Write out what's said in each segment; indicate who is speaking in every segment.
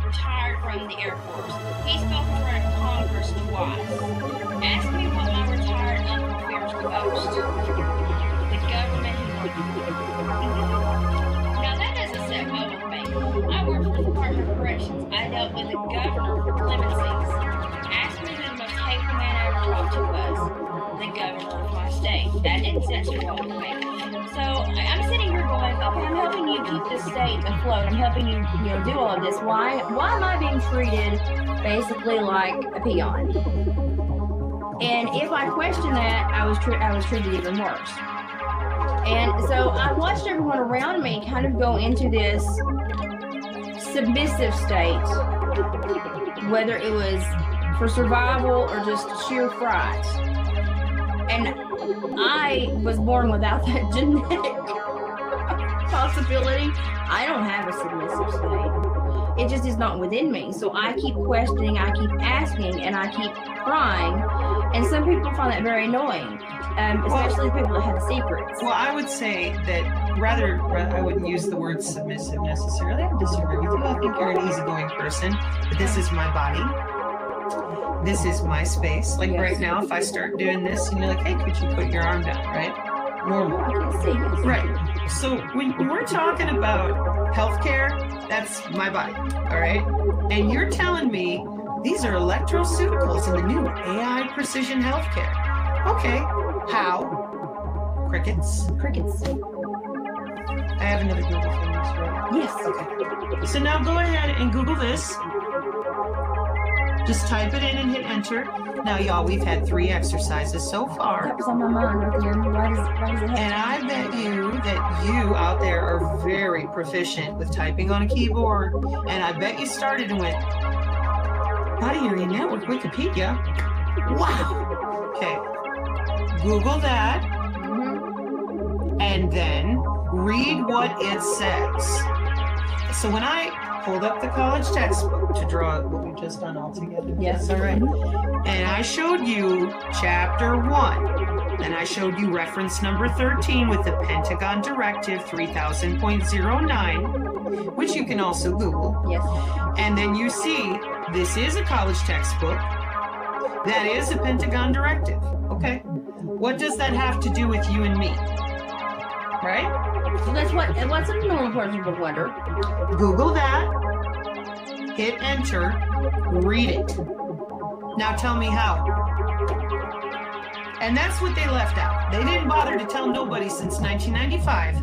Speaker 1: retired from the Air Force. He spoke in front of Congress twice. Ask me what my retired uncle fears the most. The government he worked for. Now that doesn't sit well with me. I worked for the Department of Corrections. I dealt with the governor for clemencies. Ask me who the most hateful man I ever talked to was. The governor of my state. That didn't sit too well with me. So I'm sitting here going, okay, I'm helping you keep this state afloat. I'm helping you, do all of this. Why am I being treated basically like a peon? And if I question that, I was treated even worse. And so I watched everyone around me kind of go into this submissive state, whether it was for survival or just sheer fright. And I was born without that genetic possibility. I don't have a submissive state. It just is not within me. So I keep questioning, I keep asking, and I keep trying. And some people find that very annoying, especially people that have secrets.
Speaker 2: Well, I would say that rather I wouldn't use the word submissive necessarily. I disagree with you. I think you're an easygoing person, but this is my body. This is my space. Like right now, if I start doing this and you're like, hey, could you put your arm down, right? Normal.
Speaker 1: I can see you.
Speaker 2: Right. So when we're talking about healthcare, that's my body, all right? And you're telling me these are electroceuticals in the new AI precision healthcare. Okay, how? Crickets. I have another Google thing, right?
Speaker 1: Yes.
Speaker 2: Okay. So now go ahead and Google this. Just type it in and hit enter. Now, y'all, we've had 3 exercises so far.
Speaker 1: That was on my mind right there. Why does it
Speaker 2: and I bet you that you out there are very proficient with typing on a keyboard. And I bet you started and went, Body Area Network, Wikipedia. Wow. Okay. Google that. And then read what it says. So when I pulled up the college textbook to draw what we've just done all together.
Speaker 1: Yes.
Speaker 2: All right. And I showed you chapter 1. And I showed you reference number 13 with the Pentagon Directive 3000.09, which you can also Google.
Speaker 1: Yes.
Speaker 2: And then you see this is a college textbook. That is a Pentagon Directive. Okay. What does that have to do with you and me? Right?
Speaker 1: So that's what's a normal person would wonder.
Speaker 2: Google that, hit enter, read it. Now tell me how. And that's what they left out. They didn't bother to tell nobody since 1995.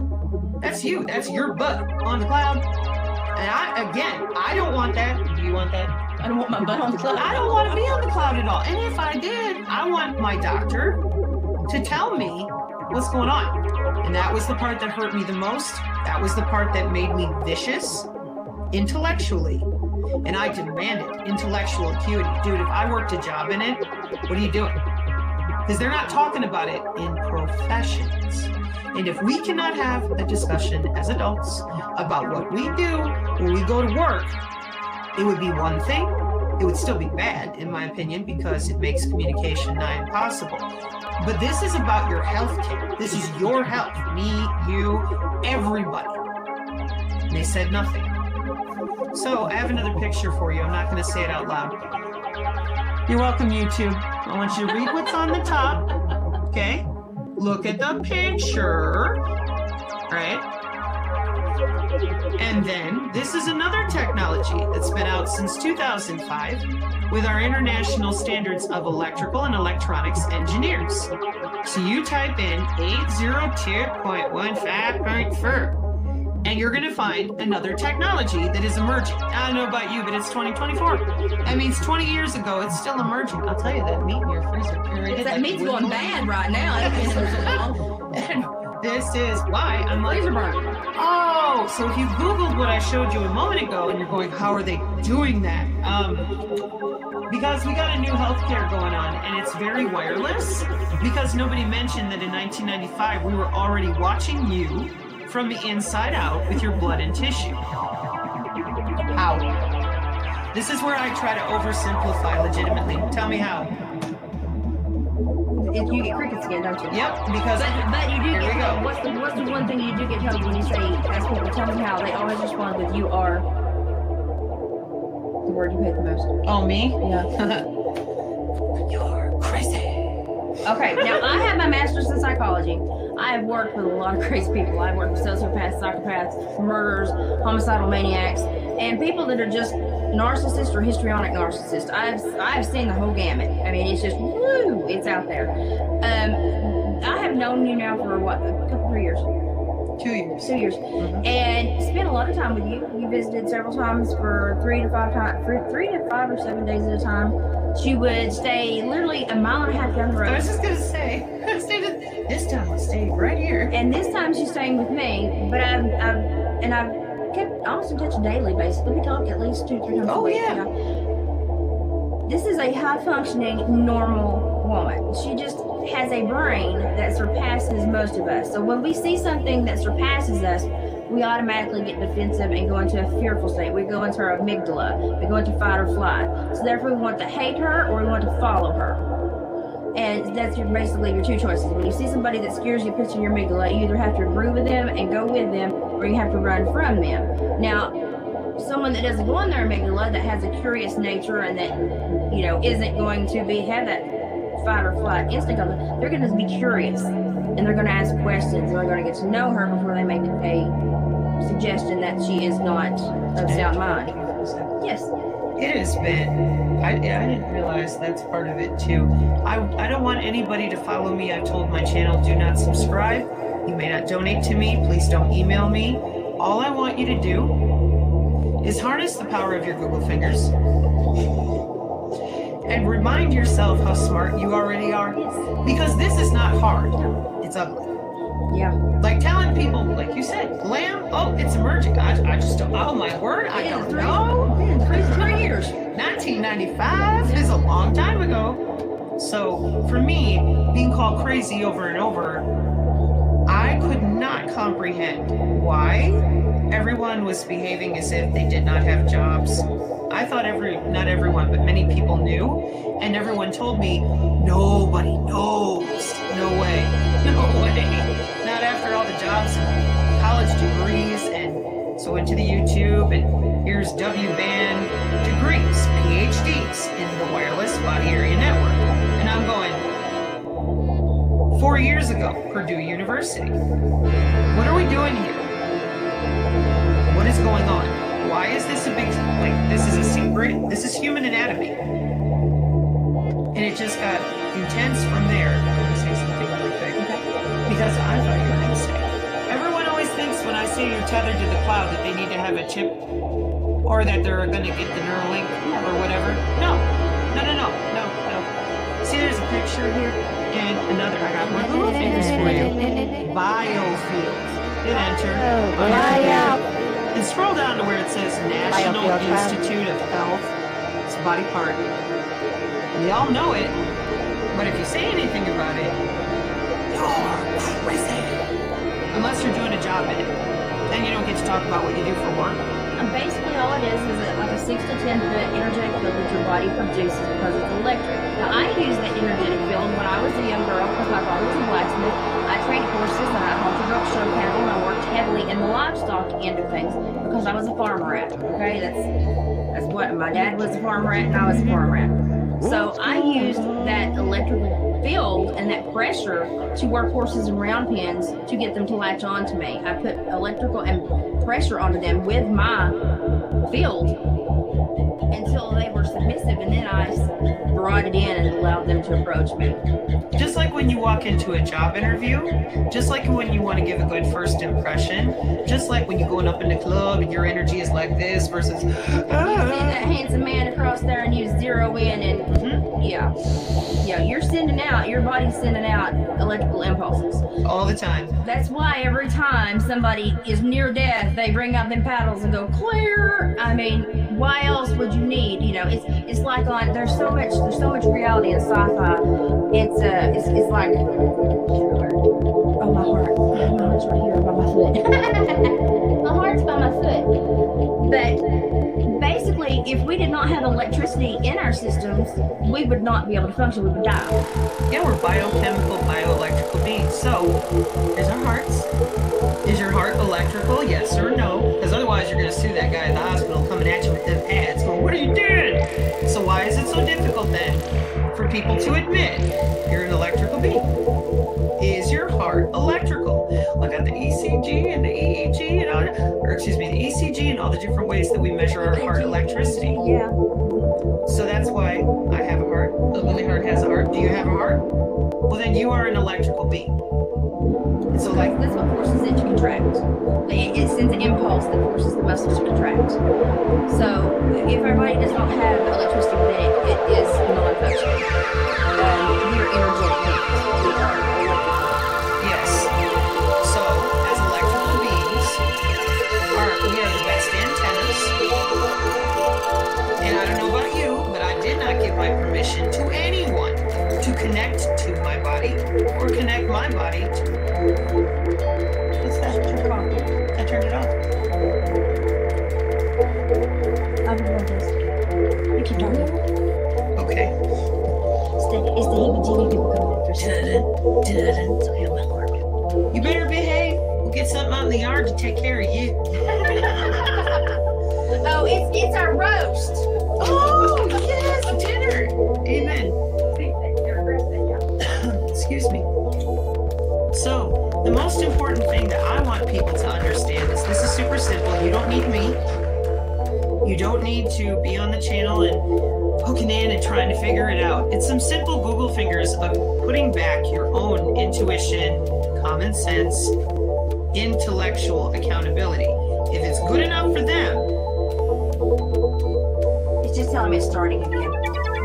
Speaker 2: That's you. That's your butt on the cloud. And I don't want that. Do you want that?
Speaker 1: I don't want my butt on the cloud.
Speaker 2: I don't want to be on the cloud at all. And if I did, I want my doctor to tell me what's going on. And that was the part that hurt me the most. That was the part that made me vicious intellectually. And I demanded intellectual acuity. Dude, if I worked a job in it, what are you doing? Because they're not talking about it in professions. And if we cannot have a discussion as adults about what we do when we go to work, it would be one thing. It would still be bad, in my opinion, because it makes communication nigh impossible. But this is about your health care. This is your health. Me, you, everybody. And they said nothing. So I have another picture for you. I'm not going to say it out loud. You're welcome, YouTube. I want you to read what's on the top. Okay? Look at the picture. Right? And then this is another technology that's been out since 2005 with our International Standards of Electrical and Electronics Engineers. So you type in 802.15.4 and you're going to find another technology that is emerging. I don't know about you, but it's 2024. That means 20 years ago, it's still emerging. I'll tell you, that meat in your freezer period.
Speaker 1: That meat's going bad right now. It's been so long.
Speaker 2: And this is why I'm like,
Speaker 1: Laser burn.
Speaker 2: oh, so if you Googled what I showed you a moment ago and you're going, how are they doing that? Because we got a new healthcare going on and it's very wireless because nobody mentioned that in 1995 we were already watching you from the inside out with your blood and tissue. How? This is where I try to oversimplify legitimately. Tell me how.
Speaker 1: You get crickets again, don't you?
Speaker 2: Yep, because
Speaker 1: but you do
Speaker 2: here
Speaker 1: get
Speaker 2: we go.
Speaker 1: What's the one thing you do get told when you say ask people tell me how? They always respond with you are.
Speaker 3: word you hate the most?
Speaker 2: Oh, me?
Speaker 3: Yeah.
Speaker 2: You're crazy.
Speaker 3: Okay, now I have my master's in psychology. I have worked with a lot of crazy people. I've worked with sociopaths, psychopaths, murderers, homicidal maniacs, and people that are just narcissists or histrionic narcissists. I've seen the whole gamut. I mean, it's just woo, it's out there. I have known you now for what, a couple, 3 years.
Speaker 2: 2 years.
Speaker 3: 2 years, and spent a lot of time with you. You visited several times for 3 to 5 or 7 days at a time. She would stay literally a mile and a half down the road.
Speaker 2: I was just gonna say, this time I'll stay right here.
Speaker 3: And this time she's staying with me, but I've kept almost in touch daily, basically. We talk at least 2-3 times a week.
Speaker 2: Yeah.
Speaker 3: This is a high-functioning, normal woman. She just has a brain that surpasses most of us. So when we see something that surpasses us, we automatically get defensive and go into a fearful state. We go into our amygdala. We go into fight or flight. So therefore, we want to hate her or we want to follow her. And that's basically your two choices. When you see somebody that scares you, puts in your amygdala, you either have to agree with them and go with them, or you have to run from them. Now, someone that doesn't go on their amygdala, that has a curious nature and that, isn't going to have that fight or flight instinct on them, they're going to be curious and they're going to ask questions and they're going to get to know her before they make a suggestion that she is not of sound mind. Yes.
Speaker 2: It has been. I didn't realize that's part of it too. I don't want anybody to follow me. I've told my channel, do not subscribe. You may not donate to me. Please don't email me. All I want you to do is harness the power of your Google fingers and remind yourself how smart you already are. Because this is not hard. It's ugly.
Speaker 3: Yeah.
Speaker 2: Like telling people, like you said, glam, oh, it's emerging. I just don't, oh my word, I don't know.
Speaker 3: 3 years.
Speaker 2: 1995 is a long time ago. So for me, being called crazy over and over, I could not comprehend why everyone was behaving as if they did not have jobs. I thought not everyone, but many people knew, and everyone told me, nobody knows. No way. Not after all the jobs and college degrees, and so into the YouTube, and here's W-band degrees, PhDs in the wireless body area network. And I'm going, 4 years ago, Purdue University. What are we doing here? What is going on? Why is this a big, this is a secret? This is human anatomy. And it just got intense from there. I'm going to say something really quick. Because I thought you were going to say. Everyone always thinks when I say you're tethered to the cloud that they need to have a chip or that they're going to get the Neuralink or whatever. No. See, there's a picture here and another. I got one little fingers for you. Biofield. Hit enter. And scroll down to where it says National Institute of Health. It's a body part. We all know it, but if you say anything about it, you're crazy. Unless you're doing a job in it. Then you don't get to talk about what you do for work.
Speaker 3: Basically, all it is like a 6 to 10 foot energetic field that your body produces because it's electric. Now, I used that energetic field when I was a young girl because my father was a blacksmith. I trained horses and I halted rope show cattle and I worked heavily in the livestock end of things because I was a farm rat. Okay, that's what my dad was a farm rat and I was a farm rat. So I used that electrical field and that pressure to work horses in round pens to get them to latch on to me. I put electrical and pressure onto them with my field until they were submissive, and then I brought it in and allowed them to approach me.
Speaker 2: Just like when you walk into a job interview, just like when you want to give a good first impression, just like when you're going up in the club and your energy is like this versus
Speaker 3: You see that handsome man across there and you zero in and you're sending out, your body's sending out electrical impulses.
Speaker 2: all the time.
Speaker 3: That's why every time somebody is near death, they bring out them paddles and go clear. I mean, why else would you need? It's like there's so much reality in sci-fi. It's like, oh, my heart's right here by my foot. My heart's by my foot. But basically Basically, if we did not have electricity in our systems, we would not be able to function. We would die.
Speaker 2: Yeah, we're biochemical, bioelectrical beings. So, here's our hearts. Is your heart electrical? Yes or no? Because otherwise you're going to sue that guy at the hospital coming at you with them pads going, what are you doing? So why is it so difficult then for people to admit you're an electrical being? Is your heart electrical? Look at the ECG and the EEG and all, or excuse me, the ECG and all the different ways that we measure our heart electricity.
Speaker 3: Yeah.
Speaker 2: So that's why I have a heart. The Lily Heart has a heart. Do you have a heart? Well, then you are an electrical being. And so, like,
Speaker 3: That's what forces it to contract. It sends an impulse that forces the muscles to contract. So if our body does not have electricity within it, it is non-functional. We are energetic beings. We are electrical.
Speaker 2: yes. So, as electrical beings, we are the best antennas. And I don't know about you, but I did not give my permission to anyone to connect to my body or connect my body to. What's that?
Speaker 3: Your coffee.
Speaker 2: I turned it off.
Speaker 3: I would want this. You keep talking.
Speaker 2: Okay.
Speaker 3: It's the heebie-jeebie people coming in for
Speaker 2: Dun-dun.
Speaker 3: It's okay, my lord.
Speaker 2: You better behave. We'll get something out in the yard to take care of you.
Speaker 3: Oh, it's our roast.
Speaker 2: Oh, yes, dinner. Amen. Excuse me. So, the most important thing that I want people to understand is this is super simple. You don't need me. You don't need to be on the channel and hooking in and trying to figure it out. It's some simple Google fingers of putting back your own intuition, common sense, intellectual accountability. If it's good enough for them,
Speaker 3: It's just telling me it's starting again.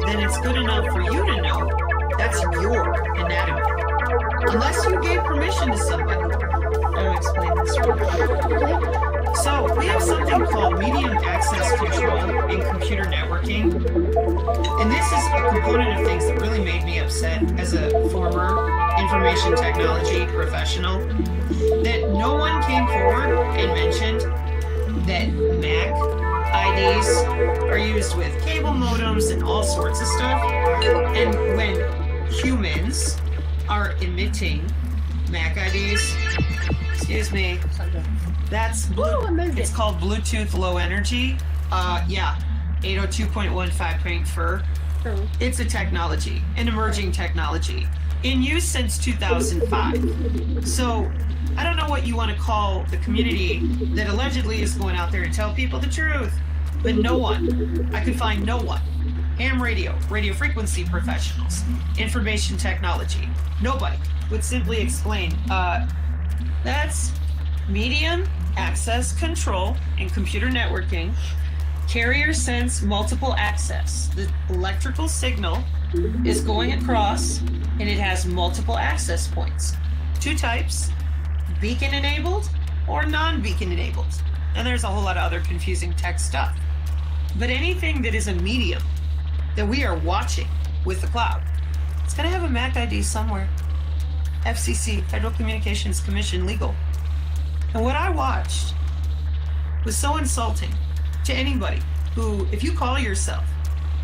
Speaker 2: then it's good enough for you to know that's your anatomy. Unless you gave permission to somebody. I'll explain this real quick. So, we have something called medium access control in computer networking. And this is a component of things that really made me upset as a former information technology professional. That no one came forward and mentioned that Mac IDs are used with cable modems and all sorts of stuff. And when humans are emitting Mac IDs, excuse me, that's it's called Bluetooth Low Energy. 802.15.4. It's a technology, an emerging technology, in use since 2005. So I don't know what you want to call the community that allegedly is going out there to tell people the truth, but no one, I could find no one. Ham radio, radio frequency professionals, information technology, nobody would simply explain, that's medium access control in computer networking. Carrier sense multiple access. The electrical signal is going across and it has multiple access points. Two types, beacon enabled or non-beacon enabled. And there's a whole lot of other confusing tech stuff. But anything that is a medium that we are watching with the cloud, it's gonna have a MAC ID somewhere. FCC, Federal Communications Commission, legal. And what I watched was so insulting to anybody who, if you call yourself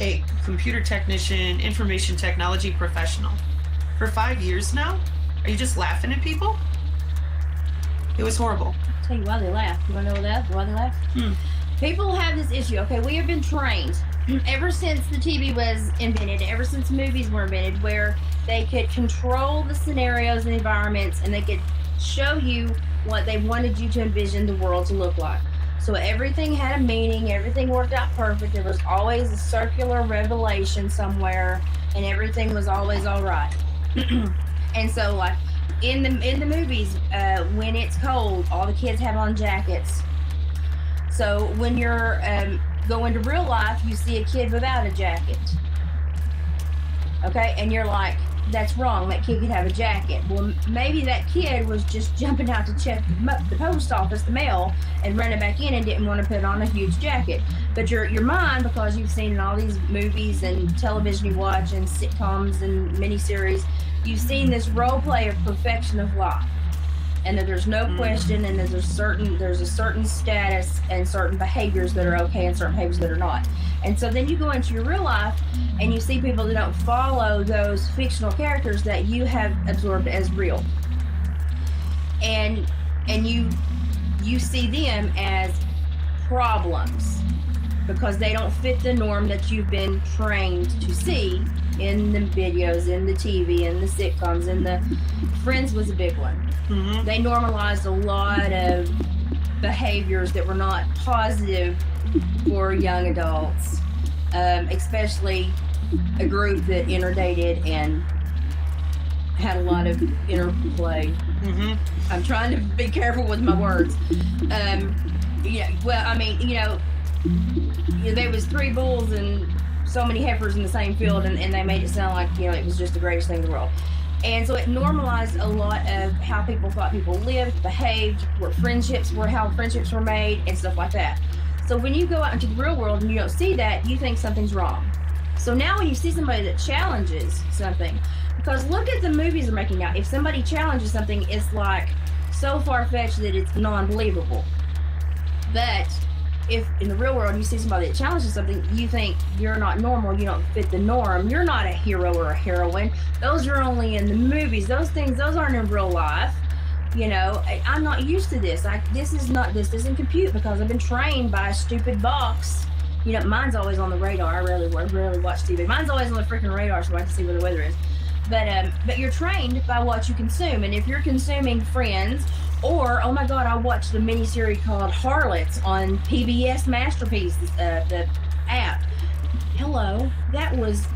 Speaker 2: a computer technician, information technology professional for 5 years now, are you just laughing at people? It was horrible.
Speaker 3: I'll tell you why they laugh. You want to know why they laugh? People have this issue. Okay, we have been trained ever since the TV was invented, ever since movies were invented, where they could control the scenarios and environments, and they could show you what they wanted you to envision the world to look like. So everything had a meaning, everything worked out perfect. There was always a circular revelation somewhere, and everything was always all right. And so, like in the movies, when it's cold, all the kids have on jackets. So when you're going to real life, you see a kid without a jacket. Okay, and you're like, that's wrong. That kid could have a jacket. Well, maybe that kid was just jumping out to check the post office, the mail, and running back in and didn't want to put on a huge jacket. But your mind, because you've seen in all these movies and television you watch and sitcoms and miniseries, you've seen this role play of perfection of life. and that there's no question, and there's a certain status and certain behaviors that are okay and certain behaviors that are not. And so then you go into your real life and you see people that don't follow those fictional characters that you have absorbed as real, and you see them as problems because they don't fit the norm that you've been trained to see in the videos, in the TV, in the sitcoms, in the Friends was a big one.
Speaker 2: Mm-hmm.
Speaker 3: They normalized a lot of behaviors that were not positive for young adults, especially a group that interdated and had a lot of interplay.
Speaker 2: Mm-hmm.
Speaker 3: I'm trying to be careful with my words. There was 3 bulls and so many heifers in the same field, and they made it sound like, it was just the greatest thing in the world. And so it normalized a lot of how people thought people lived, behaved, what friendships were, how friendships were made, and stuff like that. So when you go out into the real world and you don't see that, you think something's wrong. So now when you see somebody that challenges something, because look at the movies they're making now. If somebody challenges something, it's like so far-fetched that it's non-believable. But if in the real world you see somebody that challenges something, you think you're not normal, you don't fit the norm, you're not a hero or a heroine. Those are only in the movies. Those aren't in real life. I'm not used to this. This doesn't compute because I've been trained by a stupid box. Mine's always on the radar. I rarely watch TV. Mine's always on the freaking radar so I can see where the weather is. But you're trained by what you consume, and if you're consuming Friends, or oh my God, I watched a miniseries called Harlots on PBS Masterpiece, the app. Hello, that was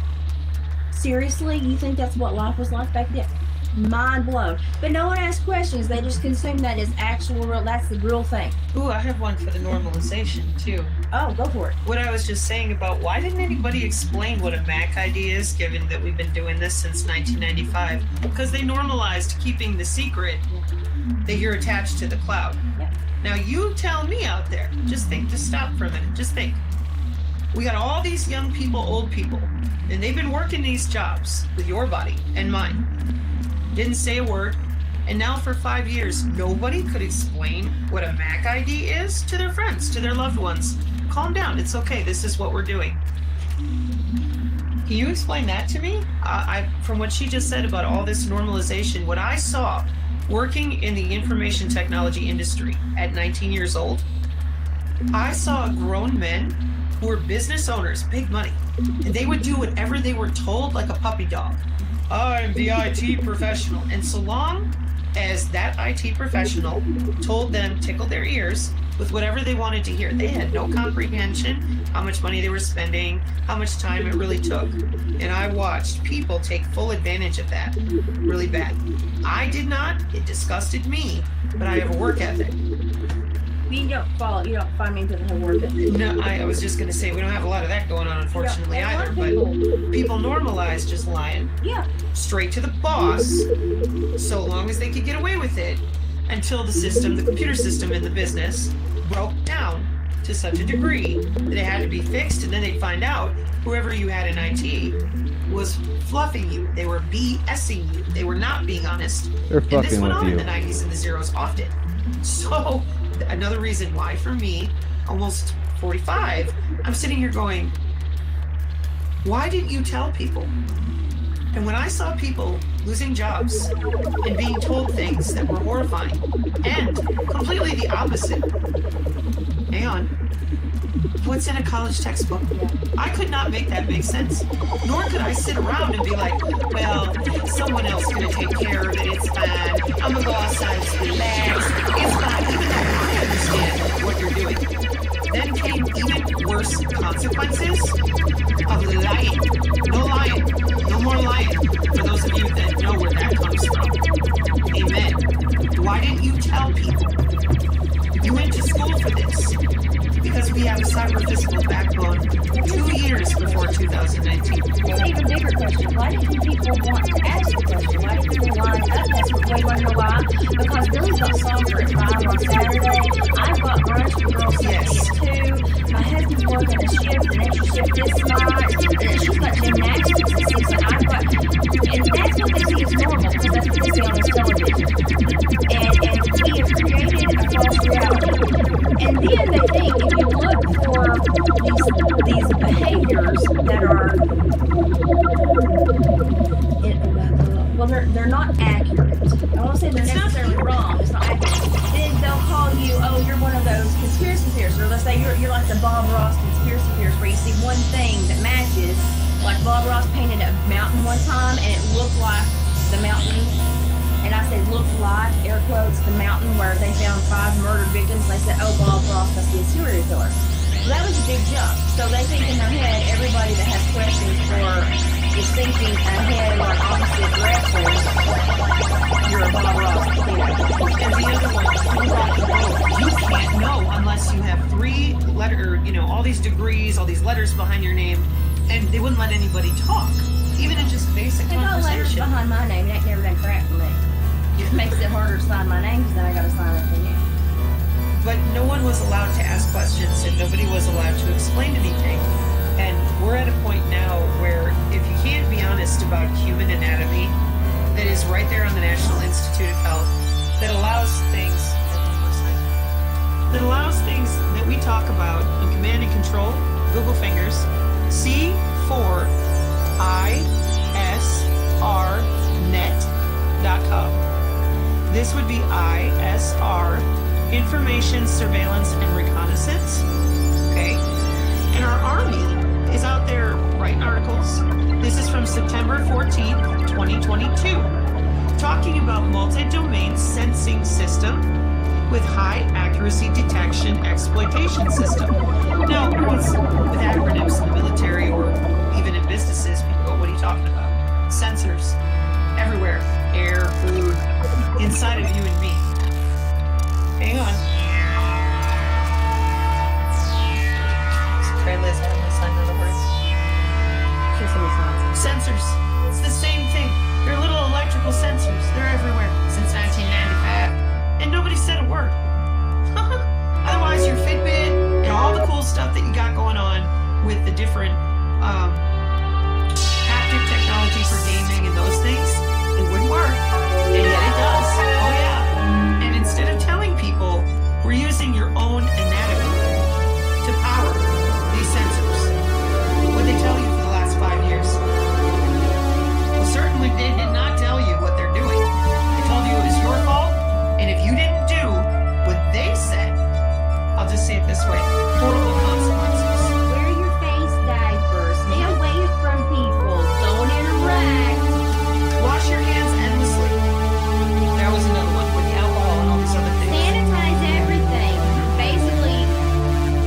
Speaker 3: seriously. You think that's what life was like back then? Mind blown. But no one asks questions. They just consume that as actual real. That's the real thing.
Speaker 2: Ooh, I have one for the normalization too.
Speaker 3: Oh, go for it.
Speaker 2: What I was just saying about why didn't anybody explain what a Mac ID is, given that we've been doing this since 1995? Because they normalized keeping the secret that you're attached to the cloud.
Speaker 3: Yeah.
Speaker 2: Now you tell me out there, just stop for a minute, just think. We got all these young people, old people, and they've been working these jobs with your body and mine. Didn't say a word. And now for 5 years, nobody could explain what a Mac ID is to their friends, to their loved ones. Calm down, it's okay, this is what we're doing. Can you explain that to me? From what she just said about all this normalization, what I saw working in the information technology industry at 19 years old, I saw grown men who were business owners, big money, and they would do whatever they were told like a puppy dog. I'm the IT professional. And so long as that IT professional told them, tickled their ears with whatever they wanted to hear, they had no comprehension how much money they were spending, how much time it really took. And I watched people take full advantage of that really bad. I did not. It disgusted me, but I have a work ethic.
Speaker 3: You don't find me into the whole work ethic.
Speaker 2: No, I was just going to say, we don't have a lot of that going on, unfortunately, either. But people normalize just lying.
Speaker 3: Yeah.
Speaker 2: Straight to the boss, so long as they could get away with it, until the computer system in the business broke down to such a degree that it had to be fixed, and then they'd find out whoever you had in IT was fluffing you. They were BSing you. They were not being honest.
Speaker 4: They're fucking with you.
Speaker 2: And this went on in the 90s and the zeros often. So another reason why, for me, almost 45, I'm sitting here going, why didn't you tell people? And when I saw people losing jobs and being told things that were horrifying and completely the opposite. Hang on. What's in a college textbook? I could not make that make sense. Nor could I sit around and be like, well, someone else is going to take care of it. It's fine. I'm going to go outside and relax. It's fine. Even though I understand what you're doing. Then came even worse consequences of lying. No lying. No more lying. For those of you that know where that comes from. Amen. Why didn't you tell people? You went to school for this. Because we have a cyber-physical backbone 2 years before 2019.
Speaker 3: It's an even bigger question. Why did people want to ask the question? Why did people line up? That's what we want to know why. Because Billy's got soccer at 5 on Saturday. I've got brunch with girls at 2. My husband's working a shift, an extra shift this night. And she's got gymnastics at 6. And I've got... And that's what they see as normal, because that's what they see on this television. And false reality. And then they think if you look for these behaviors that are, well, they're not accurate. I won't say they're necessarily wrong. It's not accurate. Then they'll call you, oh, you're one of those conspiracy theorists, or let's say you're like the Bob Ross conspiracy theorist, where you see one thing that matches. Like Bob Ross painted a mountain one time, and it looked like the mountain. And I say looked like, air quotes, the mountain where they found 5 murdered victims. They said, oh, Bob Ross must be a serial killer. Well, that was a big jump. So they think in their head, everybody that has questions or is thinking ahead or opposite directions, you're a Bob Ross killer.
Speaker 2: And the other one, you can't know unless you have 3 all these degrees, all these letters behind your name, and they wouldn't let anybody talk, even in just basic
Speaker 3: conversation. I got letters behind my name. It ain't never done crap for me. It makes it harder to sign my name because then I got to sign it for you.
Speaker 2: But no one was allowed to ask questions, and nobody was allowed to explain anything. And we're at a point now where if you can't be honest about human anatomy, that is right there on the National Institute of Health, that allows things that we talk about in command and control, Google fingers, C4ISRnet.com. This would be ISR, Information, Surveillance, and Reconnaissance. Okay? And our Army is out there writing articles. This is from September 14th, 2022. Talking about multi-domain sensing system with high accuracy detection exploitation system. Now, with acronyms in the military or even in businesses, people go, what are you talking about? Sensors everywhere. Air, food, inside of you and me. Hang on. Try Liz having to sign another word. Sensors. It's the same thing. They're little electrical sensors. They're everywhere since 1995. And nobody said a word. Otherwise, your Fitbit and all the cool stuff that you got going on with the different haptic technology for gaming and those things, it wouldn't work. And yet it does. Oh yeah. And instead of telling people we're using your own anatomy to power these sensors, what they tell you for the last 5 years? Well, certainly they did not tell you what they're doing. They told you it was your fault, and if you didn't do what they said, I'll just say it this way, horrible consequences.
Speaker 3: Wear your face diapers. Stay away from people. Don't interact.
Speaker 2: Wash your hands endlessly. That was another one with the alcohol and all these other things.
Speaker 3: Sanitize everything. Basically,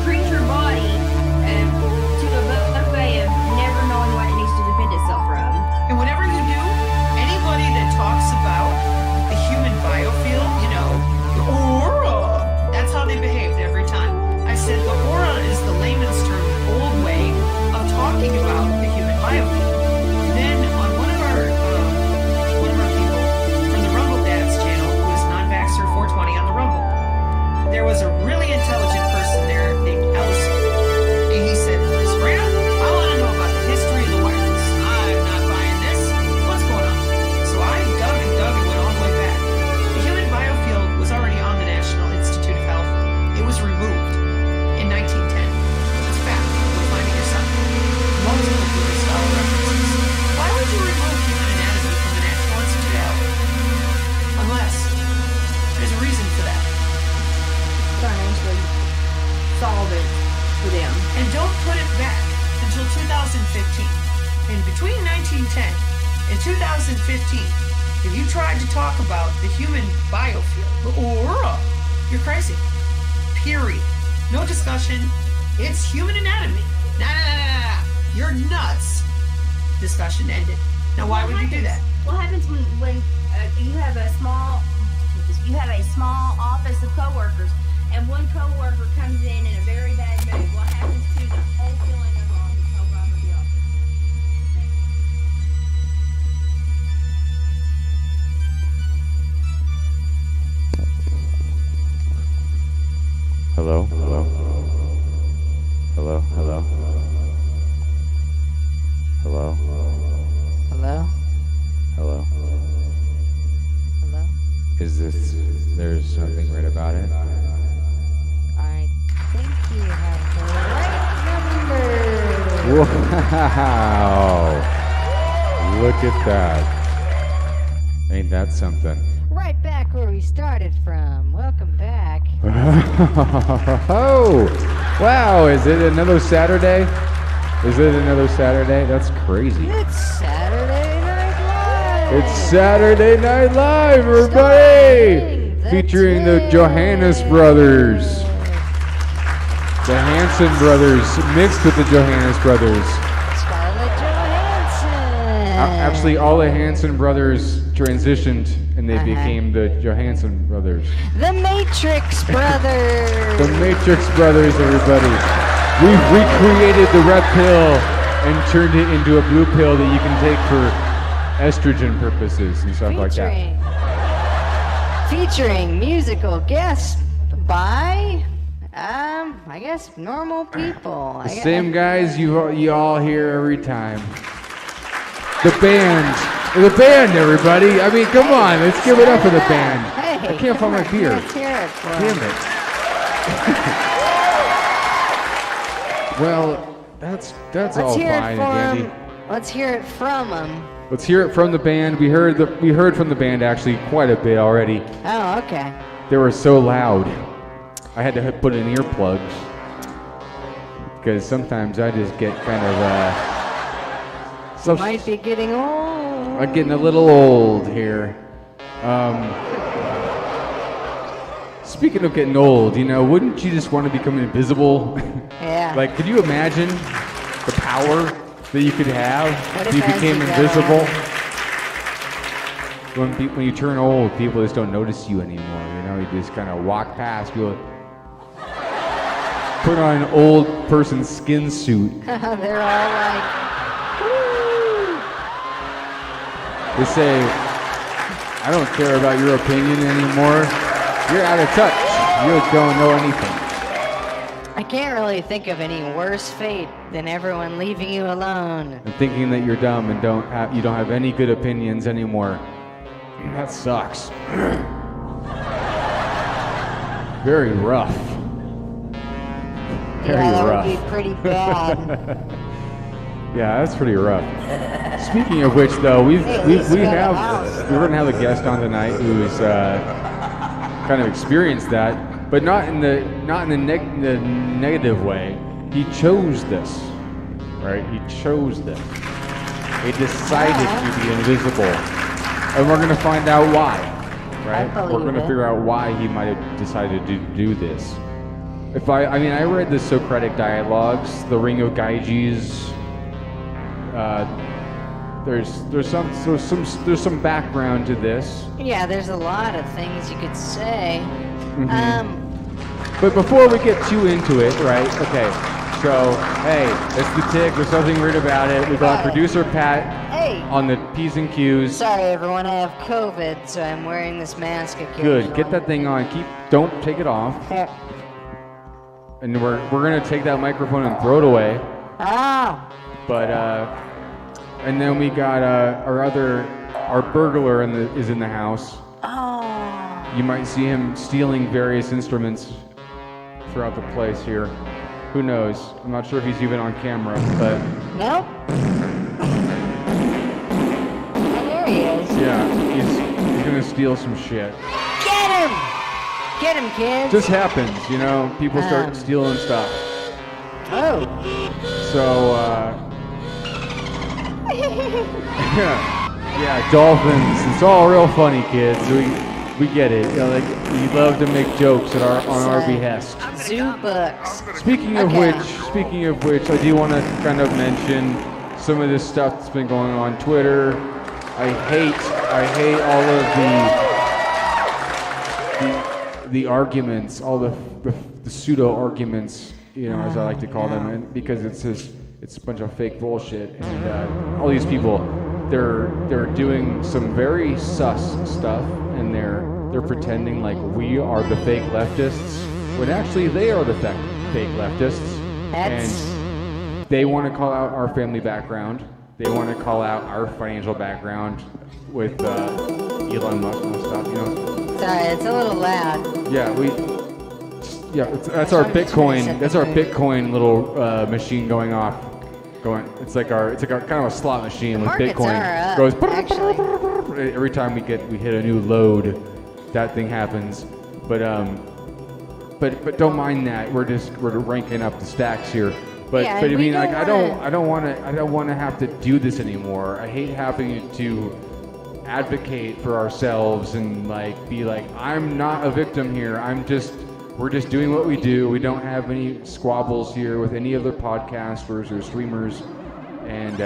Speaker 3: treat your body to a buffet of never knowing what it needs to defend itself from.
Speaker 2: And whatever you do, anybody that talks about the human biofield, the aura, that's how they behaved every time. I said the aura is the layman's term, the old way of talking about the human biofield. Then on one of our people from the Rumble Dads channel, who is non-vaxxer 420 on the Rumble, there was a really intelligent person there named Ellison. And he said, Sabrina, I want to know about the history of the wireless. I'm not buying this. What's going on? So I dug and went all the way back. The human biofield was already on the National Institute of Health. It was removed in 1910. It's a fact. You'll find it yourself. Multiple Google scholar references. Why would you remove human anatomy from the National Institute of Health? Unless there's a reason for that.
Speaker 3: Financially solve it for them.
Speaker 2: And don't put it back until 2015. And between 1910 and 2015, if you tried to talk about the human biofield, the aura, you're crazy. Period. No discussion. It's human anatomy. Nah. You're nuts. Discussion ended. Now, why would you do that?
Speaker 3: What happens when you have a small office of coworkers, and one coworker comes in a very bad mood? What happens to the whole feeling of the office? How run of the office?
Speaker 4: Hello? Hello? Hello? Hello? Hello?
Speaker 5: Hello?
Speaker 4: Hello?
Speaker 5: Hello?
Speaker 4: Is this... there's nothing right about it?
Speaker 5: You have the right number.
Speaker 4: Wow. Look at that. Ain't that something?
Speaker 5: Right back where we started from. Welcome back.
Speaker 4: Oh, wow. Is it another Saturday? Is it another Saturday? That's crazy.
Speaker 5: It's Saturday Night Live.
Speaker 4: It's Saturday Night Live, everybody! Featuring the Johannes Brothers. The Hanson Brothers mixed with the Johannes Brothers.
Speaker 5: Scarlett Johansson.
Speaker 4: Actually, all the Hanson Brothers transitioned and they became the Johansson Brothers.
Speaker 5: The Matrix Brothers.
Speaker 4: The Matrix Brothers, everybody. We've recreated the red pill and turned it into a blue pill that you can take for estrogen purposes and stuff like that.
Speaker 5: Featuring musical guests by, I guess, normal people.
Speaker 4: The same guys you all hear every time. The band. The band, everybody. I mean, come on. Let's give it up for the band.
Speaker 5: Hey,
Speaker 4: I can't find my beer.
Speaker 5: Let's hear it for
Speaker 4: Damn it. Well, that's all fine and dandy.
Speaker 5: Let's hear it from them.
Speaker 4: Let's hear it from the band. We heard from the band actually quite a bit already.
Speaker 5: Oh, okay.
Speaker 4: They were so loud. I had to put in earplugs because sometimes I just get kind of
Speaker 5: Might be getting old.
Speaker 4: I'm getting a little old here. Speaking of getting old, wouldn't you just want to become invisible?
Speaker 5: Yeah.
Speaker 4: Like, could you imagine the power that you could have if you became
Speaker 5: you
Speaker 4: invisible? When you turn old, people just don't notice you anymore. You just kind of walk past. You'll put on an old person's skin suit.
Speaker 5: They're all like,
Speaker 4: They say, I don't care about your opinion anymore. You're out of touch. You don't know anything.
Speaker 5: I can't really think of any worse fate than everyone leaving you alone.
Speaker 4: And thinking that you're dumb and you don't have any good opinions anymore. That sucks. Very rough. Very rough.
Speaker 5: That would be pretty bad.
Speaker 4: Yeah, that's pretty rough. Speaking of which, though, we're gonna have a guest on tonight who's kind of experienced that, but not in the negative way. He chose this, right? He chose this. He decided to be invisible, and we're gonna find out why, right? We're gonna figure out why he might have decided to do this. I read the Socratic dialogues, the Ring of Gyges. There's some background to this.
Speaker 5: Yeah, there's a lot of things you could say.
Speaker 4: But before we get too into it, right? Okay. So, hey, it's the Tick. There's nothing weird about it. We got producer Pat on the P's and Q's.
Speaker 5: Sorry, everyone. I have COVID, so I'm wearing this mask occasionally.
Speaker 4: Good. Get that thing on. Don't take it off. And we're gonna take that microphone and throw it away. But and then we got our burglar is in the house. You might see him stealing various instruments throughout the place here. Who knows? I'm not sure if he's even on camera, but
Speaker 5: Nope. Oh, there he is.
Speaker 4: yeah, he's gonna steal some shit.
Speaker 5: Get him! Get him, kids!
Speaker 4: Just happens, people start stealing stuff.
Speaker 5: Oh.
Speaker 4: So yeah, dolphins. It's all real funny, kids. We get it. We love to make jokes on our behest.
Speaker 5: Zoo books.
Speaker 4: Speaking of which, I do want to kind of mention some of this stuff that's been going on Twitter. I hate all of the arguments, all the pseudo arguments, as I like to call them, and because it's a bunch of fake bullshit, and all these people, they're doing some very sus stuff, and they're pretending like we are the fake leftists, when actually they are the fake leftists. And they want to call out our family background. They want to call out our financial background with Elon Musk and stuff.
Speaker 5: Sorry, it's a little loud.
Speaker 4: Yeah, Yeah, that's our Bitcoin. That's our Bitcoin little machine going off. It's like our kind of a slot machine with
Speaker 5: Markets
Speaker 4: Bitcoin.
Speaker 5: are up,
Speaker 4: Goes
Speaker 5: actually.
Speaker 4: every time we hit a new load, that thing happens. But don't mind that. We're ranking up the stacks here. But
Speaker 5: Yeah,
Speaker 4: I
Speaker 5: we
Speaker 4: mean,
Speaker 5: don't
Speaker 4: like I don't want to have to do this anymore. I hate having to advocate for ourselves and like be like, I'm not a victim here. We're just doing what we do. We don't have any squabbles here with any other podcasters or streamers, and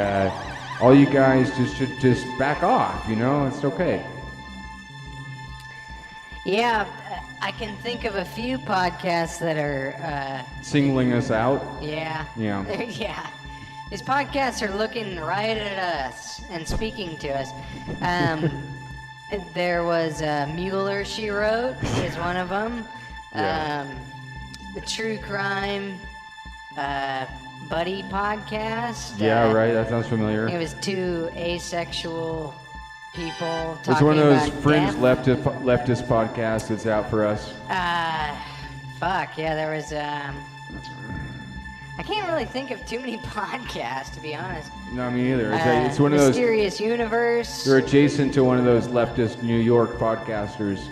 Speaker 4: all you guys should just back off. You know, it's okay.
Speaker 5: Yeah, I can think of a few podcasts that are.
Speaker 4: Singling us out.
Speaker 5: Yeah.
Speaker 4: Yeah.
Speaker 5: Yeah. These podcasts are looking right at us and speaking to us. There was Mueller, She Wrote, is one of them.
Speaker 4: Yeah.
Speaker 5: The True Crime Buddy podcast.
Speaker 4: Yeah, right. That sounds familiar.
Speaker 5: It was two asexual people talking
Speaker 4: It's one of those
Speaker 5: about
Speaker 4: fringe
Speaker 5: death.
Speaker 4: leftist podcasts that's out for us.
Speaker 5: Fuck, yeah, there was, I can't really think of too many podcasts, to be honest.
Speaker 4: No, me either. It's one of those.
Speaker 5: Mysterious Universe.
Speaker 4: They're adjacent to one of those leftist New York podcasters.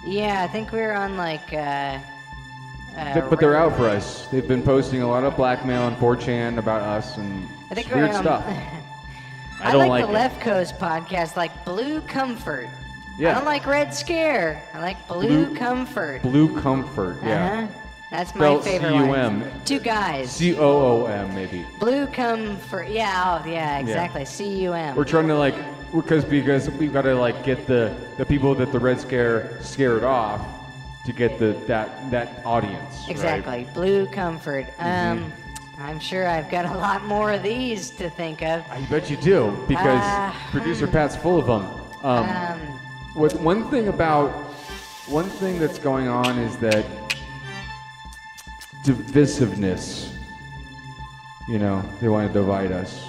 Speaker 5: Yeah, I think we were on, like,
Speaker 4: But they're out for us. They've been posting a lot of blackmail on 4chan about us and
Speaker 5: I think
Speaker 4: weird
Speaker 5: we're,
Speaker 4: stuff.
Speaker 5: I
Speaker 4: don't
Speaker 5: like
Speaker 4: like
Speaker 5: the
Speaker 4: it.
Speaker 5: Left Coast podcast, like Blue Comfort.
Speaker 4: Yeah.
Speaker 5: I don't like Red Scare. I like Blue Comfort.
Speaker 4: Blue Comfort, yeah.
Speaker 5: Uh-huh. That's my
Speaker 4: Spelled
Speaker 5: favorite
Speaker 4: C-U-M.
Speaker 5: one. Two guys.
Speaker 4: C-O-O-M, maybe.
Speaker 5: Blue Comfort. Yeah, oh, yeah, exactly. C-U-M.
Speaker 4: We're trying to like, because we've got to like get the people that the Red Scare scared off to get that audience.
Speaker 5: Exactly.
Speaker 4: Right?
Speaker 5: Blue Comfort. I'm sure I've got a lot more of these to think of.
Speaker 4: I bet you do, because producer Pat's full of them. One thing that's going on is that divisiveness. You know, they want to divide us.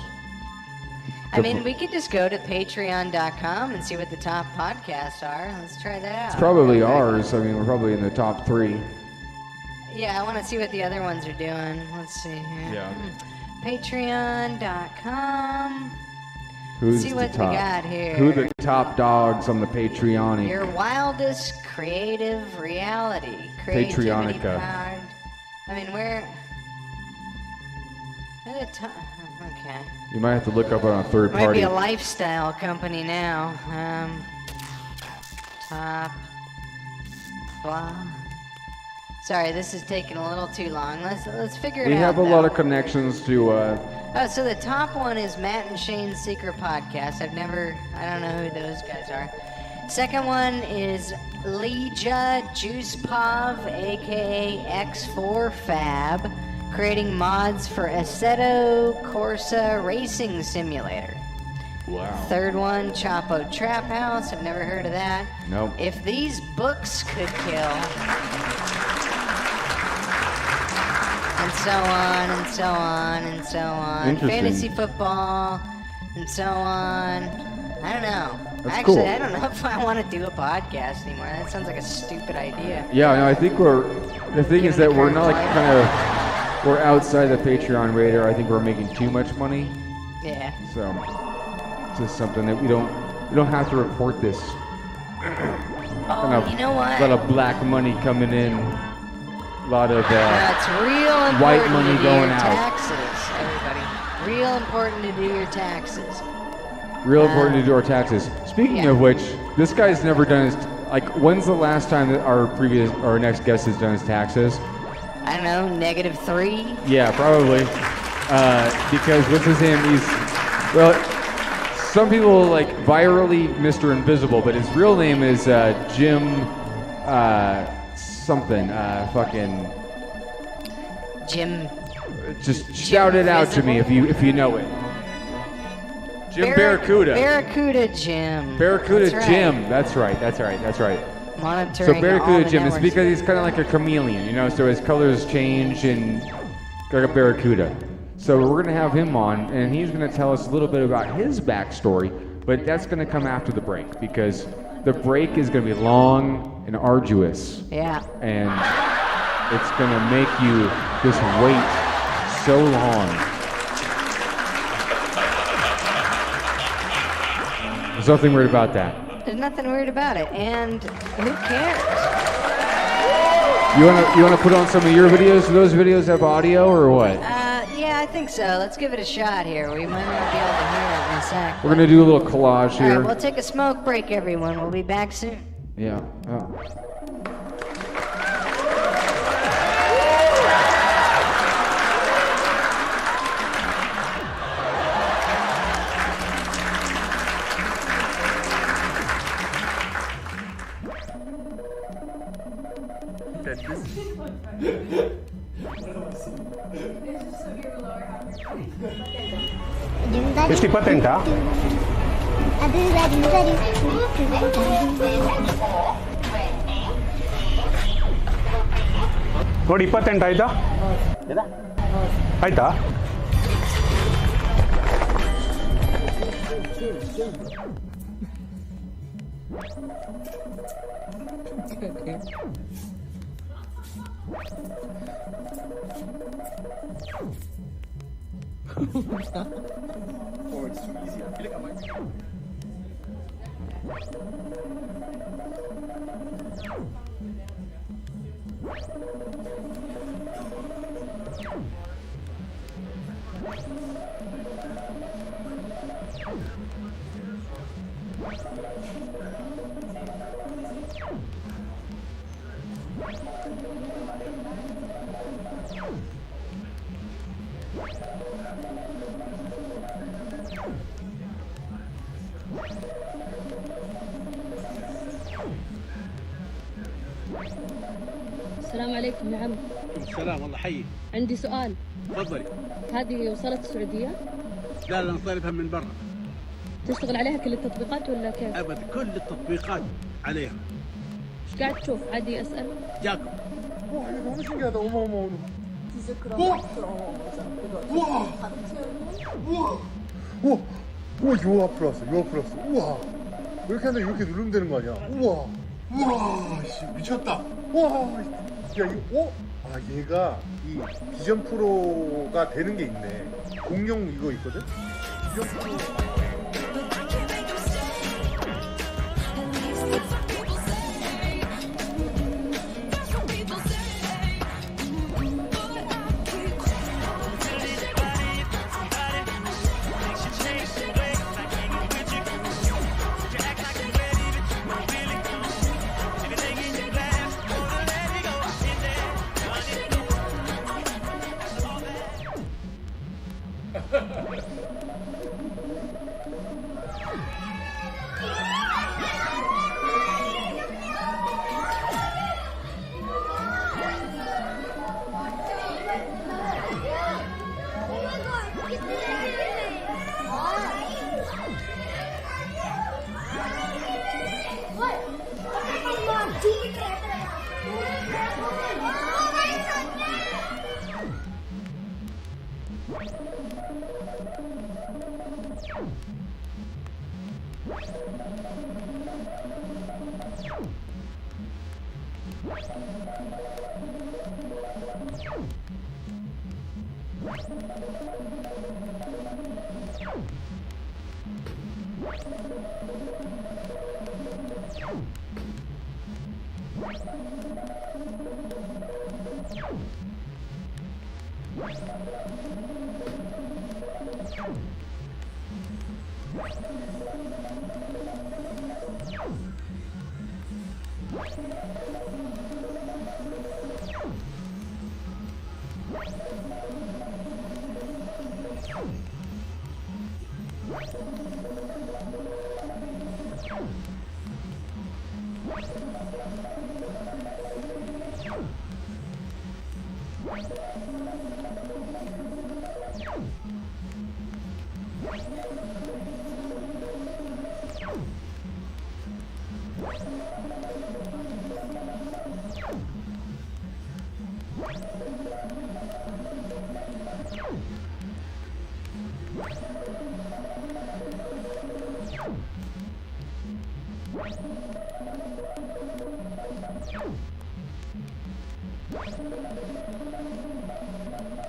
Speaker 5: I mean, we could just go to patreon.com and see what the top podcasts are. Let's try that out.
Speaker 4: It's probably ours. I mean, we're probably in the top 3.
Speaker 5: Yeah, I want to see what the other ones are doing. Let's see here.
Speaker 4: Yeah.
Speaker 5: Patreon.com.
Speaker 4: Who's
Speaker 5: see
Speaker 4: the
Speaker 5: what
Speaker 4: top?
Speaker 5: we got here.
Speaker 4: Who the top dogs on the Patreon?
Speaker 5: Your wildest creative reality. Creativity
Speaker 4: Patreonica.
Speaker 5: powered. I mean, where the top? Okay.
Speaker 4: You might have to look up on a third
Speaker 5: Might
Speaker 4: party.
Speaker 5: be a lifestyle company now. Top. Blah. Sorry, this is taking a little too long. Let's figure it out.
Speaker 4: We have a
Speaker 5: though.
Speaker 4: lot of connections to.
Speaker 5: Oh, so the top one is Matt and Shane's Secret Podcast. I don't know who those guys are. Second one is Leja Juicepov, aka X4 Fab, creating mods for Assetto Corsa Racing Simulator.
Speaker 4: Wow.
Speaker 5: Third one, Chapo Trap House. I've never heard of that.
Speaker 4: Nope.
Speaker 5: If these books could kill. And so on, and so on, and so on.
Speaker 4: Interesting.
Speaker 5: Fantasy football, and so on. I don't know.
Speaker 4: That's
Speaker 5: Actually,
Speaker 4: cool.
Speaker 5: I don't know if I want to do a podcast anymore. That sounds like a stupid idea.
Speaker 4: Yeah, no, I think the thing is that we're not like
Speaker 5: Current
Speaker 4: we're outside the Patreon radar. I think we're making too much money.
Speaker 5: Yeah.
Speaker 4: So it's just something that we don't have to report this.
Speaker 5: Oh, you know what?
Speaker 4: A lot of black money coming in. A lot of
Speaker 5: It's real important
Speaker 4: white money
Speaker 5: to do
Speaker 4: going
Speaker 5: your
Speaker 4: out.
Speaker 5: taxes, everybody. Real important to do your taxes.
Speaker 4: Real important to do our taxes. Speaking
Speaker 5: Yeah.
Speaker 4: of which, this guy's never done his. Like, when's the last time that our next guest has done his taxes?
Speaker 5: I don't know, -3?
Speaker 4: Yeah, probably. Because what's his name? Some people like virally Mr. Invisible, but his real name is Jim something. Fucking.
Speaker 5: Jim.
Speaker 4: Just shout it out to me if you know it. Jim Barracuda.
Speaker 5: Barracuda Jim.
Speaker 4: Barracuda
Speaker 5: That's right.
Speaker 4: Jim. That's right.
Speaker 5: Monitoring
Speaker 4: So
Speaker 5: all
Speaker 4: Barracuda
Speaker 5: the
Speaker 4: Jim is
Speaker 5: networks.
Speaker 4: because he's kind of like a chameleon, you know, so his colors change and like a barracuda. So we're going to have him on, and he's going to tell us a little bit about his backstory, but that's going to come after the break because the break is going to be long and arduous.
Speaker 5: Yeah.
Speaker 4: And it's gonna make you just wait so long. There's nothing weird about that.
Speaker 5: There's nothing weird about it, and who cares?
Speaker 4: You wanna put on some of your videos? Do those videos have audio or what?
Speaker 5: Yeah, I think so. Let's give it a shot here. We might not be able to hear it in a sec.
Speaker 4: We're gonna do a little collage
Speaker 5: All
Speaker 4: here.
Speaker 5: right, we'll take a smoke break, everyone. We'll be back soon.
Speaker 4: Yeah. Oh.
Speaker 6: ಎಷ್ಟು 28 ನೋಡಿ 28 ಆಯ್ತಾ ಆಯ್ತಾ
Speaker 7: السلام عليكم يا عم.
Speaker 8: السلام والله حي.
Speaker 7: عندي سؤال.
Speaker 8: تفضلي.
Speaker 7: هذه وصلت السعودية؟
Speaker 8: لا لا نصرفها من برا.
Speaker 7: تشتغل عليها كل التطبيقات ولا كيف؟
Speaker 8: ابد كل التطبيقات عليها.
Speaker 7: ايش قاعد تشوف؟ عادي اسأل؟
Speaker 8: جاكم.
Speaker 9: 와 이거 너무 신기하다. 어머 어머 어머. 우와! 우와! 우와! 우와! 우와 요 앞으로 왔어. 요 앞으로 왔어. 우와! 이렇게 하는데 이렇게 누르면 되는 거 아니야? 우와! 우와! 씨 미쳤다. 와! 야 이거 아 얘가 이 비전 프로가 되는 게 있네. 공룡 이거 있거든. 비전 프로.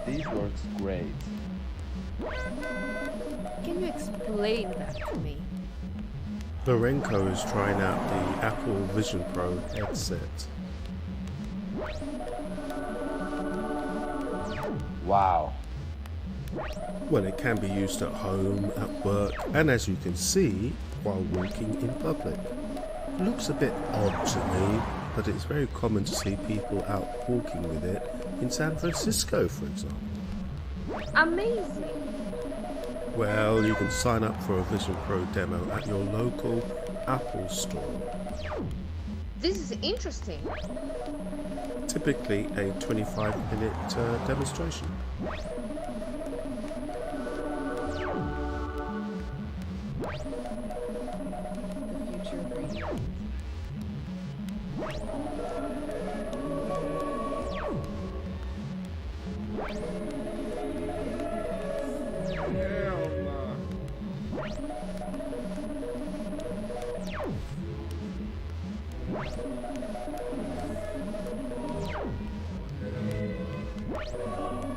Speaker 6: This works great.
Speaker 10: Can you explain that to me?
Speaker 11: Lorenko is trying out the Apple Vision Pro headset.
Speaker 6: Wow.
Speaker 11: Well, it can be used at home, at work, and as you can see, while walking in public. It looks a bit odd to me, but it's very common to see people out walking with it in San Francisco, for example.
Speaker 10: Amazing.
Speaker 11: Well, you can sign up for a Vision Pro demo at your local Apple store.
Speaker 10: This is interesting.
Speaker 11: Typically a 25-minute demonstration.
Speaker 10: The future of radio.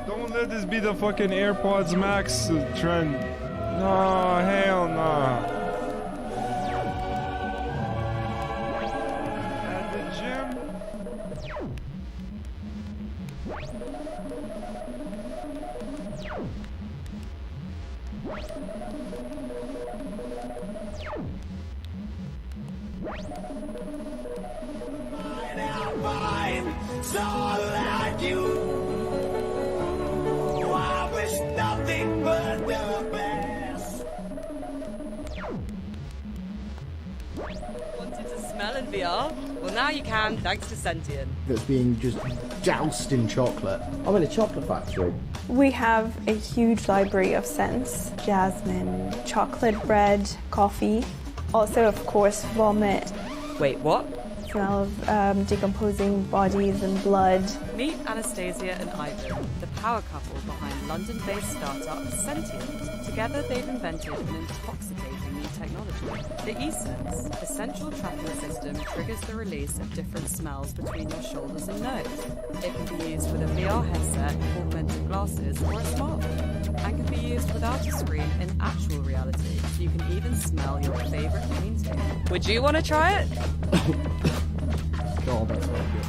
Speaker 12: Don't let this be the fucking AirPods Max trend. No, hell no. At the gym?
Speaker 13: So like you, I wish nothing but the best.
Speaker 14: Wanted to smell in VR? Well, now you can, thanks to Sentient.
Speaker 15: That's being just doused in chocolate. I'm in a chocolate factory.
Speaker 16: We have a huge library of scents: jasmine, chocolate bread, coffee, also of course vomit.
Speaker 14: Wait, what?
Speaker 16: Smell of decomposing bodies and blood.
Speaker 14: Meet Anastasia and Ivan, the power couple behind London-based startup Sentient. Together they've invented an intoxicating new technology. The e-sense, a central tracking system, triggers the release of different smells between your shoulders and nose. It can be used with a VR headset, augmented glasses, or a smartphone, and can be used without a screen in actual reality, so you can even smell your favourite painting. Would you want to try it?
Speaker 15: God, that's very good.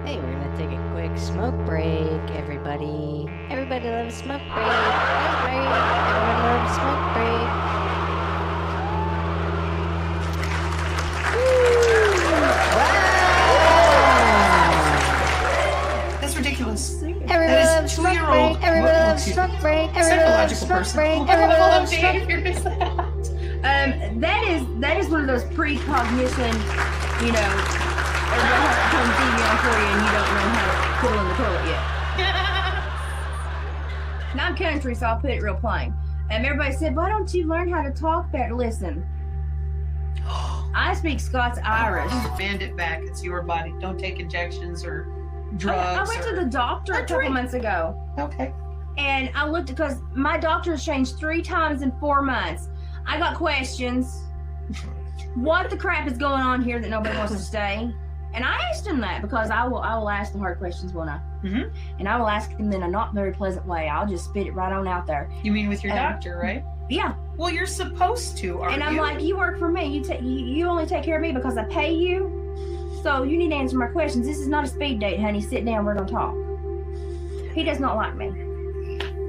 Speaker 5: Hey, we're gonna take a quick smoke break, everybody. Everybody loves smoke break. Smoke break. Everyone loves smoke break.
Speaker 2: That's ridiculous.
Speaker 5: Everybody
Speaker 2: That
Speaker 5: loves
Speaker 2: is
Speaker 5: smoke
Speaker 2: 2-year-old.
Speaker 5: break. Everybody loves smoke break. Everybody loves
Speaker 2: Psychological
Speaker 5: smoke
Speaker 2: person.
Speaker 5: break.
Speaker 2: What
Speaker 5: Everybody
Speaker 2: level of
Speaker 5: loves smoke
Speaker 2: behavior is that?
Speaker 3: That is one of those precognition, you know, everybody comes email for you and you don't know how to put it in the toilet yet. Now I'm country, so I'll put it real plain. Everybody said, why don't you learn how to talk better? Listen, I speak Scots Irish.
Speaker 2: Band it back. It's your body. Don't take injections or drugs.
Speaker 3: I went to the doctor a couple months ago.
Speaker 2: Okay.
Speaker 3: And I looked because my doctor has changed 3 times in 4 months. I got questions. What the crap is going on here that nobody wants to stay? And I asked him that because I will ask the hard questions, won't I?
Speaker 2: Mm-hmm.
Speaker 3: And I will ask them in a not very pleasant way. I'll just spit it right on out there.
Speaker 2: You mean with your doctor, right?
Speaker 3: Yeah.
Speaker 2: Well, you're supposed to, aren't
Speaker 3: and I'm
Speaker 2: you?
Speaker 3: like, you work for me. You only take care of me because I pay you. So you need to answer my questions. This is not a speed date, honey. Sit down. We're gonna talk. He does not like me.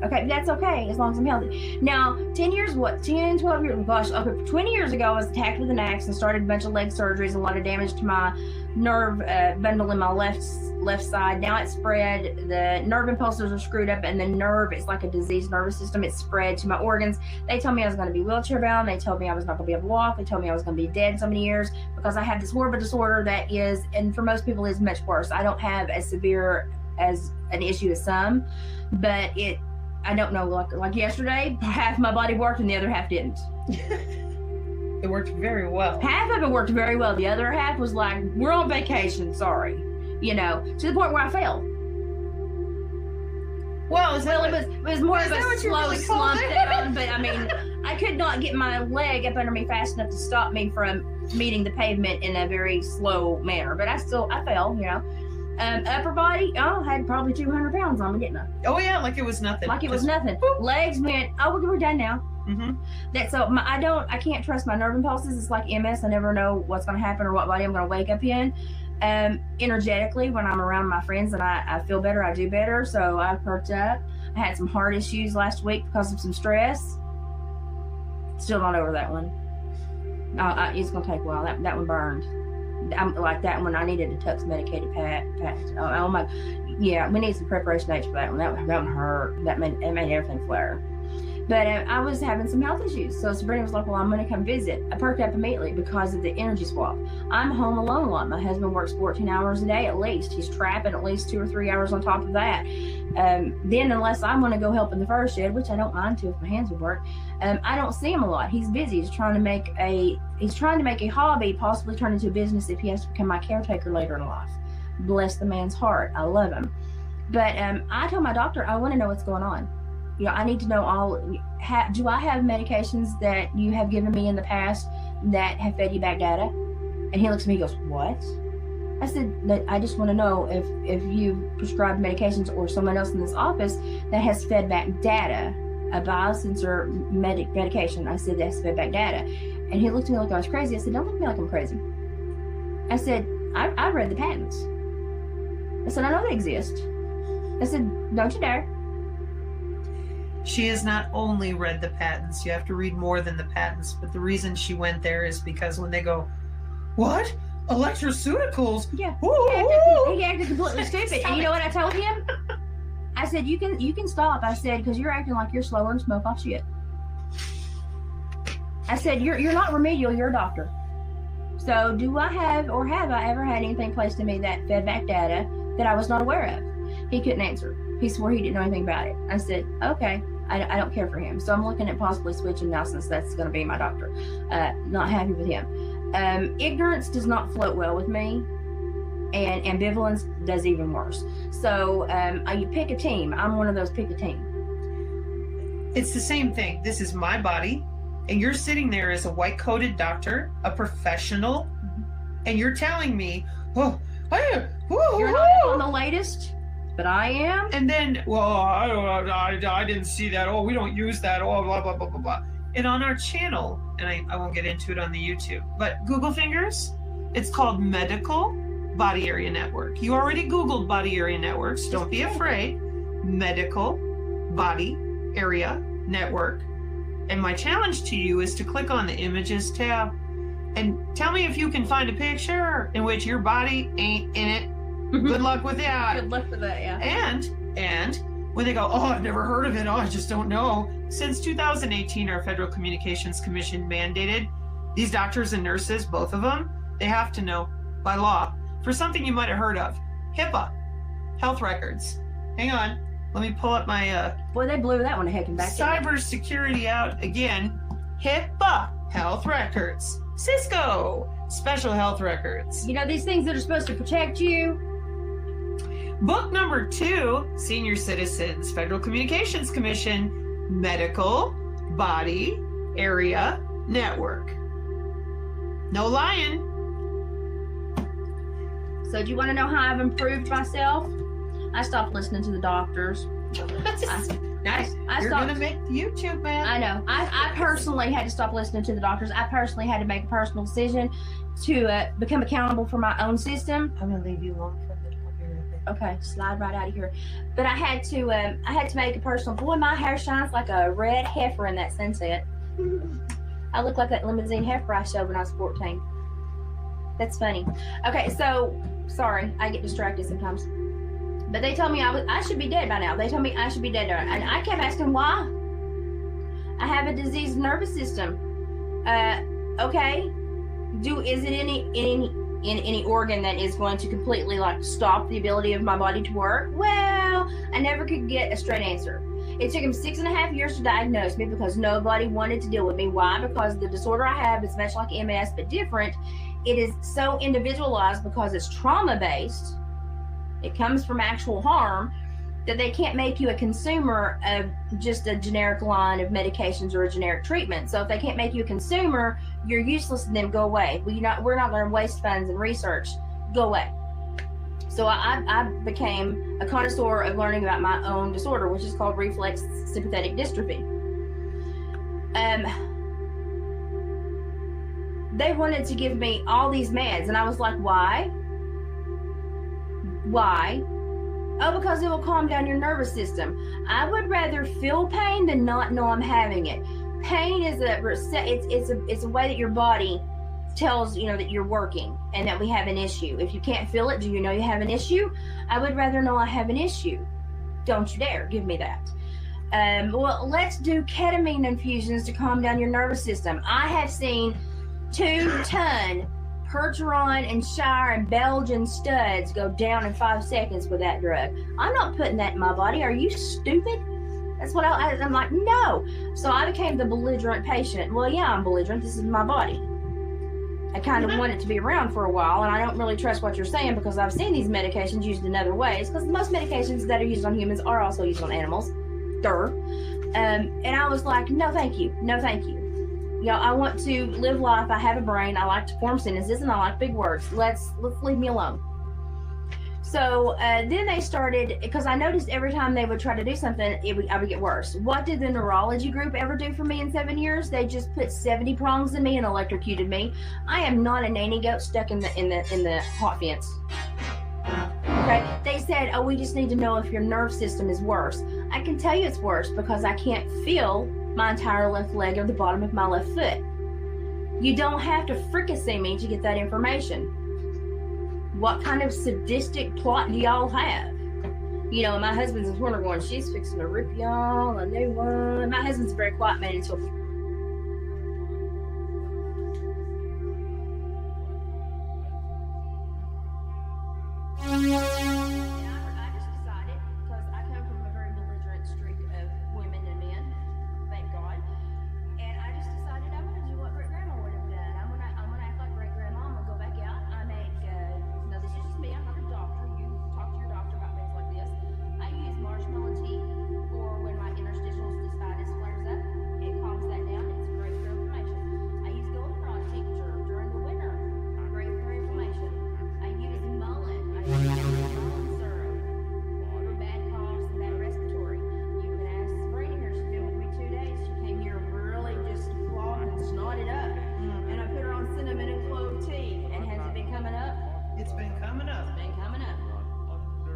Speaker 3: Okay, that's okay as long as I'm healthy. Now, 12 years, gosh, okay, 20 years ago, I was attacked with an axe and started a bunch of leg surgeries, a lot of damage to my nerve bundle in my left side. Now it's spread. The nerve impulses are screwed up, and the nerve is like a diseased nervous system. It's spread to my organs. They told me I was going to be wheelchair bound. They told me I was not going to be able to walk. They told me I was going to be dead in so many years because I have this horrible disorder that is, and for most people, is much worse. I don't have as severe as an issue as some, but I don't know, like yesterday, half my body worked and the other half didn't.
Speaker 2: It worked very well.
Speaker 3: Half of it worked very well. The other half was like, we're on vacation, sorry. You know, to the point where I failed.
Speaker 2: Well, it
Speaker 3: was more of a slow
Speaker 2: really
Speaker 3: slump down, but I mean, I could not get my leg up under me fast enough to stop me from meeting the pavement in a very slow manner. But I fell, you know. Upper body, I had probably 200 pounds on me, didn't I?
Speaker 2: Oh yeah, like it was nothing.
Speaker 3: Like it was nothing. Boop. Legs went, we're done now.
Speaker 2: Mm-hmm.
Speaker 3: I can't trust my nerve impulses. It's like MS. I never know what's going to happen or what body I'm going to wake up in. Energetically, when I'm around my friends and I feel better, I do better. So I perked up. I had some heart issues last week because of some stress. Still not over that one. It's going to take a while. That one burned. I'm like that one. I needed a Tux medicated patch. Oh my, yeah. We need some preparation H for that one. That one hurt. It made everything flare. But I was having some health issues. So Sabrina was like, well, I'm going to come visit. I perked up immediately because of the energy swap. I'm home alone a lot. My husband works 14 hours a day at least. He's trapping at least 2 or 3 hours on top of that. Then unless I'm going to go help in the fur shed, which I don't mind to if my hands would work, I don't see him a lot. He's busy. He's trying to make a hobby possibly turn into a business if he has to become my caretaker later in life. Bless the man's heart. I love him. But I told my doctor, I want to know what's going on. You know, I need to know do I have medications that you have given me in the past that have fed you back data? And he looks at me and goes, what? I said, I just want to know if you've prescribed medications or someone else in this office that has fed back data, a biosensor medication. I said, that's fed back data. And he looked at me like I was crazy. I said, don't look at me like I'm crazy. I said, I've read the patents. I said, I know they exist. I said, don't you dare.
Speaker 2: She has not only read the patents, you have to read more than the patents, but the reason she went there is because when they go, what? Electroceuticals?
Speaker 3: Yeah. He acted completely stupid. And you know what I told him? I said, you can stop. I said, because you're acting like you're slower and smoke off shit. I said, you're not remedial, you're a doctor. So do I have or have I ever had anything placed in me that fed back data that I was not aware of? He couldn't answer. He swore he didn't know anything about it. I said, okay, I don't care for him. So I'm looking at possibly switching now since that's going to be my doctor. Not happy with him. Ignorance does not float well with me, and ambivalence does even worse. So you pick a team. I'm one of those pick a team.
Speaker 2: It's the same thing. This is my body, and you're sitting there as a white-coated doctor, a professional, and you're telling me, you're
Speaker 3: not on the latest. But I am.
Speaker 2: And then, well, I didn't see that. Oh, we don't use that. Oh, blah, blah, blah, blah, blah. And on our channel, and I won't get into it on the YouTube, but Google Fingers, it's called medical body area network. You already Googled body area networks. Don't be afraid. Medical body area network. And my challenge to you is to click on the images tab and tell me if you can find a picture in which your body ain't in it. Good luck with that.
Speaker 3: Good luck with that, yeah.
Speaker 2: And when they go, oh, I've never heard of it, oh, I just don't know. Since 2018, our Federal Communications Commission mandated these doctors and nurses, both of them, they have to know by law for something you might have heard of. HIPAA, health records. Hang on, let me pull up my
Speaker 3: boy, they blew that one a heckin' back.
Speaker 2: cybersecurity out again. HIPAA, health records. Cisco, special health records.
Speaker 3: You know, these things that are supposed to protect you.
Speaker 2: Book number 2, Senior Citizens, Federal Communications Commission, Medical Body Area Network. No lying.
Speaker 3: So do you want to know how I've improved myself? I stopped listening to the doctors.
Speaker 2: Nice. You're going to make YouTube, man.
Speaker 3: I know. I personally had to stop listening to the doctors. I personally had to make a personal decision to become accountable for my own system.
Speaker 2: I'm going to leave you alone for a minute.
Speaker 3: Okay, slide right out of here. But I had to make a personal. Boy, my hair shines like a red heifer in that sunset. I look like that limousine heifer I showed when I was 14. That's funny. Okay, so sorry, I get distracted sometimes. But they told me I should be dead by now. They told me I should be dead, and I kept asking why. I have a diseased nervous system. Okay. Is it any organ that is going to completely like stop the ability of my body to work? Well, I never could get a straight answer. It took him 6.5 years to diagnose me because nobody wanted to deal with me. Why? Because the disorder I have is much like MS, but different. It is so individualized because it's trauma-based. It comes from actual harm that they can't make you a consumer of just a generic line of medications or a generic treatment. So if they can't make you a consumer, you're useless to them. Go away. We're not going to waste funds and research. Go away. So I became a connoisseur of learning about my own disorder, which is called reflex sympathetic dystrophy. They wanted to give me all these meds, and I was like, why? Why? Oh, because it will calm down your nervous system. I would rather feel pain than not know I'm having it. Pain is it's a way that your body tells that you're working and that we have an issue. If you can't feel it, do you know you have an issue? I would rather know I have an issue. Don't you dare give me that. Well, let's do ketamine infusions to calm down your nervous system. I have seen 2-ton Percheron and Shire and Belgian studs go down in 5 seconds with that drug. I'm not putting that in my body. Are you stupid? That's what I'm like, no. So I became the belligerent patient. Well, yeah, I'm belligerent. This is my body. I kind of want it to be around for a while, and I don't really trust what you're saying because I've seen these medications used in other ways, because most medications that are used on humans are also used on animals. And I was like, no, thank you. No, thank you. I want to live life. I have a brain. I like to form sentences, and I like big words. Let's leave me alone. So then they started, because I noticed every time they would try to do something, I would get worse. What did the neurology group ever do for me in 7 years? They just put 70 prongs in me and electrocuted me. I am not a nanny goat stuck in the hot fence. Okay, they said, oh, we just need to know if your nerve system is worse. I can tell you it's worse because I can't feel my entire left leg or the bottom of my left foot. You don't have to fricassee me to get that information. What kind of sadistic plot do y'all have? My husband's in the corner going, she's fixing to rip y'all a new one. My husband's a very quiet man until I just decided, because I come from a very belligerent streak of women and men, thank God, and I just decided I'm going to do what Great Grandma would have done. I'm gonna act like Great Grandma. I'm gonna go back out. I make no, this is just me. I'm not a doctor. You talk to your doctor about things like this. I use marshmallow tea for when my interstitial cystitis flares up. It calms that down. It's great for inflammation. I use goldenrod tincture during the winter. Great for inflammation. I use mullein. I use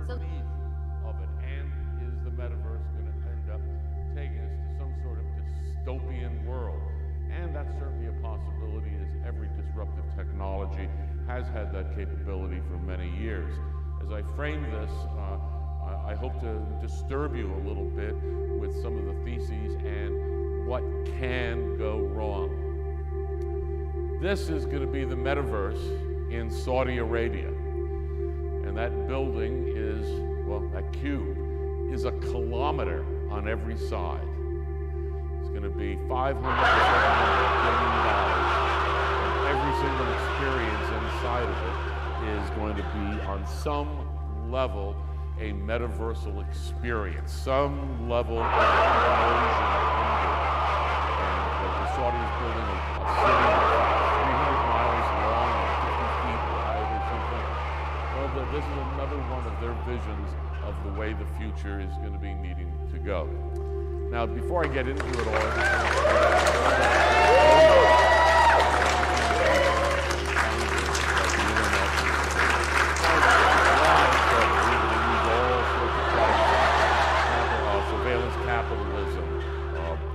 Speaker 17: underneath of it? And is the metaverse going to end up taking us to some sort of dystopian world? And that's certainly a possibility, as every disruptive technology has had that capability for many years. As I frame this, I hope to disturb you a little bit with some of the theses and what can go wrong. This is going to be the metaverse in Saudi Arabia. And that building is, well, that cube is a kilometer on every side. It's going to be $500 to $700 billion. And every single experience inside of it is going to be on some level a metaversal experience, some level of immersion under it. And the Saudis building a city 300 miles long and 50 feet wide or something. Well, this is another one of their visions of the way the future is going to be needing to go. Now, before I get into it all, surveillance capitalism,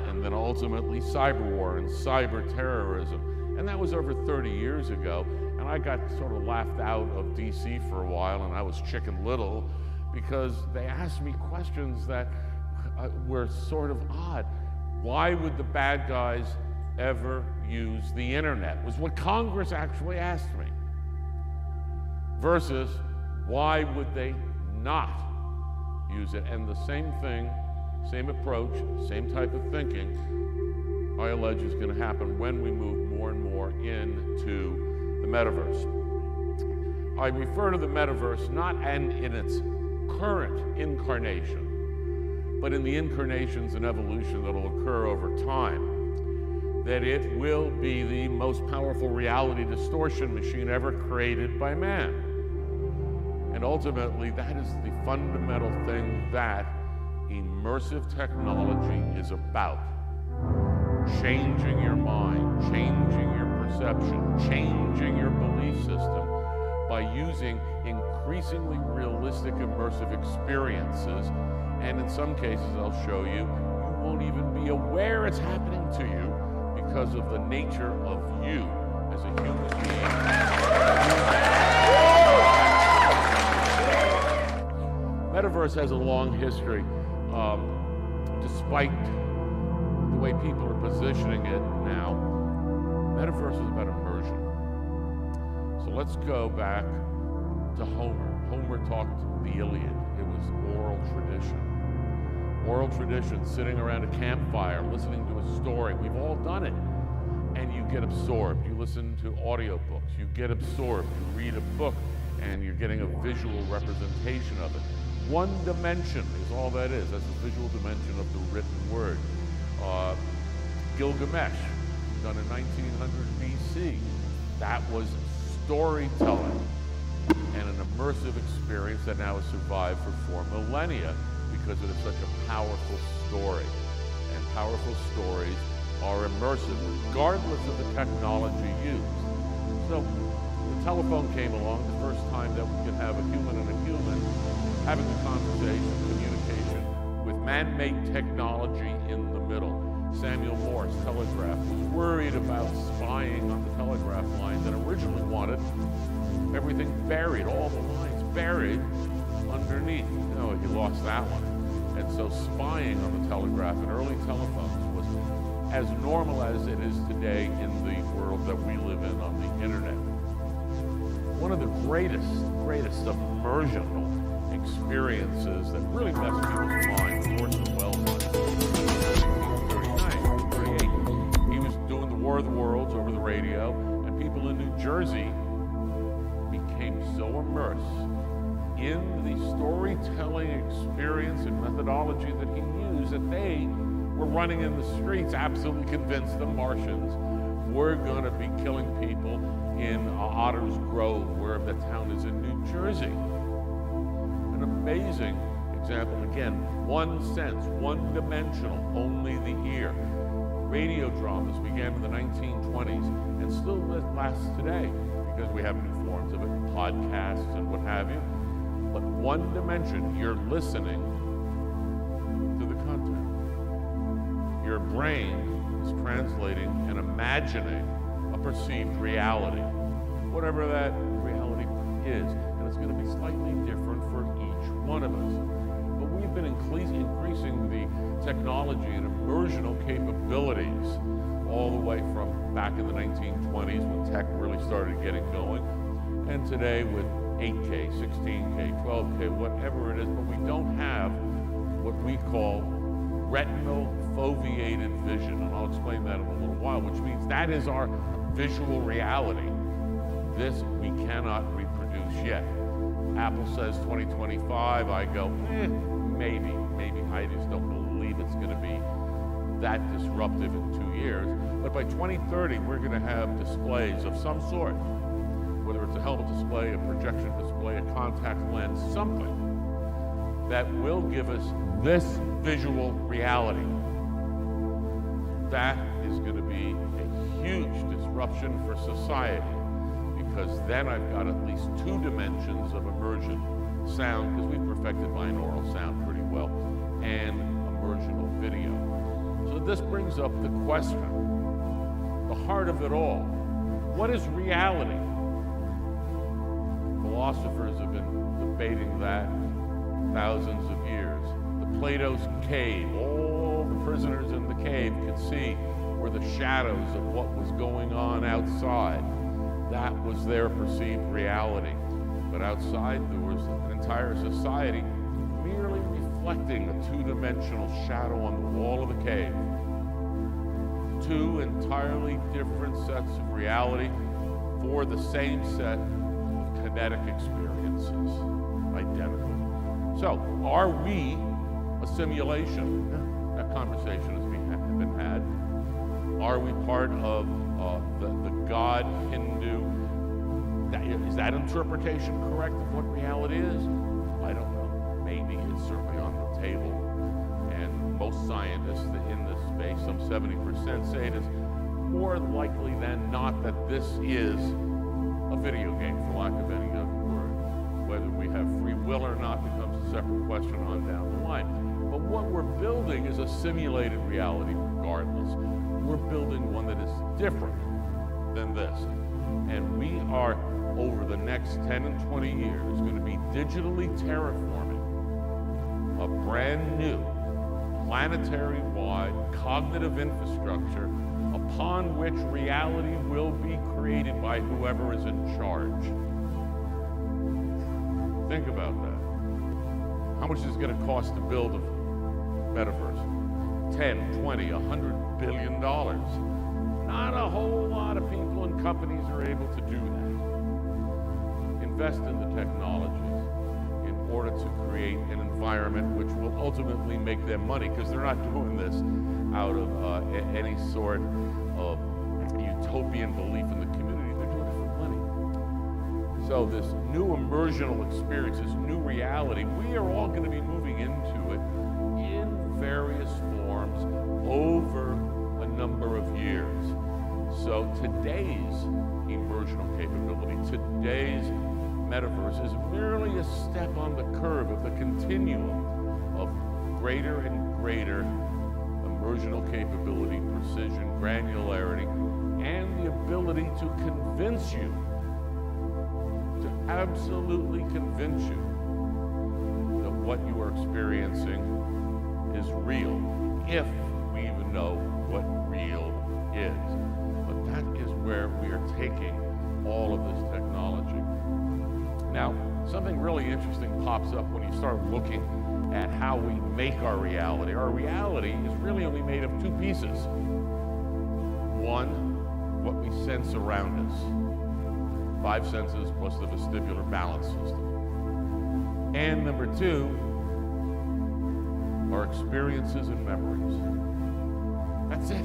Speaker 17: and then ultimately cyber war and cyber terrorism. And that was over 30 years ago. And I got sort of laughed out of DC for a while, and I was Chicken Little, because they asked me questions that were sort of odd. Why would the bad guys ever use the internet? Was what Congress actually asked me. Versus, why would they not use it? And the same thing, same approach, same type of thinking, I allege is going to happen when we move more and more into the metaverse. I refer to the metaverse not in its current incarnation, but in the incarnations and evolution that will occur over time, that it will be the most powerful reality distortion machine ever created by man. And ultimately, that is the fundamental thing that immersive technology is about. Changing your mind, changing your perception, changing your belief system by using increasingly realistic immersive experiences. And in some cases, I'll show you, you won't even be aware it's happening to you because of the nature of you as a human being. Metaverse has a long history, despite the way people are positioning it now. Metaverse is about immersion. So let's go back to Homer. Homer talked the Iliad. It was oral tradition. Oral tradition, sitting around a campfire, listening to a story. We've all done it. And you get absorbed. You listen to audiobooks. You get absorbed. You read a book, and you're getting a visual representation of it. One dimension is all that is. That's the visual dimension of the written word. Gilgamesh, done in 1900 BC. That was storytelling and an immersive experience that now has survived for 4 millennia because it is such a powerful story. And powerful stories are immersive, regardless of the technology used. So the telephone came along, the first time that we could have a human and a human having a conversation, communication, with man-made technology in the middle. Samuel Morse, telegraph, was worried about spying on the telegraph lines and originally wanted everything buried, all the lines buried underneath. No, he lost that one. And so spying on the telegraph and early telephones was as normal as it is today in the world that we live in on the internet. One of the greatest immersional experiences that really messed people's minds was Orson Welles. He was doing the War of the Worlds over the radio, and people in New Jersey became so immersed in the storytelling experience and methodology that he used that they were running in the streets absolutely convinced the Martians were going to be killing people in Otter's Grove, where the town is in New Jersey. An amazing example, again, one sense, one-dimensional, only the ear. Radio dramas began in the 1920s and still last today because we have new forms of it, podcasts and what have you. But one dimension, you're listening to the content. Your brain is translating and imagining a perceived reality, whatever that reality is. And it's going to be slightly different for each one of us. But we've been increasing the technology and immersional capabilities all the way from back in the 1920s when tech really started getting going, and today with 8K, 16K, 12K, whatever it is, but we don't have what we call retinal foveated vision, and I'll explain that in a little while, which means that is our visual reality. This we cannot reproduce yet. Apple says 2025, I go, maybe. I just don't believe it's going to be that disruptive in 2 years. But by 2030, we're going to have displays of some sort, whether it's a helmet display, a projection display, a contact lens, something that will give us this visual reality. That is going to be a huge disruption for society, because then I've got at least 2 dimensions of immersion. Sound, because we've perfected binaural sound pretty well, and immersional video. So this brings up the question, the heart of it all. What is reality? Philosophers have been debating that thousands of years. The Plato's cave, all the prisoners in the cave could see were the shadows of what was going on outside. That was their perceived reality. But outside there was an entire society merely reflecting a 2-dimensional shadow on the wall of the cave. 2 entirely different sets of reality for the same set of kinetic experiences, identical. So, are we a simulation? That conversation has been had. Are we part of the God Hindu? Is that interpretation correct of what reality is? I don't know. Maybe it's certainly on the table. And most scientists in this space, some 70%, say it is more likely than not that this is a video game, for lack of any other word. Whether we have free will or not becomes a separate question on down the line. But what we're building is a simulated reality regardless. We're building one that is different than this. And we are, over the next 10 and 20 years, going to be digitally terraforming a brand new planetary-wide cognitive infrastructure upon which reality will be created by whoever is in charge. Think about that. How much is it going to cost to build a metaverse? 10, 20, $100 billion. Not a whole lot of people and companies are able to do that. Invest in the technologies in order to create an environment which will ultimately make them money, because they're not doing this out of any sort of utopian belief in the community. They're doing it for money. So this new immersional experience, this new reality, we are all going to be moving into it in various forms over a number of years. So today's immersional capability, today's metaverse is merely a step on the curve of the continuum of greater and greater immersional capability, precision, granularity, and the ability to convince you, to absolutely convince you that what you are experiencing is real, if we even know what real is. But that is where we are taking all of this technology. Now, something really interesting pops up when you start looking at how we make our reality. Our reality is really only made of 2 pieces. One, what we sense around us. 5 senses plus the vestibular balance system. And number 2, our experiences and memories. That's it.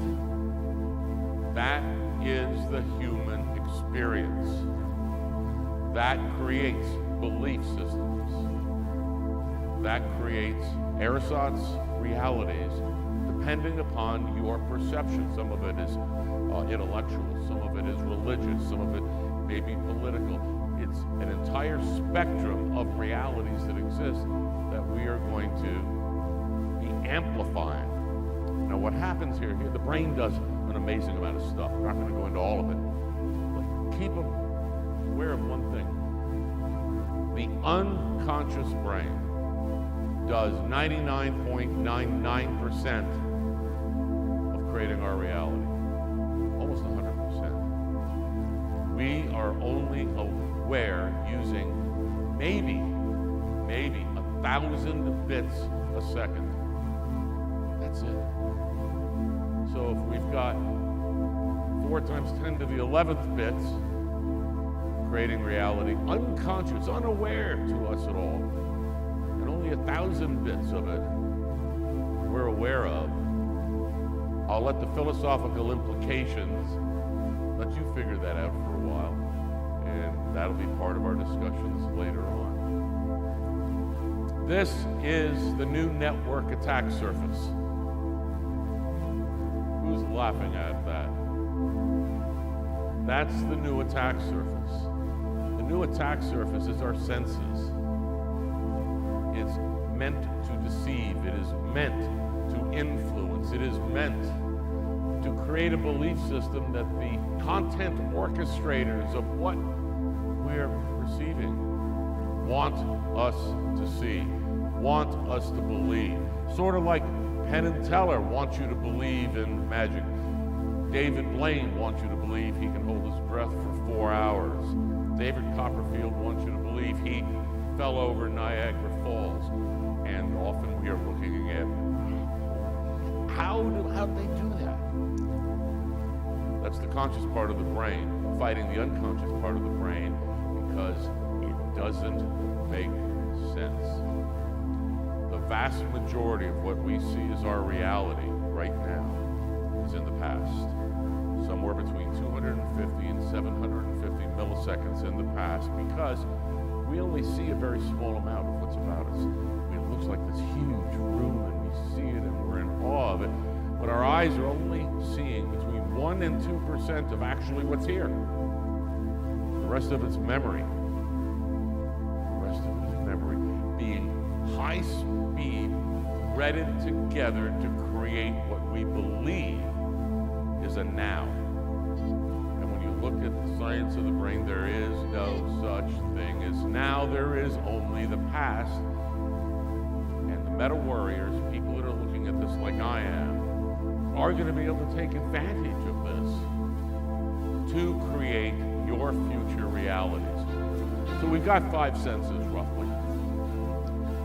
Speaker 17: That is the human experience. That creates belief systems. That creates ersatz realities, depending upon your perception. Some of it is intellectual, some of it is religious, some of it may be political. it's an entire spectrum of realities that exist that we are going to be amplifying. Now, what happens here, the brain does an amazing amount of stuff. We're not going to go into all of it. But keep aware of one thing. The unconscious brain does 99.99% of creating our reality. Almost 100%. We are only aware using maybe 1,000 bits a second. That's it. So if we've got 4 times 10 to the 11th bits creating reality, unconscious, unaware to us at all, and only 1,000 bits of it we're aware of, I'll let the philosophical implications, let you figure that out for a while, and that'll be part of our discussions later on. This is the new network attack surface. Who's laughing at that? That's the new attack surface. The new attack surface is our senses. It's meant to deceive. It is meant to influence. It is meant to create a belief system that the content orchestrators of what we're receiving want us to see, want us to believe. Sort of like Penn and Teller want you to believe in magic. David Blaine wants you to believe he can hold his breath for 4 hours. David Copperfield wants you to believe he fell over Niagara Falls. And often we are looking at how do they do that? That's the conscious part of the brain fighting the unconscious part of the brain because it doesn't make sense. The vast majority of what we see as our reality right now is in the past. Somewhere between 250 and 750 milliseconds in the past because we only see a very small amount of what's about us. It looks like this huge room and we see it and we're in awe of it, but our eyes are only seeing between 1 and 2% of actually what's here. The rest of it's memory. The rest of it is memory being high speed, threaded together to create what we believe is a now. And when you look at the science of the brain, there is no such thing as now. There is only the past. And the meta warriors, people that are looking at this like I am, are going to be able to take advantage of this to create your future realities. So we've got 5 senses roughly.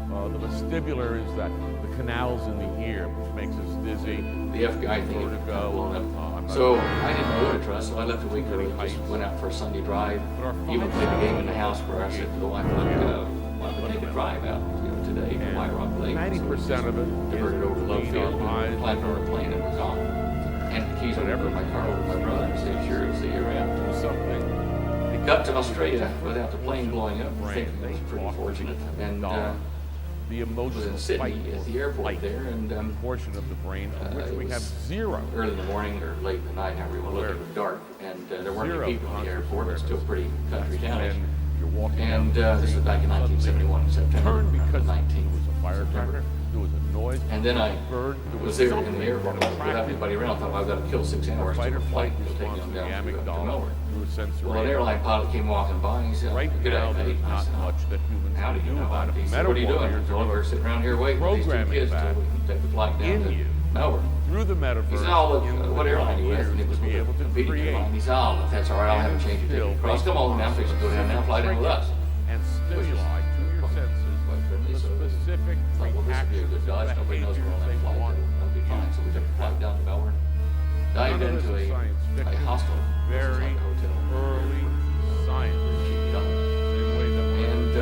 Speaker 17: The vestibular is that the canals in the ear, which makes us dizzy.
Speaker 18: The FBI thing had blown up. So I didn't go to trust, so I left a week early. Just went out for a Sunday drive. Even played a game in the house where I said to the wife, "Look, why don't we take a drive out today to White Rock Lake?"
Speaker 17: 90% of it
Speaker 18: diverted over Love Field, climbed on a plane and was gone. And the keys went over my car over my brother and said, "Sure, see you around."
Speaker 17: Something.
Speaker 18: We got to Australia without the plane blowing up. I think it was pretty fortunate. And
Speaker 17: the emotional
Speaker 18: was in Sydney at the airport there, and
Speaker 17: portion of the brain of which we have zero.
Speaker 18: Early in the morning or late in the night, however you want to look, it was dark, and there weren't any people in the airport. It's still pretty country townish. And this was back in 1971, in September.
Speaker 17: Because
Speaker 18: 19th
Speaker 17: was a firecracker. There was a noise.
Speaker 18: And then I was there in the airport without anybody around. I thought, well, I've got to kill 6 hours to a flight to take them down to Melbourne. Well, an airline pilot came walking by and he said, "Good day, mate." I said, "How do you know about it?" He said, "What are you doing?" I told him, "We're sitting around here waiting for these 2 kids until we can take the flight down to Melbourne."
Speaker 17: Through the metaverse.
Speaker 18: He said, "Oh, look, what airline are you with?" And it was with a competing airline. He said, "Oh, look, that's all right. I'll have a change of ticket across. Come on now, fix it. Go down now, fly down with us."
Speaker 17: And stimuli to your senses the specific
Speaker 18: well, this would be a good dodge. Nobody knows we're on that flight. That'll be fine. So we took the flight down to Melbourne, dived into a hostel,
Speaker 17: very early science.
Speaker 18: And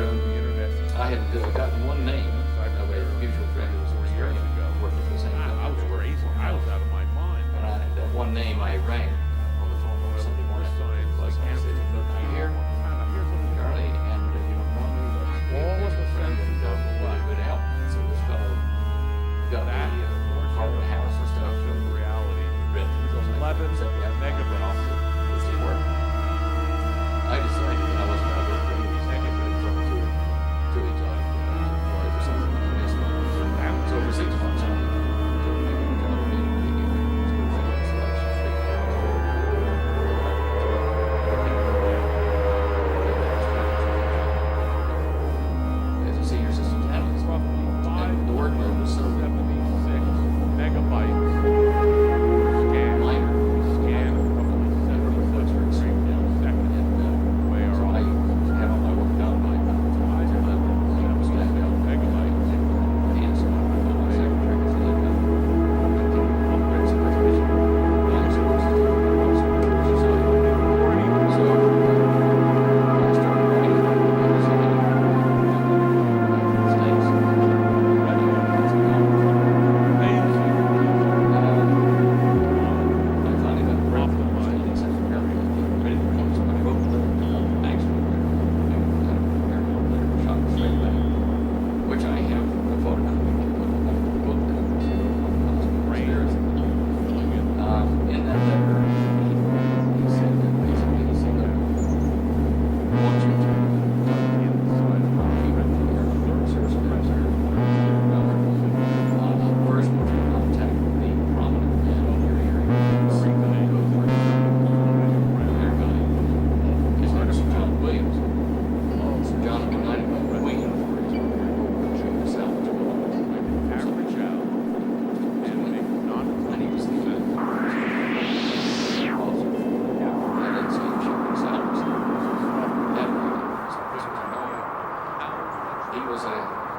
Speaker 18: I had gotten one name of a mutual friend who was Australian, working for the same company.
Speaker 17: I was crazy. I was out of my mind.
Speaker 18: And that one name I rang on the phone on Sunday morning. I said, "Look, you here, Charlie?" And all of the friends and really good help. So this fellow got me part of the house and stuff.
Speaker 17: Reality. 11 megabits.
Speaker 18: I decided that I wasn't going to go for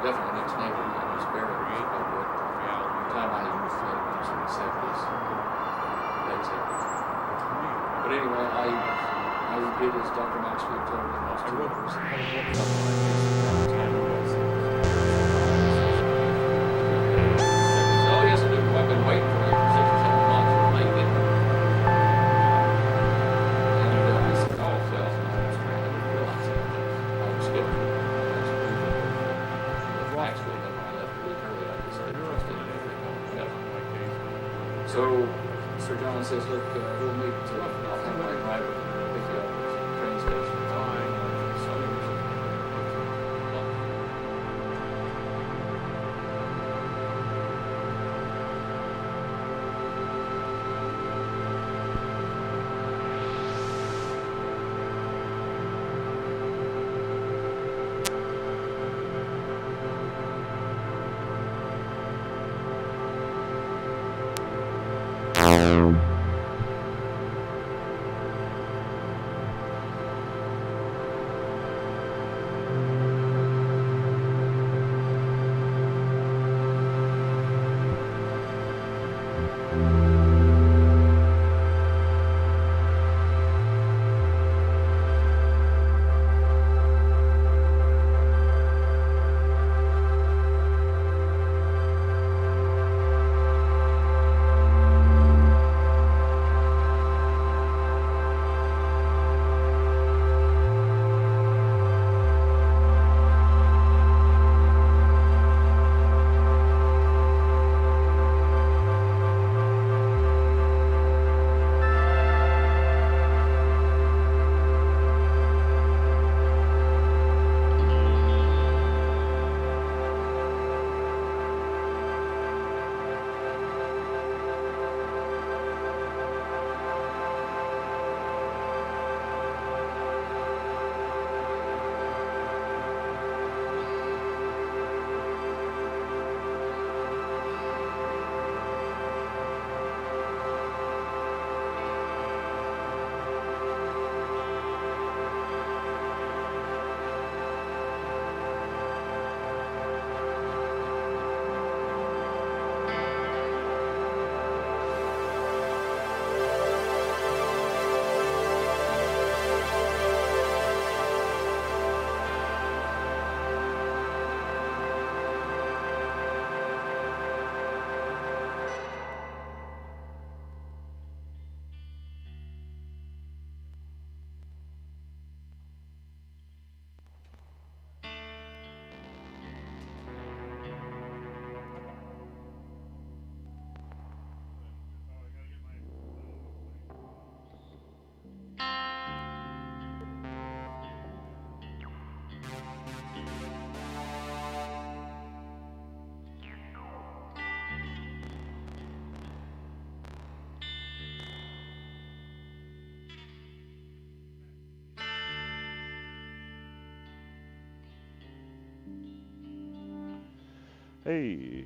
Speaker 18: definitely next neighbor in this barrel. The time I used it was in the 70s, late 70s. But anyway, I did as Dr. Maxfield told me in those 2 hours. Oh yes, I do. I've been waiting for you for 6 or 7 months. I did. And I said, oh, well, I didn't realize it. I was scheduled. Maxfield, then I left a week early. I just didn't trust it. So Sir John says, look, we'll meet. I'll have my driver pick you up at the train station.
Speaker 12: Hey.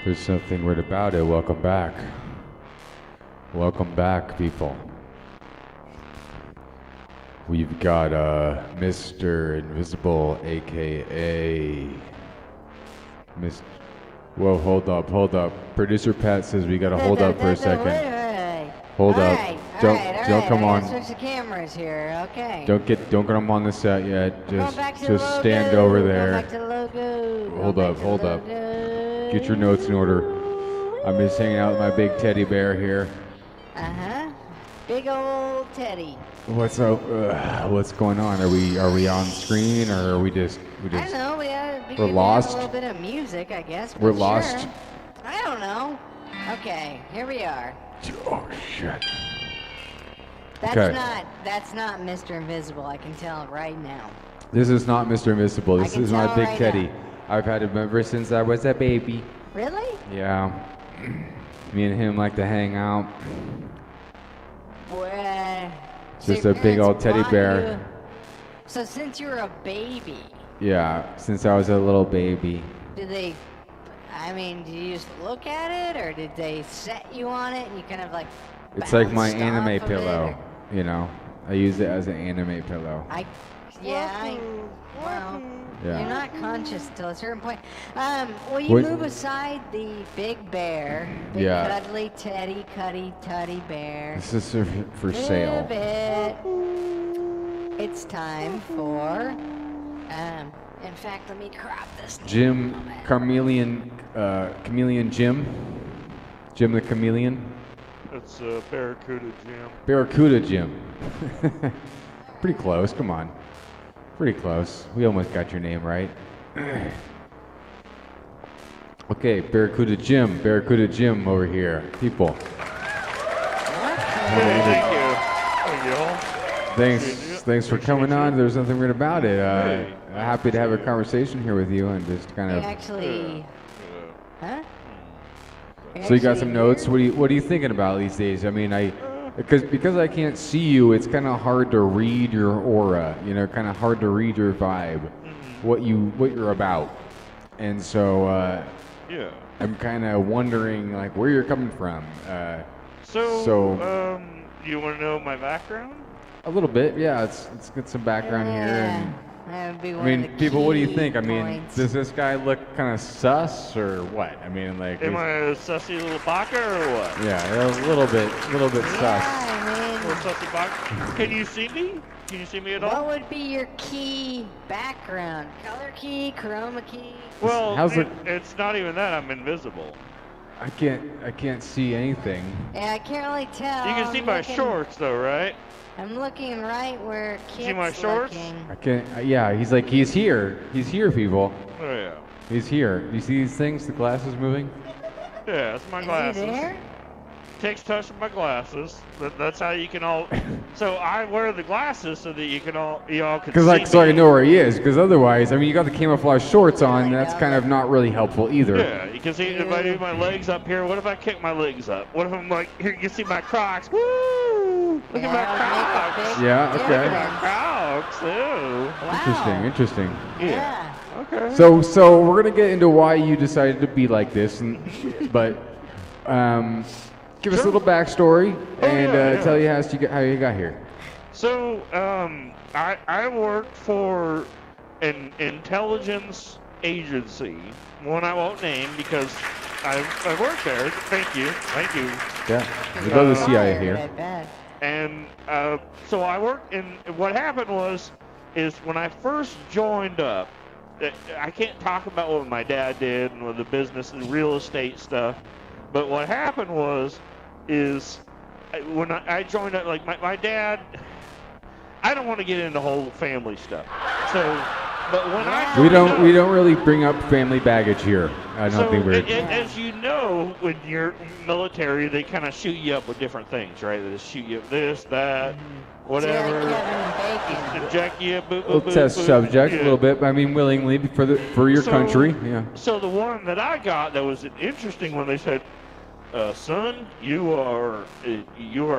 Speaker 4: There's something weird about it. Welcome back. Welcome back, people. We've got Mr. Invisible, aka Mr. Whoa, hold up. Producer Pat says we gotta hold up for a second. Hold up. Don't come on.
Speaker 5: Switch the cameras here. Okay.
Speaker 4: Don't come on the set yet. Just stand over there. Hold up. Get your notes in order. I'm just hanging out with my big teddy bear here.
Speaker 5: Big old Teddy.
Speaker 4: What's going on? Are we on screen or are we just
Speaker 5: I don't know.
Speaker 4: we're lost?
Speaker 5: A little bit of music, I guess.
Speaker 4: We're
Speaker 5: but
Speaker 4: lost.
Speaker 5: Sure. I don't know. Okay, here we are.
Speaker 4: Oh shit.
Speaker 5: That's not Mr. Invisible. I can tell right now.
Speaker 4: This is not Mr. Invisible. This is my big
Speaker 5: right
Speaker 4: Teddy.
Speaker 5: now.
Speaker 4: I've had him ever since I was a baby.
Speaker 5: Really?
Speaker 4: Yeah. Me and him like to hang out.
Speaker 5: Well,
Speaker 4: Just a big old teddy bear.
Speaker 5: You. So since you were a baby.
Speaker 4: Yeah, since I was a little baby.
Speaker 5: Did you just look at it, or did they set you on it and you kind of like?
Speaker 4: It's like my
Speaker 5: bounced
Speaker 4: anime
Speaker 5: off of
Speaker 4: pillow. You know, I use it as an anime pillow.
Speaker 5: You're not conscious till a certain point. Will you move aside the big bear, big cuddly teddy bear?
Speaker 4: This is for sale.
Speaker 5: Move it. It's time for. In fact, let me crop this.
Speaker 4: Jim Chameleon Jim the Chameleon.
Speaker 19: It's Barracuda Jim.
Speaker 4: Barracuda Jim. Pretty close. Come on. Pretty close. We almost got your name right. Okay, Barracuda Jim over here. People. Thanks for coming on. There's nothing weird about it. Happy to have a conversation here with you and just kind of. So you got some notes. What are you thinking about these days? I mean, because I can't see you, it's kind of hard to read your aura. You know, kind of hard to read your vibe, what you're about, and so I'm kind of wondering like where you're coming from.
Speaker 19: So you want to know my background?
Speaker 4: A little bit, yeah. Let's get some background here. And, people, what do you think? I mean, does this guy look kind of sus or what? I mean, like.
Speaker 19: Am I a sussy little baka or what?
Speaker 4: Yeah, a little bit sus.
Speaker 19: Little sussy baka. Can you see me? Can you see me at all?
Speaker 5: What would be your key background? Color key, chroma key?
Speaker 19: Well, it's not even that. I'm invisible.
Speaker 4: I can't see anything.
Speaker 5: Yeah, I can't really tell.
Speaker 19: You can see my shorts though, right?
Speaker 5: I'm looking right where Kit's
Speaker 19: see my shorts?
Speaker 5: looking.
Speaker 4: I can't. Yeah, he's here. He's here, people.
Speaker 19: Oh yeah.
Speaker 4: He's here. Do you see these things? The glasses moving?
Speaker 19: Yeah, it's my glasses.
Speaker 5: Is he there?
Speaker 19: Takes touch of my glasses. That's how you can all. So I wear the glasses so that you all can see.
Speaker 4: Because so I know where he is. Because otherwise, I mean, you got the camouflage shorts on. That's kind of not really helpful either.
Speaker 19: Yeah, you can see if I do my legs up here. What if I kick my legs up? What if I'm like here? You can see my Crocs. Woo! Look at my Crocs.
Speaker 4: Yeah. Okay.
Speaker 19: My Crocs too.
Speaker 4: Wow. Interesting.
Speaker 19: Yeah. Okay.
Speaker 4: So we're gonna get into why you decided to be like this, but give us a little backstory and tell you how you got here.
Speaker 19: So I worked for an intelligence agency, one I won't name because I worked there. Thank you.
Speaker 4: Yeah, we love the CIA here.
Speaker 19: And so I worked, and what happened is when I first joined up, I can't talk about what my dad did and with the business and real estate stuff, but what happened is when I joined up, like my dad, I don't want to get into whole family stuff. So, but when
Speaker 4: we don't really bring up family baggage here. I don't think we're.
Speaker 19: As you know, when you're military, they kind of shoot you up with different things, right? They just shoot you up this, that, whatever. Inject you,
Speaker 4: We'll test subject a little bit. I mean, willingly for your country. Yeah.
Speaker 19: So the one that I got that was an interesting one. They said, son, you are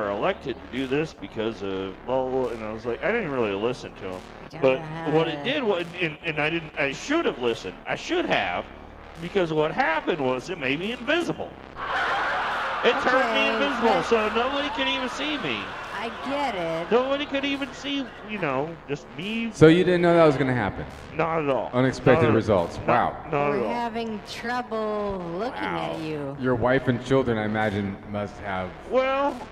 Speaker 19: elected to do this because of blah, blah, blah. And I was like, I didn't really listen to him. But what it did was, and I should have listened. I should have, because what happened was it made me invisible. It turned me invisible, so nobody could even see me.
Speaker 5: I get it.
Speaker 19: Nobody could even see, just me.
Speaker 4: So you didn't know that was going to happen?
Speaker 19: Not at all.
Speaker 4: Unexpected results. Wow.
Speaker 19: Not at
Speaker 5: We're
Speaker 19: all.
Speaker 5: having trouble looking at you.
Speaker 4: Your wife and children, I imagine, must have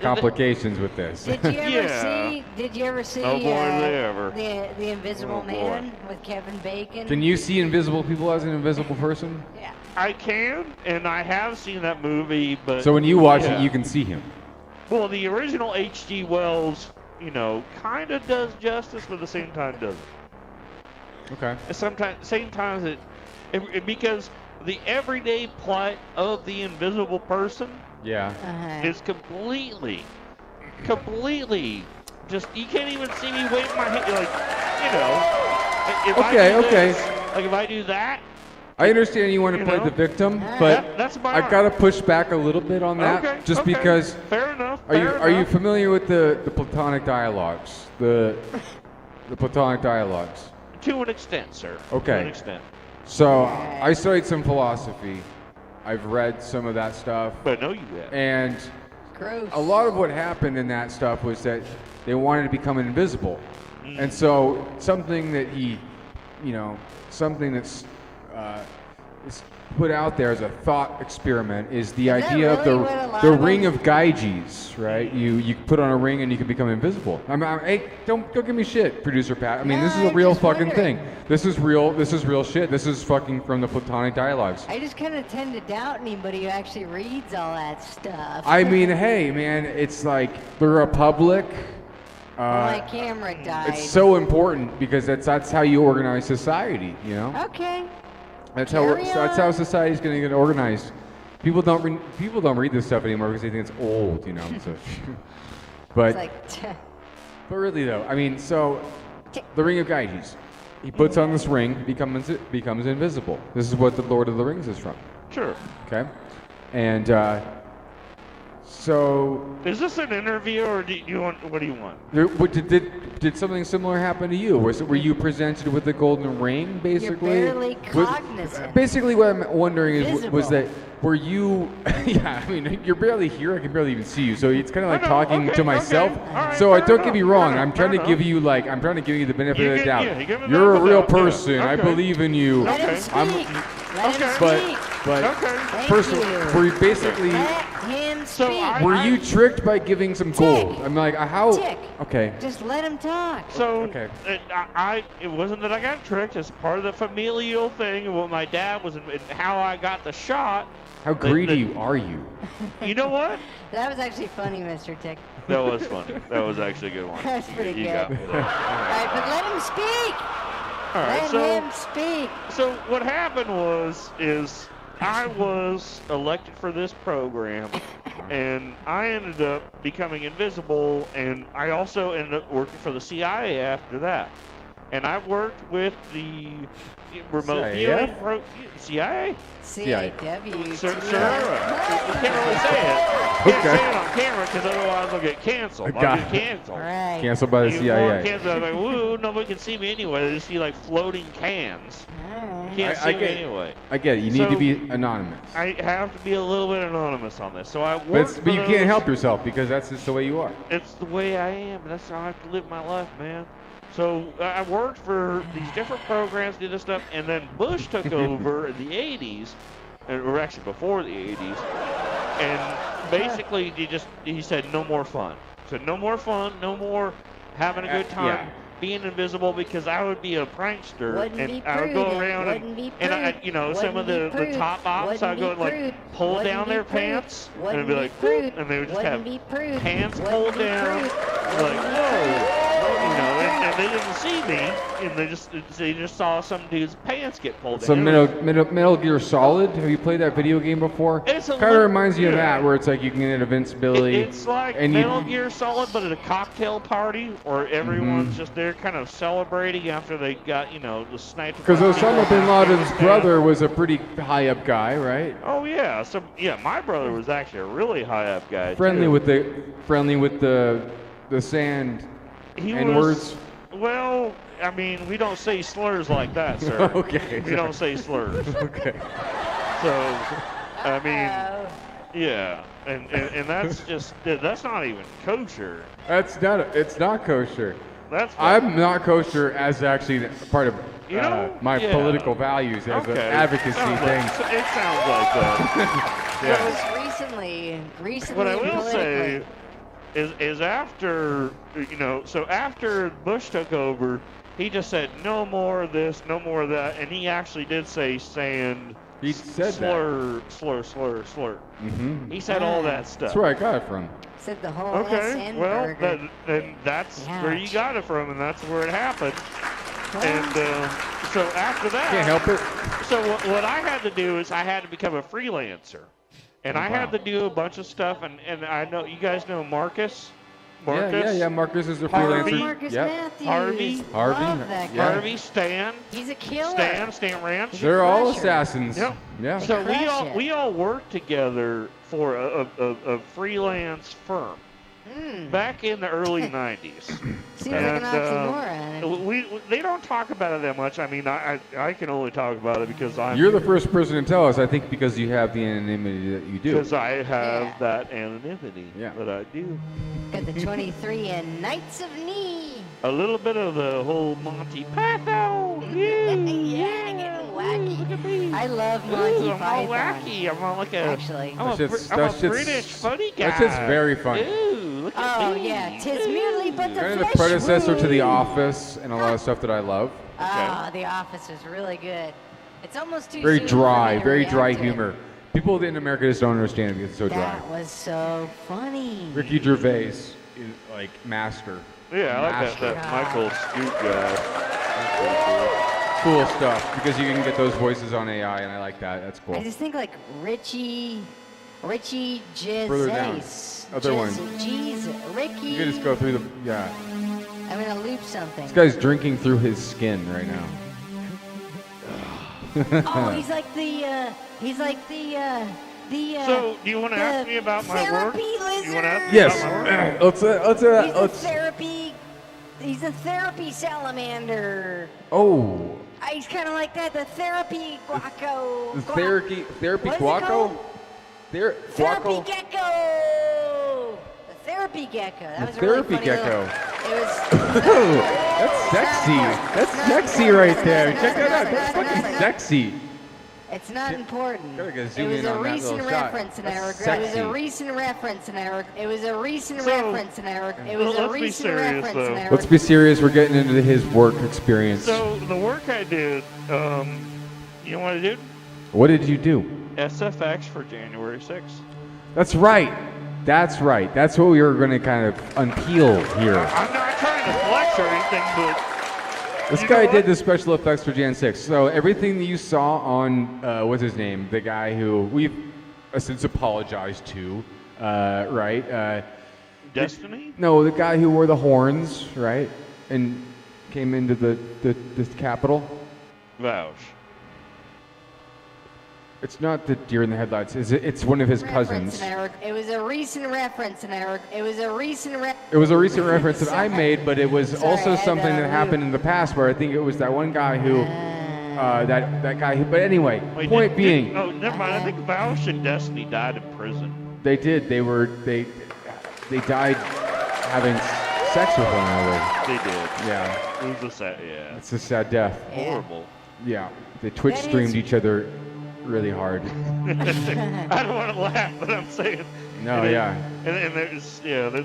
Speaker 4: complications with this.
Speaker 5: Did you ever see?
Speaker 19: Oh boy, they ever.
Speaker 5: The Invisible Man with Kevin Bacon?
Speaker 4: Can you see invisible people as an invisible person?
Speaker 5: Yeah.
Speaker 19: I can, and I have seen that movie, but.
Speaker 4: So when you watch it, you can see him.
Speaker 19: Well, the original H.G. Wells, you know, kind of does justice, but at the same time doesn't.
Speaker 4: Okay.
Speaker 19: And same times because the everyday plight of the invisible person is completely just, you can't even see me wave my hand, like, you know, if I do that.
Speaker 4: I understand you want to play the victim, but
Speaker 19: that's
Speaker 4: I've got to push back a little bit on that, because.
Speaker 19: Fair enough.
Speaker 4: Are you familiar with the Platonic dialogues? The Platonic dialogues.
Speaker 19: To an extent, sir.
Speaker 4: Okay.
Speaker 19: To an extent.
Speaker 4: So I studied some philosophy. I've read some of that stuff.
Speaker 19: But no, you have.
Speaker 4: And a lot of what happened in that stuff was that they wanted to become invisible, and so something that something that's is put out there as a thought experiment is the idea of the ring of Gyges, right? You put on a ring and you can become invisible. Hey, don't give me shit, producer Pat. I mean, this is a real fucking thing. This is real shit. This is fucking from the Platonic dialogues.
Speaker 5: I just kind of tend to doubt anybody who actually reads all that stuff.
Speaker 4: I mean, hey, man, it's like the Republic.
Speaker 5: My camera died.
Speaker 4: It's so important because that's how you organize society, you know?
Speaker 5: Okay.
Speaker 4: That's how society's going to get organized. People don't read this stuff anymore because they think it's old, you know. So, but really though, I mean, so the Ring of Gyges, he puts on this ring, becomes invisible. This is what the Lord of the Rings is from.
Speaker 19: Sure.
Speaker 4: Okay, and so.
Speaker 19: Is this an interview, or do you want? What do you want?
Speaker 4: Did something similar happen to you? Were you presented with the golden ring, basically?
Speaker 5: You're barely cognizant.
Speaker 4: Basically, what I'm wondering was that were you? Yeah, I mean, you're barely here. I can barely even see you. So it's kind of like talking to myself.
Speaker 19: Right,
Speaker 4: so don't get me wrong. I'm trying to give you the benefit of the doubt. You're a real person. I believe in you.
Speaker 5: Let him speak.
Speaker 4: But first, were you basically? Were you tricked by giving some gold? I'm like, how? Okay.
Speaker 5: Just let him talk.
Speaker 19: So, it wasn't that I got tricked. It's part of the familial thing of what my dad was and how I got the shot.
Speaker 4: How greedy are you?
Speaker 19: You know what?
Speaker 5: That was actually funny, Mr. Tick.
Speaker 19: That was funny. That was actually a good one.
Speaker 5: That's pretty good.
Speaker 19: Got me there.
Speaker 5: All right, but let him speak.
Speaker 19: All right,
Speaker 5: let him speak.
Speaker 19: So what happened is I was elected for this program, and I ended up becoming invisible, and I also ended up working for the CIA after that. And I worked with the remote viewing CIA?
Speaker 5: C-I-W.
Speaker 19: Sir, you can't really say it. You can't say it on camera because otherwise I'll get canceled. I'll get canceled.
Speaker 5: Right.
Speaker 4: Canceled by the CIA.
Speaker 19: Canceled. I'm like, woo, nobody can see me anyway. They just see like floating cans. You can't see me anyway.
Speaker 4: I get it. You need to be anonymous.
Speaker 19: I have to be a little bit anonymous on this. So I work
Speaker 4: but you can't help yourself because that's just the way you are.
Speaker 19: It's the way I am. That's how I have to live my life, man. So I worked for these different programs, did this stuff, and then Bush took over in the 80s, or actually before the 80s, and basically he said no more fun. Said no more fun, no more having a good time, being invisible, because I would be a prankster I would go around and I, some of the top ops, I'd go and like pull down their pants and I'd be like, and they would just have pants pulled down, like whoa. And they didn't see me, and they just saw some dude's pants get pulled
Speaker 4: So
Speaker 19: down.
Speaker 4: Metal Gear Solid, have you played that video game before?
Speaker 19: It's
Speaker 4: kind of reminds you of that, where it's like you can get invincibility.
Speaker 19: It's like Metal Gear Solid, but at a cocktail party, where everyone's just there kind of celebrating after they got, the sniper.
Speaker 4: Because Osama bin Laden's brother was a pretty high up guy, right?
Speaker 19: Oh yeah, my brother was actually a really high up guy.
Speaker 4: Friendly with the sand. N-words.
Speaker 19: Well, I mean, we don't say slurs like that, sir.
Speaker 4: Okay.
Speaker 19: We don't say slurs.
Speaker 4: Okay.
Speaker 19: So, I mean, yeah, and that's not even kosher.
Speaker 4: It's not kosher.
Speaker 19: I'm
Speaker 4: not kosher as actually part of my political values as an advocacy thing.
Speaker 19: It sounds like that.
Speaker 5: Recently.
Speaker 19: What I will say is after, so after Bush took over, he just said no more of this, no more of that, and he actually did say sand
Speaker 4: He said
Speaker 19: slur.
Speaker 4: Mm-hmm.
Speaker 19: He said all that stuff.
Speaker 4: That's where I got it from.
Speaker 5: Said the whole
Speaker 19: Okay,
Speaker 5: SN
Speaker 19: well,
Speaker 5: burger.
Speaker 19: then that's where you got it from, and that's where it happened. And so after that,
Speaker 4: Can't help it.
Speaker 19: So what I had to do is I had to become a freelancer, and I had to do a bunch of stuff. And I know you guys know Marcus.
Speaker 4: Yeah. Marcus is a
Speaker 19: Harvey,
Speaker 4: freelancer.
Speaker 5: Marcus
Speaker 4: Yep.
Speaker 5: Matthews.
Speaker 19: Harvey.
Speaker 5: Love that guy.
Speaker 19: Harvey, Stan.
Speaker 5: He's a killer.
Speaker 19: Stan Ranch.
Speaker 4: They're all assassins.
Speaker 19: Yep.
Speaker 4: Yeah.
Speaker 19: So
Speaker 5: crush
Speaker 19: we all worked together for a freelance firm back in the early 90s.
Speaker 5: Seems like an oxymoron.
Speaker 19: They don't talk about it that much. I mean, I can only talk about it because
Speaker 4: You're the first person to tell us, I think, because you have the anonymity that you do.
Speaker 19: Because I have that anonymity that I do.
Speaker 5: Got the 23 and Knights of Knee.
Speaker 19: A little bit of the whole Monty Python.
Speaker 5: Getting wacky. I love Monty
Speaker 19: I'm
Speaker 5: Python.
Speaker 19: all wacky. I'm all like a British funny guy.
Speaker 4: That's just very funny.
Speaker 19: Ooh, look at me.
Speaker 5: Yeah, 'tis merely but the
Speaker 4: Kind of the
Speaker 5: flesh
Speaker 4: predecessor to The
Speaker 5: wound.
Speaker 4: Office and a lot of stuff that I love.
Speaker 5: The Office is really good. It's almost too
Speaker 4: Very
Speaker 5: soon
Speaker 4: dry,
Speaker 5: for me to
Speaker 4: very
Speaker 5: react
Speaker 4: dry
Speaker 5: to it.
Speaker 4: humor. People in America just don't understand it because it's so dry.
Speaker 5: That was so funny.
Speaker 4: Ricky Gervais is like master.
Speaker 19: Yeah, I like that Michael Scoot guy.
Speaker 4: Cool stuff because you can get those voices on AI, and I like that. That's cool.
Speaker 5: I just think like Richie
Speaker 4: Further down.
Speaker 5: Jizzace.
Speaker 4: Other one.
Speaker 5: Jeez, Ricky.
Speaker 4: You can just go through the
Speaker 5: I'm gonna loop something.
Speaker 4: This guy's drinking through his skin right now.
Speaker 5: Oh, he's like the.
Speaker 19: So, do you want to ask me about my work?
Speaker 5: Therapy lizard.
Speaker 19: You want to ask me
Speaker 4: Yes.
Speaker 19: about my work?
Speaker 5: He's a therapy salamander.
Speaker 4: Oh.
Speaker 5: He's kind of like that. The therapy guaco.
Speaker 4: The therapy
Speaker 5: What's it
Speaker 4: guaco?
Speaker 5: called?
Speaker 4: Guaco?
Speaker 5: Therapy gecko. The therapy gecko. That was a
Speaker 4: Therapy
Speaker 5: really funny
Speaker 4: gecko.
Speaker 5: It was.
Speaker 4: Oh, that's sexy. That's sexy right there. Check that out. That's fucking sexy.
Speaker 5: It's not important.
Speaker 4: Gotta zoom
Speaker 5: It was
Speaker 4: in
Speaker 5: a
Speaker 4: on that
Speaker 5: recent
Speaker 4: little shot.
Speaker 5: reference, and I
Speaker 4: That's
Speaker 5: regret. It was
Speaker 4: sexy.
Speaker 5: a recent reference, and I regret. It was a recent
Speaker 19: So,
Speaker 5: reference, and I regret. It was a
Speaker 19: let's be
Speaker 5: recent
Speaker 19: serious,
Speaker 5: reference,
Speaker 19: though.
Speaker 5: and I
Speaker 4: Let's
Speaker 5: regret.
Speaker 4: be serious. We're getting into his work experience.
Speaker 19: So, the work I did, you know what I did?
Speaker 4: What did you do?
Speaker 19: SFX for January 6th.
Speaker 4: That's right. That's right. That's what we were going to kind of unpeel here.
Speaker 19: I'm not trying to flex or anything, but
Speaker 4: This guy did the special effects for Jan 6. So everything that you saw on, what's his name? The guy who we've since apologized to, right?
Speaker 19: Destiny?
Speaker 4: No, the guy who wore the horns, right? And came into the Capitol.
Speaker 19: Vouch.
Speaker 4: It's not the deer in the headlights. It's one of his cousins.
Speaker 5: It was a recent reference, and it was a recent reference.
Speaker 4: It was a recent reference that I made, but it was
Speaker 5: Sorry,
Speaker 4: also
Speaker 5: I had
Speaker 4: something
Speaker 5: to
Speaker 4: that happened in the past where I think it was that one guy who, that guy who, but anyway,
Speaker 19: Wait,
Speaker 4: point being.
Speaker 19: Oh, never mind. I think Vouch and Destiny died in prison.
Speaker 4: They did. They died having sex with one another.
Speaker 19: They did.
Speaker 4: Yeah.
Speaker 19: It was a sad, yeah.
Speaker 4: It's a sad death.
Speaker 19: Horrible.
Speaker 4: Yeah. They Twitch streamed each other really hard.
Speaker 19: I don't want to laugh, but I'm saying.
Speaker 4: No,
Speaker 19: and
Speaker 4: yeah.
Speaker 19: And there's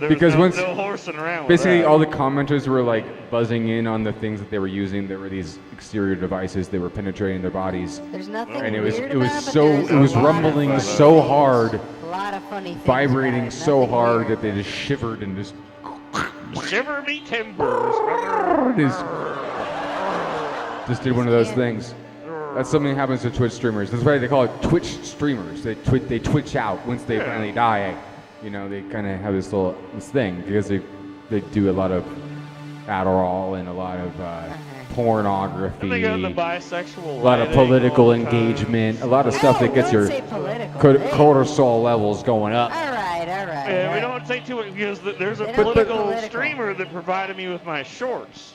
Speaker 4: Because once
Speaker 19: no horsing around with
Speaker 4: basically
Speaker 19: that.
Speaker 4: all the commenters were like buzzing in on the things that they were using. There were these exterior devices. They were penetrating their bodies.
Speaker 5: There's nothing
Speaker 4: And it was
Speaker 5: weird
Speaker 4: it was
Speaker 5: about it, but
Speaker 4: so
Speaker 5: there's
Speaker 4: it was
Speaker 5: a lot of
Speaker 4: rumbling
Speaker 5: funny
Speaker 4: so
Speaker 5: things.
Speaker 4: hard,
Speaker 5: A lot of funny things.
Speaker 4: vibrating
Speaker 5: about it.
Speaker 4: so
Speaker 5: Nothing
Speaker 4: hard
Speaker 5: weird.
Speaker 4: that they just shivered and just
Speaker 19: Shiver me timbers.
Speaker 4: just did one of those things. That's something that happens to Twitch streamers. That's why they call it Twitch streamers. They twitch out once they finally die. You know, they kind of have this thing because they do a lot of Adderall and a lot of pornography,
Speaker 19: And they got the bisexual
Speaker 4: a lot of
Speaker 19: lighting
Speaker 4: political
Speaker 19: all the time.
Speaker 4: engagement, a lot of stuff that gets your
Speaker 5: Don't say political.
Speaker 4: cortisol levels going up.
Speaker 5: All right.
Speaker 19: Yeah, we don't say too much because there's a
Speaker 5: They don't get
Speaker 19: political
Speaker 5: political.
Speaker 19: streamer that provided me with my shorts.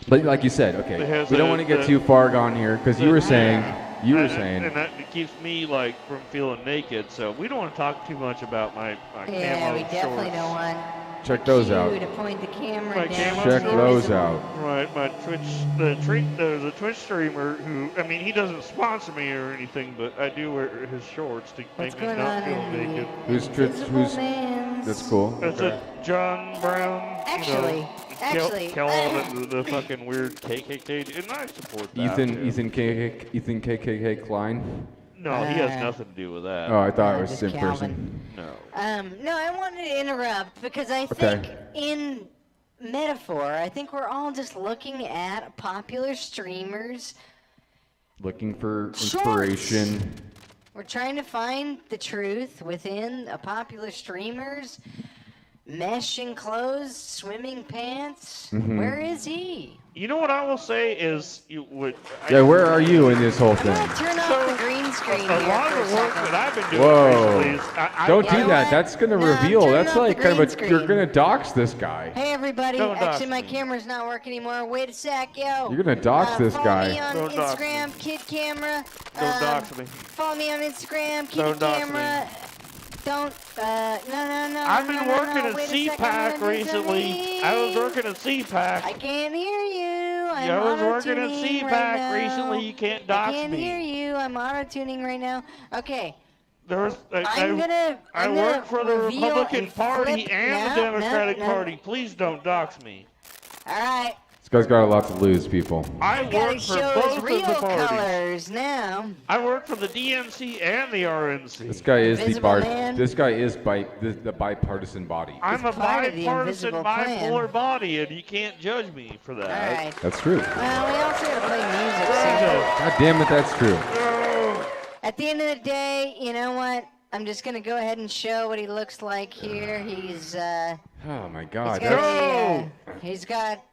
Speaker 4: But like you said,
Speaker 19: It
Speaker 4: okay,
Speaker 19: has
Speaker 4: we don't
Speaker 19: a-
Speaker 4: want to get
Speaker 19: the-
Speaker 4: too far gone here because you were saying,
Speaker 19: and that keeps me like from feeling naked. So we don't want to talk too much about my
Speaker 5: Yeah,
Speaker 19: camo
Speaker 5: we definitely
Speaker 19: shorts.
Speaker 5: don't want
Speaker 4: check those out.
Speaker 5: you to point the camera
Speaker 19: My
Speaker 5: down.
Speaker 19: camo
Speaker 4: Check
Speaker 19: shorts.
Speaker 4: those out.
Speaker 19: Right, my there's a Twitch streamer who, I mean, he doesn't sponsor me or anything, but I do wear his shorts to make me
Speaker 5: going
Speaker 19: not
Speaker 5: on
Speaker 19: feel
Speaker 5: in the
Speaker 19: naked.
Speaker 4: Who's
Speaker 5: Man's.
Speaker 4: that's cool.
Speaker 19: That's
Speaker 4: Okay.
Speaker 19: a John Brown.
Speaker 5: Actually,
Speaker 19: kill all the fucking weird KKK, and I support that.
Speaker 4: Ethan KKK Klein.
Speaker 19: No, he has nothing to do with that.
Speaker 4: Oh, I thought it was
Speaker 5: just
Speaker 4: in
Speaker 5: Calvin.
Speaker 19: No.
Speaker 5: No, I wanted to interrupt because I think in metaphor, I think we're all just looking at popular streamers.
Speaker 4: Looking for inspiration.
Speaker 5: We're trying to find the truth within a popular streamer's mesh enclosed swimming pants.
Speaker 4: Mhm.
Speaker 5: Where is he?
Speaker 19: You know what I will say is,
Speaker 4: Where are you in this whole thing?
Speaker 5: Turn off the green screen
Speaker 19: a
Speaker 5: here
Speaker 19: lot
Speaker 5: for
Speaker 19: of the work
Speaker 5: second.
Speaker 19: that I've been doing
Speaker 4: Whoa.
Speaker 19: recently is
Speaker 4: Don't do
Speaker 5: You know
Speaker 4: that.
Speaker 5: what?
Speaker 4: That's going to
Speaker 5: No,
Speaker 4: reveal.
Speaker 5: turn
Speaker 4: That's
Speaker 5: off the
Speaker 4: like kind of
Speaker 5: green
Speaker 4: a.
Speaker 5: screen.
Speaker 4: You're going to dox this guy.
Speaker 5: Hey everybody,
Speaker 19: Don't dox
Speaker 5: actually my
Speaker 19: me.
Speaker 5: camera's not working anymore. Wait a sec, yo.
Speaker 4: You're going to dox this
Speaker 5: Follow
Speaker 4: guy.
Speaker 5: me on
Speaker 19: Don't dox
Speaker 5: Instagram, Kid Camera.
Speaker 19: Don't dox me.
Speaker 5: Follow me on Instagram, Kid
Speaker 19: Don't dox
Speaker 5: Camera. Don't, no.
Speaker 19: I've been working at
Speaker 5: Wait a second, I'm
Speaker 19: CPAC
Speaker 5: gonna do
Speaker 19: recently.
Speaker 5: something.
Speaker 19: I was working at CPAC.
Speaker 5: I can't hear you. I'm
Speaker 19: I was working at
Speaker 5: auto-tuning
Speaker 19: CPAC
Speaker 5: right now.
Speaker 19: recently. You can't dox
Speaker 5: I can't
Speaker 19: me.
Speaker 5: hear you. I'm auto-tuning right now. Okay.
Speaker 19: There was,
Speaker 5: I'm gonna
Speaker 19: work for the
Speaker 5: reveal
Speaker 19: Republican
Speaker 5: a
Speaker 19: Party
Speaker 5: flip-
Speaker 19: and the
Speaker 5: no,
Speaker 19: Democratic
Speaker 5: no.
Speaker 19: Party. Please don't dox me.
Speaker 5: All right.
Speaker 4: This guy's got a lot to lose, people.
Speaker 19: I
Speaker 5: Gotta
Speaker 19: work for
Speaker 5: show
Speaker 19: both
Speaker 5: his
Speaker 19: of
Speaker 5: real
Speaker 19: the parties.
Speaker 5: colors now.
Speaker 19: I work for the DNC and the RNC.
Speaker 4: This guy is
Speaker 5: Invisible man.
Speaker 4: This guy is the bipartisan body.
Speaker 19: I'm a
Speaker 5: part of the
Speaker 19: bipartisan,
Speaker 5: invisible plan.
Speaker 19: bipolar body, and you can't judge me for that.
Speaker 5: All right.
Speaker 4: That's true.
Speaker 5: Well, we also gotta play music. So
Speaker 4: God damn it, that's true.
Speaker 5: at the end of the day, you know what? I'm just gonna go ahead and show what he looks like here. He's
Speaker 4: Oh my God.
Speaker 5: he's got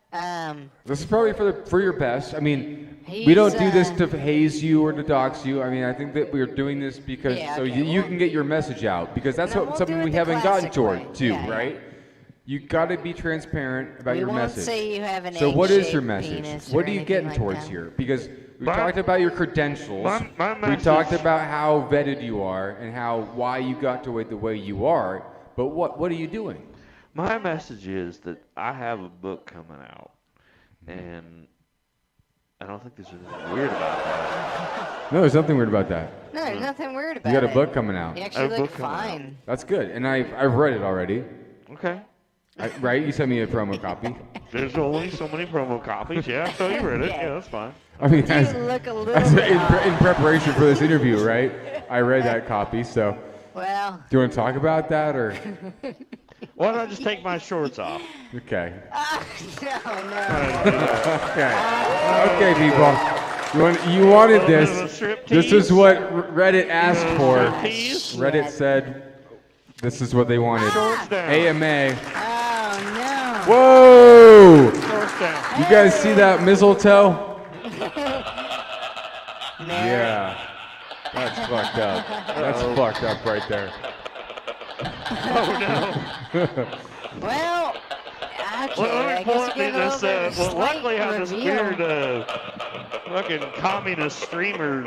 Speaker 4: This is probably for your best. I mean, we don't do this to haze you or to dox you. I mean, I think that we're doing this because you can get your message out, because that's something we haven't gotten to, right? You got to be transparent about your message.
Speaker 5: won't say you have an
Speaker 4: So what is your
Speaker 5: egg-shaped
Speaker 4: message?
Speaker 5: penis
Speaker 4: What
Speaker 5: or
Speaker 4: are you
Speaker 5: anything
Speaker 4: getting
Speaker 5: like
Speaker 4: towards
Speaker 5: that.
Speaker 4: here? Because we talked about your credentials.
Speaker 19: My
Speaker 4: We
Speaker 19: message-
Speaker 4: talked about how vetted you are and why you got to it the way you are. But what are you doing?
Speaker 19: My message is that I have a book coming out, and I don't think there's anything weird about that.
Speaker 4: No, there's nothing weird about that.
Speaker 5: No, there's nothing weird about
Speaker 4: You
Speaker 5: it.
Speaker 4: got a book coming out.
Speaker 5: You
Speaker 19: I
Speaker 5: actually
Speaker 19: have a
Speaker 5: look
Speaker 19: book coming out.
Speaker 5: fine.
Speaker 4: That's good, and I've read it already.
Speaker 19: Okay.
Speaker 4: Right? You sent me a promo copy.
Speaker 19: There's only so many promo copies. Yeah, so you read it. Yeah, that's fine.
Speaker 4: I mean,
Speaker 5: You look a little
Speaker 4: that's
Speaker 5: bit
Speaker 4: in preparation for this interview, right? I read that copy, so.
Speaker 5: Well.
Speaker 4: Do you want to talk about that, or?
Speaker 19: Why don't I just take my shorts off?
Speaker 4: Okay.
Speaker 5: No.
Speaker 4: Okay, people. You wanted this. This is what Reddit asked for. Reddit said this is what they wanted. AMA.
Speaker 5: Oh no.
Speaker 4: Whoa! You guys see that mistletoe? Yeah. That's fucked up. That's fucked up right there.
Speaker 19: Oh no.
Speaker 5: Well, okay,
Speaker 19: Well,
Speaker 5: I guess we get
Speaker 19: well, luckily I have this weird fucking communist streamer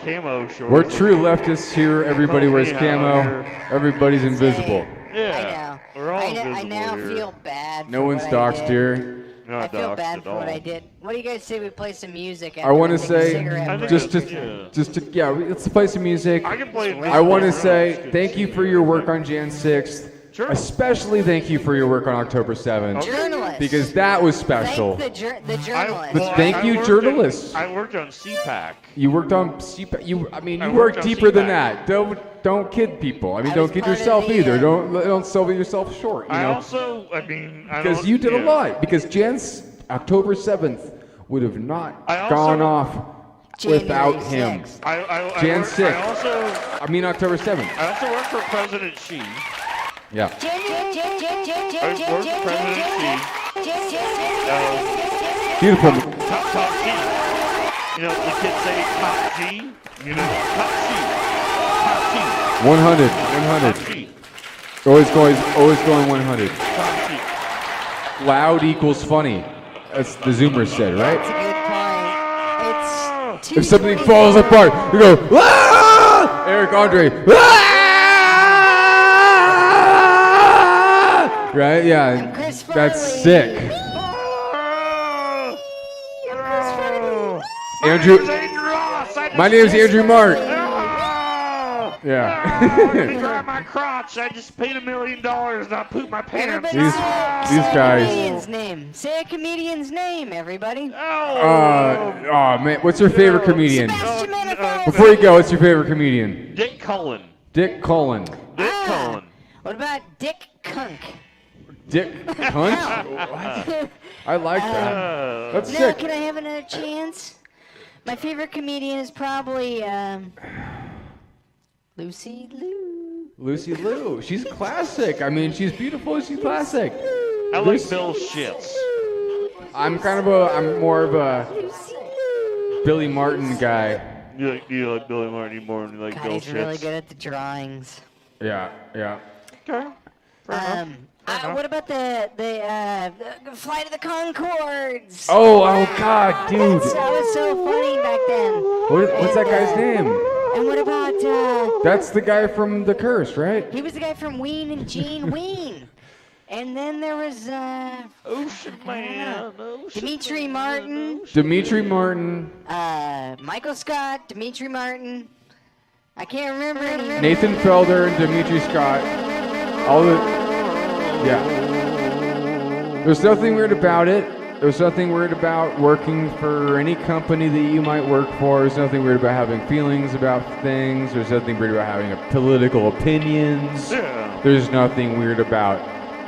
Speaker 19: camo shorts.
Speaker 4: We're true leftists here. Everybody wears camo. Everybody's invisible.
Speaker 19: Yeah. We're all invisible
Speaker 5: I now
Speaker 19: here.
Speaker 5: feel bad.
Speaker 4: No
Speaker 5: for
Speaker 4: one's
Speaker 5: what I
Speaker 4: doxed
Speaker 5: did.
Speaker 4: here.
Speaker 5: I feel
Speaker 19: doxed
Speaker 5: bad
Speaker 19: at
Speaker 5: for what
Speaker 19: all.
Speaker 5: I did. What do you guys say we play some music?
Speaker 4: I want to
Speaker 5: after we take a
Speaker 4: say,
Speaker 5: cigarette break?
Speaker 4: let's play some music.
Speaker 19: I can play
Speaker 4: I want to say thank you for your work on Jan 6th.
Speaker 19: Sure.
Speaker 4: Especially thank you for your work on October 7th.
Speaker 5: Journalists.
Speaker 4: Because that was special.
Speaker 5: Thank the journalists.
Speaker 4: But thank you, journalists.
Speaker 19: I worked on CPAC.
Speaker 4: You worked on CPAC. You
Speaker 19: I
Speaker 4: worked
Speaker 19: worked on
Speaker 4: deeper than
Speaker 19: CPAC.
Speaker 4: that. Don't kid people. I mean,
Speaker 5: I
Speaker 4: don't
Speaker 5: was
Speaker 4: kid
Speaker 5: part of
Speaker 4: yourself
Speaker 5: the,
Speaker 4: either. Don't sell yourself short. You
Speaker 19: I
Speaker 4: know?
Speaker 19: also, I mean, I
Speaker 4: Because
Speaker 19: don't-
Speaker 4: you did a
Speaker 19: yeah.
Speaker 4: lot. Because Jan's October 7th would have not
Speaker 19: I also-
Speaker 4: gone off without
Speaker 5: January
Speaker 4: him.
Speaker 5: 6th.
Speaker 4: Jan
Speaker 19: worked-
Speaker 4: 6th. I mean October 7th.
Speaker 19: I also worked for President Xi.
Speaker 4: Yeah.
Speaker 19: I worked for President Xi.
Speaker 4: Beautiful.
Speaker 19: Top G. You know, the kids say top G. You know, top G. Top G.
Speaker 4: 100.
Speaker 19: Top
Speaker 4: 100.
Speaker 19: G.
Speaker 4: Always going 100.
Speaker 19: Top G.
Speaker 4: Loud equals funny. That's the Zoomers said, right?
Speaker 5: That's a good point. It's
Speaker 4: If something falls apart, you go, "Ah!" Eric Andre, "Ah!" Right? Yeah. That's sick. Andrew. My name's Andrew Mark. Yeah.
Speaker 19: You grab my crotch. I just paid $1 million and I pooped my pants.
Speaker 4: These
Speaker 5: a
Speaker 4: guys.
Speaker 5: comedian's name. Say a comedian's name, everybody.
Speaker 4: Oh man, what's your favorite comedian?
Speaker 5: Sebastian
Speaker 4: Before you go, what's your favorite comedian?
Speaker 19: Dick Cullen.
Speaker 4: Dick Cullen.
Speaker 19: Dick Cullen.
Speaker 5: What about Dick Kunk?
Speaker 4: Dick Cunt? I like that. That's
Speaker 5: no,
Speaker 4: sick.
Speaker 5: can I have another chance? My favorite comedian is probably Lucy Liu.
Speaker 4: Lucy Liu. She's classic. I mean, she's beautiful. She's classic.
Speaker 19: I like Bill Shits.
Speaker 4: I'm more of a Billy Martin guy.
Speaker 19: You like Billy Martin more than you like
Speaker 5: God,
Speaker 19: Bill
Speaker 5: he's
Speaker 19: Shits.
Speaker 5: really good at the drawings.
Speaker 4: Yeah.
Speaker 19: Okay.
Speaker 5: What about the Flight of the Conchords?
Speaker 4: Oh God, dude.
Speaker 5: That was so funny back then.
Speaker 4: What's that guy's name?
Speaker 5: And what about
Speaker 4: That's the guy from The Curse, right?
Speaker 5: he was the guy from Ween and Gene Ween. And then there was
Speaker 19: Ocean Man.
Speaker 5: Dimitri Martin.
Speaker 4: Dimitri Martin.
Speaker 5: Michael Scott, Dimitri Martin. I can't remember any.
Speaker 4: Nathan Felder and Dimitri Scott. Yeah. There's nothing weird about it. There's nothing weird about working for any company that you might work for. There's nothing weird about having feelings about things. There's nothing weird about having political opinions.
Speaker 19: Yeah.
Speaker 4: There's nothing weird about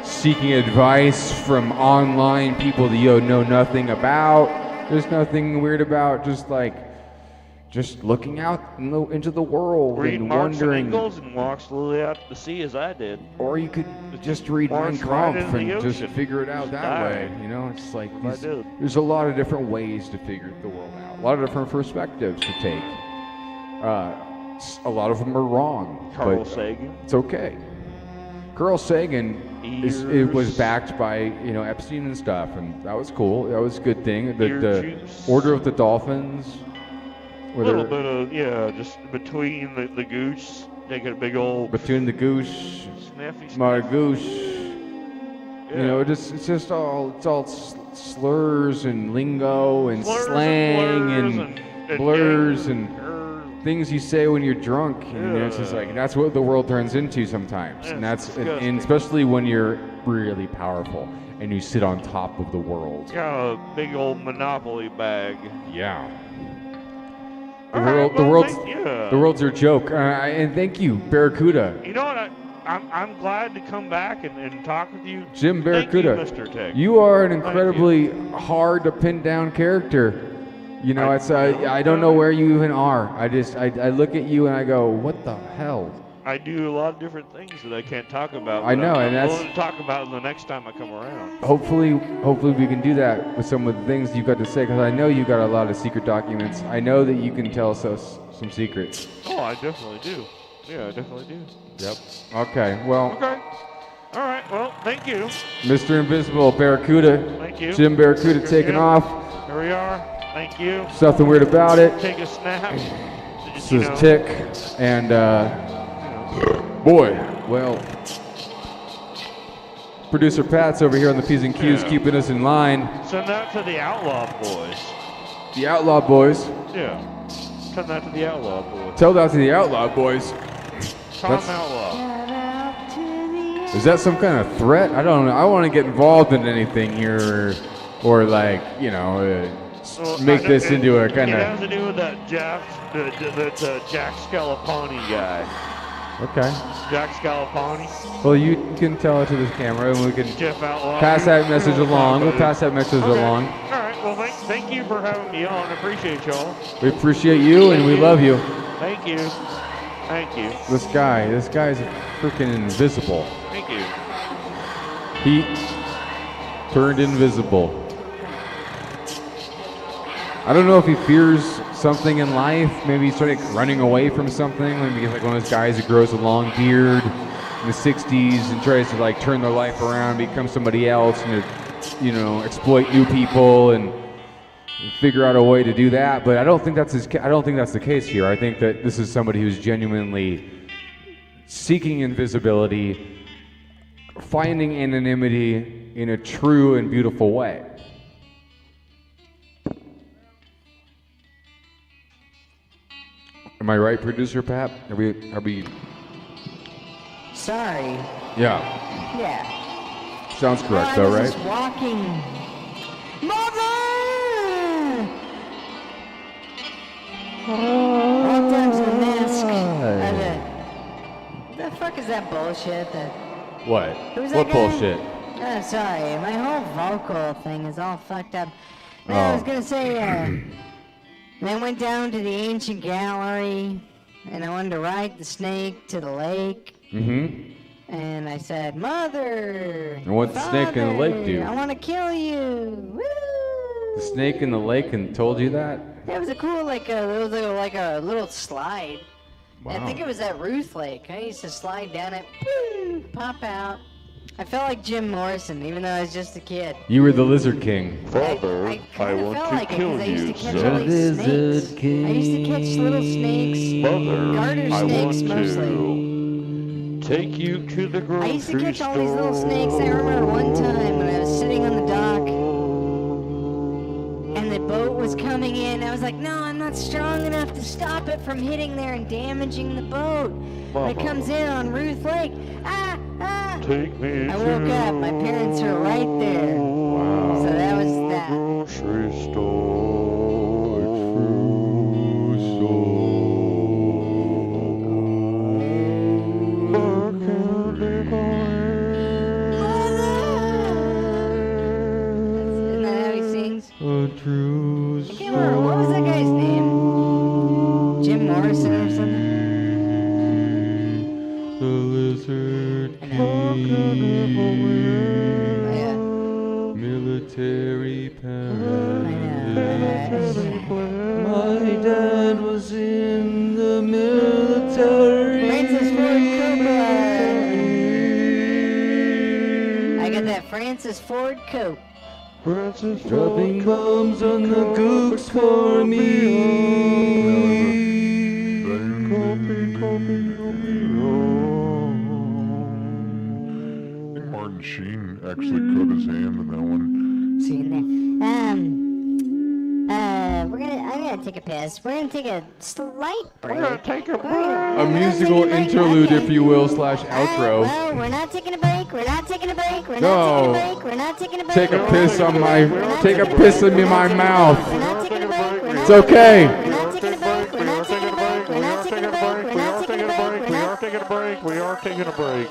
Speaker 4: seeking advice from online people that you know nothing about. There's nothing weird about just looking out into the world
Speaker 19: Read
Speaker 4: and
Speaker 19: Marx and
Speaker 4: wondering.
Speaker 19: Engels and walk slowly out to sea as I did.
Speaker 4: Or you could just read Mein
Speaker 19: March right
Speaker 4: Kampf
Speaker 19: into the
Speaker 4: and just
Speaker 19: ocean.
Speaker 4: figure it out that
Speaker 19: Die.
Speaker 4: way. You know, it's like
Speaker 19: I did.
Speaker 4: there's a lot of different ways to figure the world out. A lot of different perspectives to take. A lot of them are wrong.
Speaker 19: Carl
Speaker 4: but
Speaker 19: Sagan.
Speaker 4: It's okay. Carl Sagan it was backed by Epstein and stuff, and that was cool. That was a good thing. The Order of the Dolphins.
Speaker 19: A little bit of just between the goose, taking a big old
Speaker 4: between the goose,
Speaker 19: snaffy
Speaker 4: my goose. It's just all slurs and lingo and slang and blurs and things you say when you're drunk. And it's just like that's what the world turns into sometimes, and and especially when you're really powerful and you sit on top of the world.
Speaker 19: Yeah, a big old Monopoly bag.
Speaker 4: Yeah.
Speaker 19: The
Speaker 4: world's your joke. And thank you, Barracuda.
Speaker 19: You know what? I'm glad to come back and talk with you.
Speaker 4: Jim Barracuda.
Speaker 19: Thank you, Mr. Tech.
Speaker 4: You are an incredibly hard to pin down character. I don't know where you even are. I look at you and I go, what the hell?
Speaker 19: I do a lot of different things that I can't talk about.
Speaker 4: I know, and
Speaker 19: I'm
Speaker 4: that's
Speaker 19: willing to talk about the next time I come around.
Speaker 4: Hopefully we can do that with some of the things you've got to say, because I know you've got a lot of secret documents. I know that you can tell us some secrets.
Speaker 19: Oh, I definitely do. Yeah, I definitely do.
Speaker 4: Yep. Okay. Well.
Speaker 19: Okay. All right. Well, thank you.
Speaker 4: Mr. Invisible Barracuda.
Speaker 19: Thank you.
Speaker 4: Jim Barracuda taking off.
Speaker 19: Here we are. Thank you.
Speaker 4: Something weird about it.
Speaker 19: Take a snap.
Speaker 4: This is Tick, and boy, well, producer Pat's over here on the P's and Q's keeping us in line.
Speaker 19: Send that to the Outlaw Boys.
Speaker 4: The Outlaw Boys.
Speaker 19: Yeah. Send that to the Outlaw Boys.
Speaker 4: Tell that to the Outlaw Boys.
Speaker 19: Tom Outlaw.
Speaker 4: Is that some kind of threat? I don't know. I want to get involved in anything here, or make this into a kind
Speaker 19: It
Speaker 4: of.
Speaker 19: has to do with that Jack Scalapani guy.
Speaker 4: Okay.
Speaker 19: Jack Scalapani.
Speaker 4: Well, you can tell it to this camera, and we can
Speaker 19: Jeff Outlaw.
Speaker 4: pass that message along. We'll pass that message along.
Speaker 19: All right. Well, thank you for having me on. I appreciate y'all.
Speaker 4: We appreciate you, and we love you.
Speaker 19: Thank you. Thank you.
Speaker 4: This guy's freaking invisible.
Speaker 19: Thank you.
Speaker 4: He turned invisible. I don't know if he fears something in life. Maybe he's sort of running away from something. Maybe he's like one of those guys who grows a long beard in the 60s and tries to turn their life around, become somebody else, and exploit new people and figure out a way to do that. But I don't think that's the case here. I think that this is somebody who's genuinely seeking invisibility, finding anonymity in a true and beautiful way. Am I right, producer Pat? Are we?
Speaker 5: Sorry.
Speaker 4: Yeah.
Speaker 5: Yeah.
Speaker 4: Sounds correct, though, right?
Speaker 5: Just walking. Mother! fuck is that bullshit?
Speaker 4: What?
Speaker 5: Who's
Speaker 4: What
Speaker 5: that guy?
Speaker 4: bullshit?
Speaker 5: Oh, sorry. My whole vocal thing is all fucked up. No, I was gonna say, and I went down to the ancient gallery, and I wanted to ride the snake to the lake.
Speaker 4: Mm-hmm.
Speaker 5: And I said, Mother!
Speaker 4: And what'd the snake in the lake do?
Speaker 5: I want to kill you! Woo!
Speaker 4: The snake in the lake and told you that?
Speaker 5: It was a cool, like a little slide.
Speaker 4: Wow.
Speaker 5: I think it was at Ruth Lake. I used to slide down it, boom, pop out. I felt like Jim Morrison, even though I was just a kid.
Speaker 4: You were the Lizard King.
Speaker 19: Father, I want
Speaker 5: felt
Speaker 19: to
Speaker 5: like it,
Speaker 19: kill
Speaker 5: 'cause I used
Speaker 19: you,
Speaker 5: to catch
Speaker 19: son.
Speaker 5: all these snakes. I used to catch little snakes,
Speaker 19: Mother,
Speaker 5: garter
Speaker 19: I
Speaker 5: snakes
Speaker 19: want
Speaker 5: mostly.
Speaker 19: to take you to the grocery store.
Speaker 5: I used to catch all these little snakes. I remember one time when I was sitting on the dock and the boat was coming in. I was like, no, I'm not strong enough to stop it from hitting there and damaging the boat. When it comes in on Ruth Lake,
Speaker 19: Take me
Speaker 5: I woke up. My parents were right there.
Speaker 4: Wow.
Speaker 5: So that was that.
Speaker 19: Grocery store.
Speaker 5: Isn't that how he sings?
Speaker 4: A true
Speaker 5: I can't remember. What was that guy's name? Jim Morrison or something?
Speaker 4: The Lizard King.
Speaker 5: Yeah.
Speaker 4: Military paradise. My dad was in the military.
Speaker 5: Francis Ford Coppola. I got that Francis Ford coat.
Speaker 19: Francis
Speaker 4: Dropping bombs on the gooks for me.
Speaker 9: Martin Sheen actually cut his hand in that one.
Speaker 5: See you there. I'm gonna take a piss. We're gonna take a slight break.
Speaker 19: We're gonna take a break.
Speaker 4: A musical interlude, if you will, / outro.
Speaker 5: Well, we're not taking a break. We're not taking a break. We're
Speaker 4: No.
Speaker 5: not taking a break. We're not taking a break.
Speaker 4: Take a piss on my. Take a piss in my mouth.
Speaker 5: We're not taking a break. We're not
Speaker 4: It's okay.
Speaker 5: We're not taking a break. We're not taking a break. We're not taking a break. We're not taking a break.
Speaker 19: We are taking a break. We are taking a break.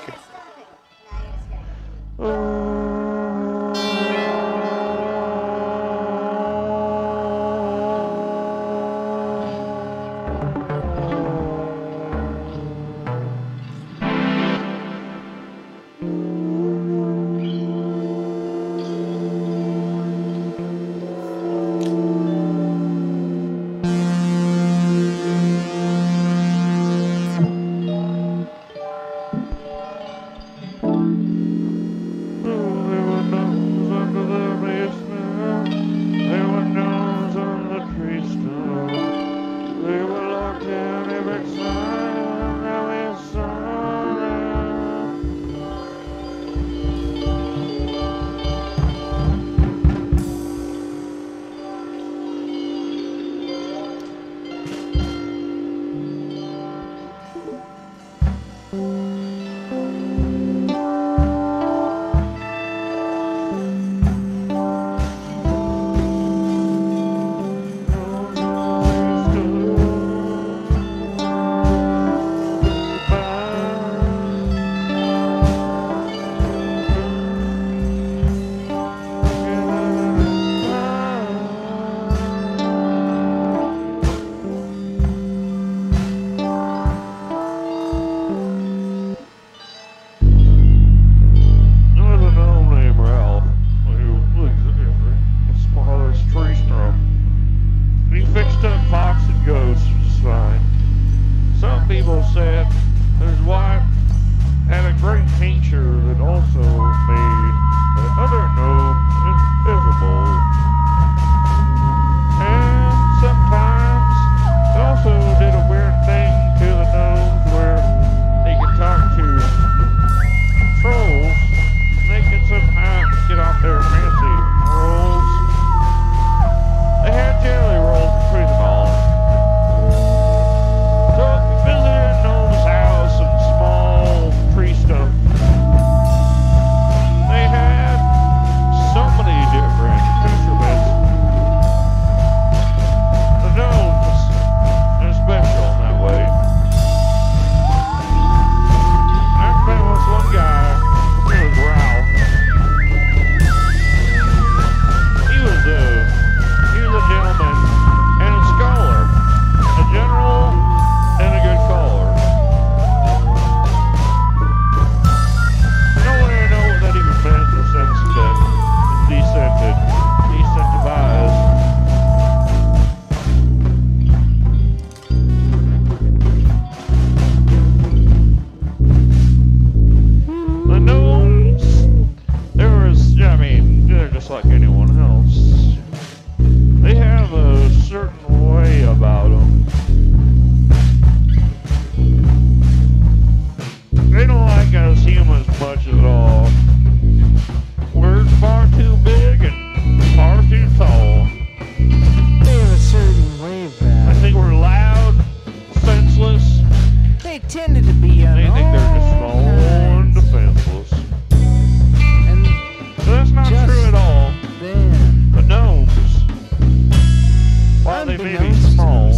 Speaker 19: maybe small,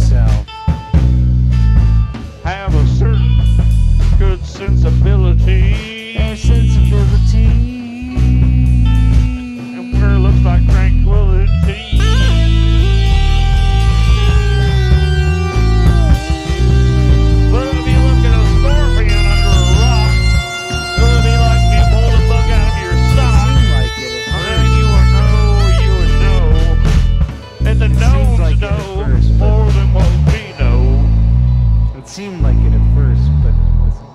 Speaker 19: have a certain good sensibility, and where it looks like tranquility. But if you look at a scorpion under a rock, it'll be like if you pulled a bug out of your sock. Then you would know that the gnomes know more than what we know.
Speaker 20: It seemed like it at first, but it wasn't.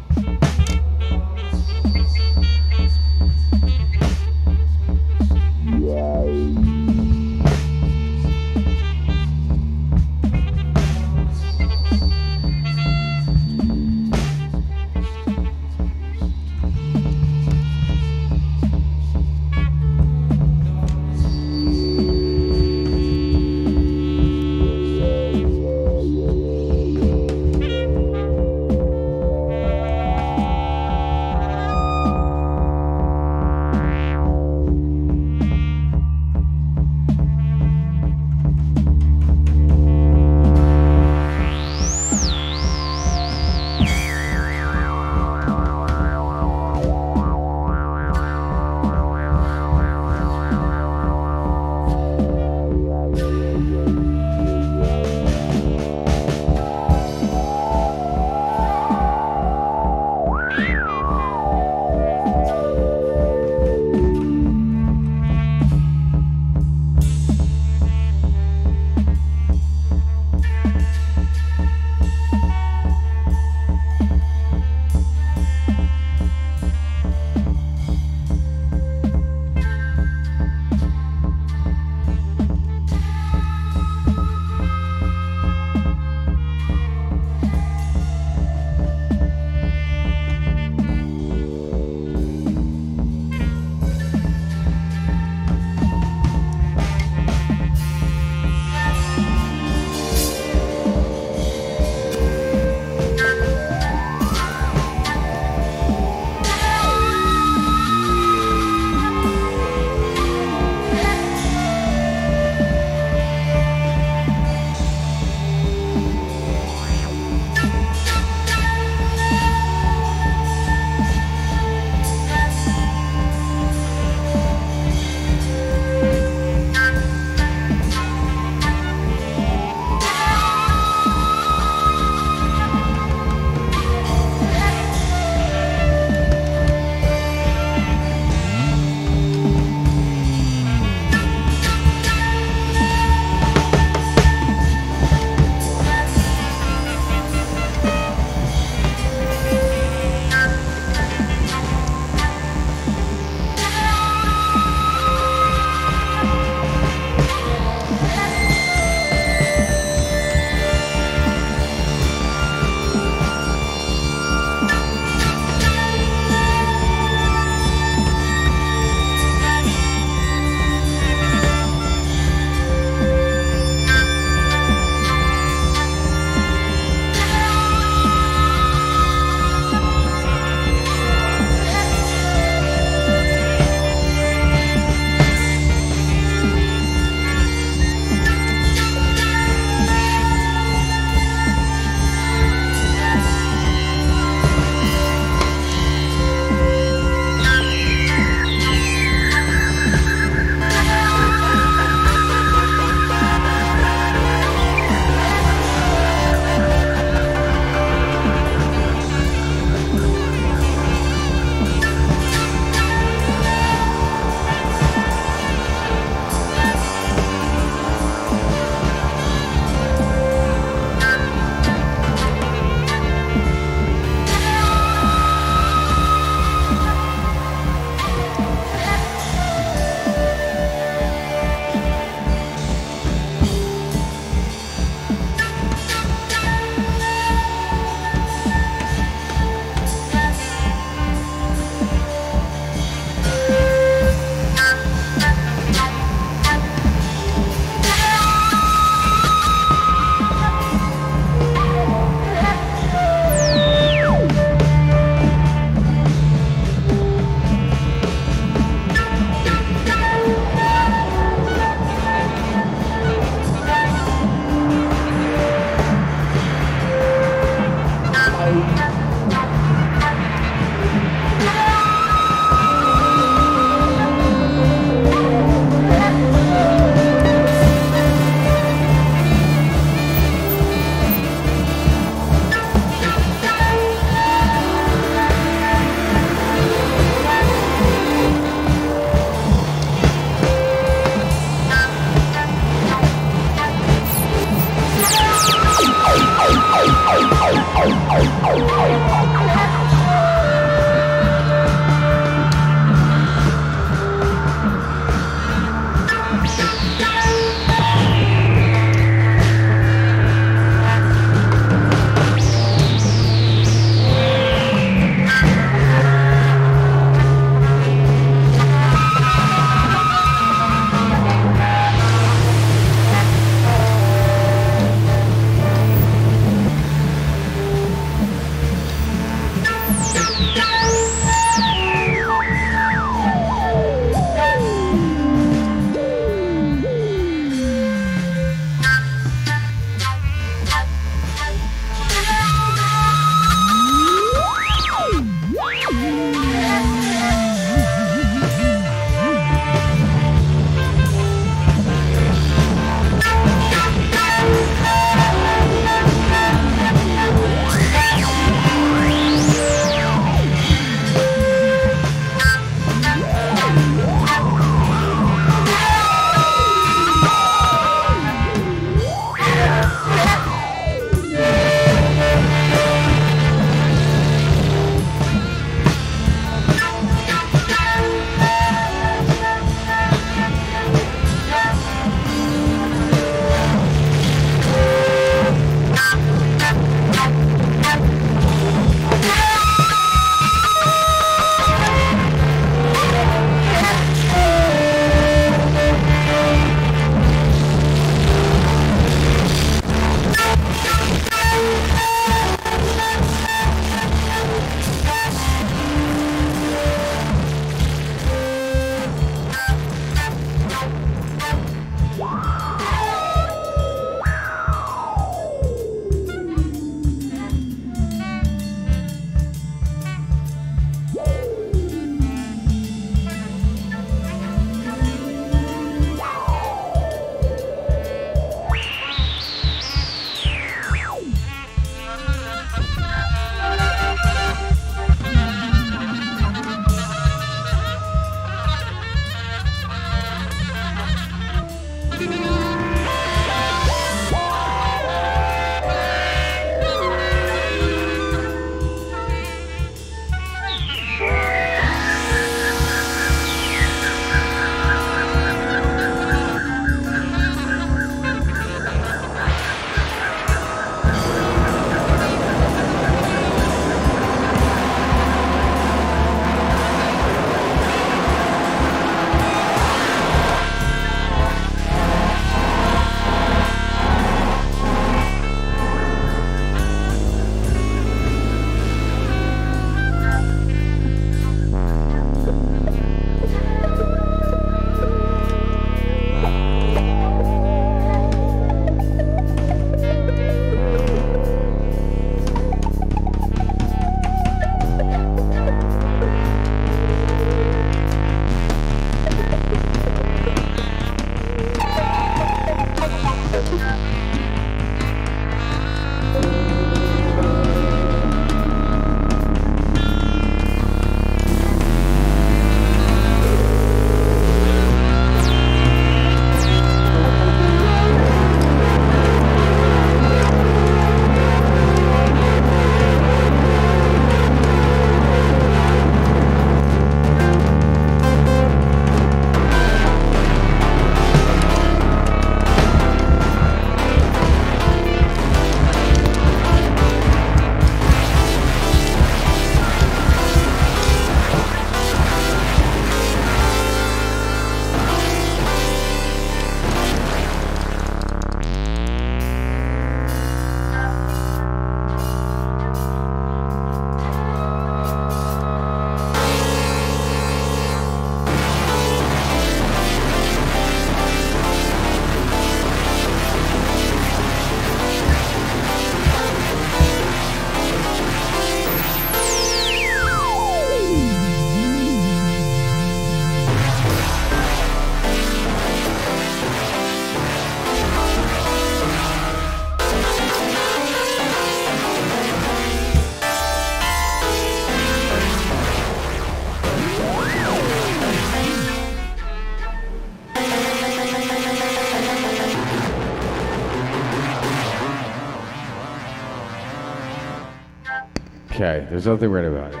Speaker 4: Okay, there's nothing weird about it.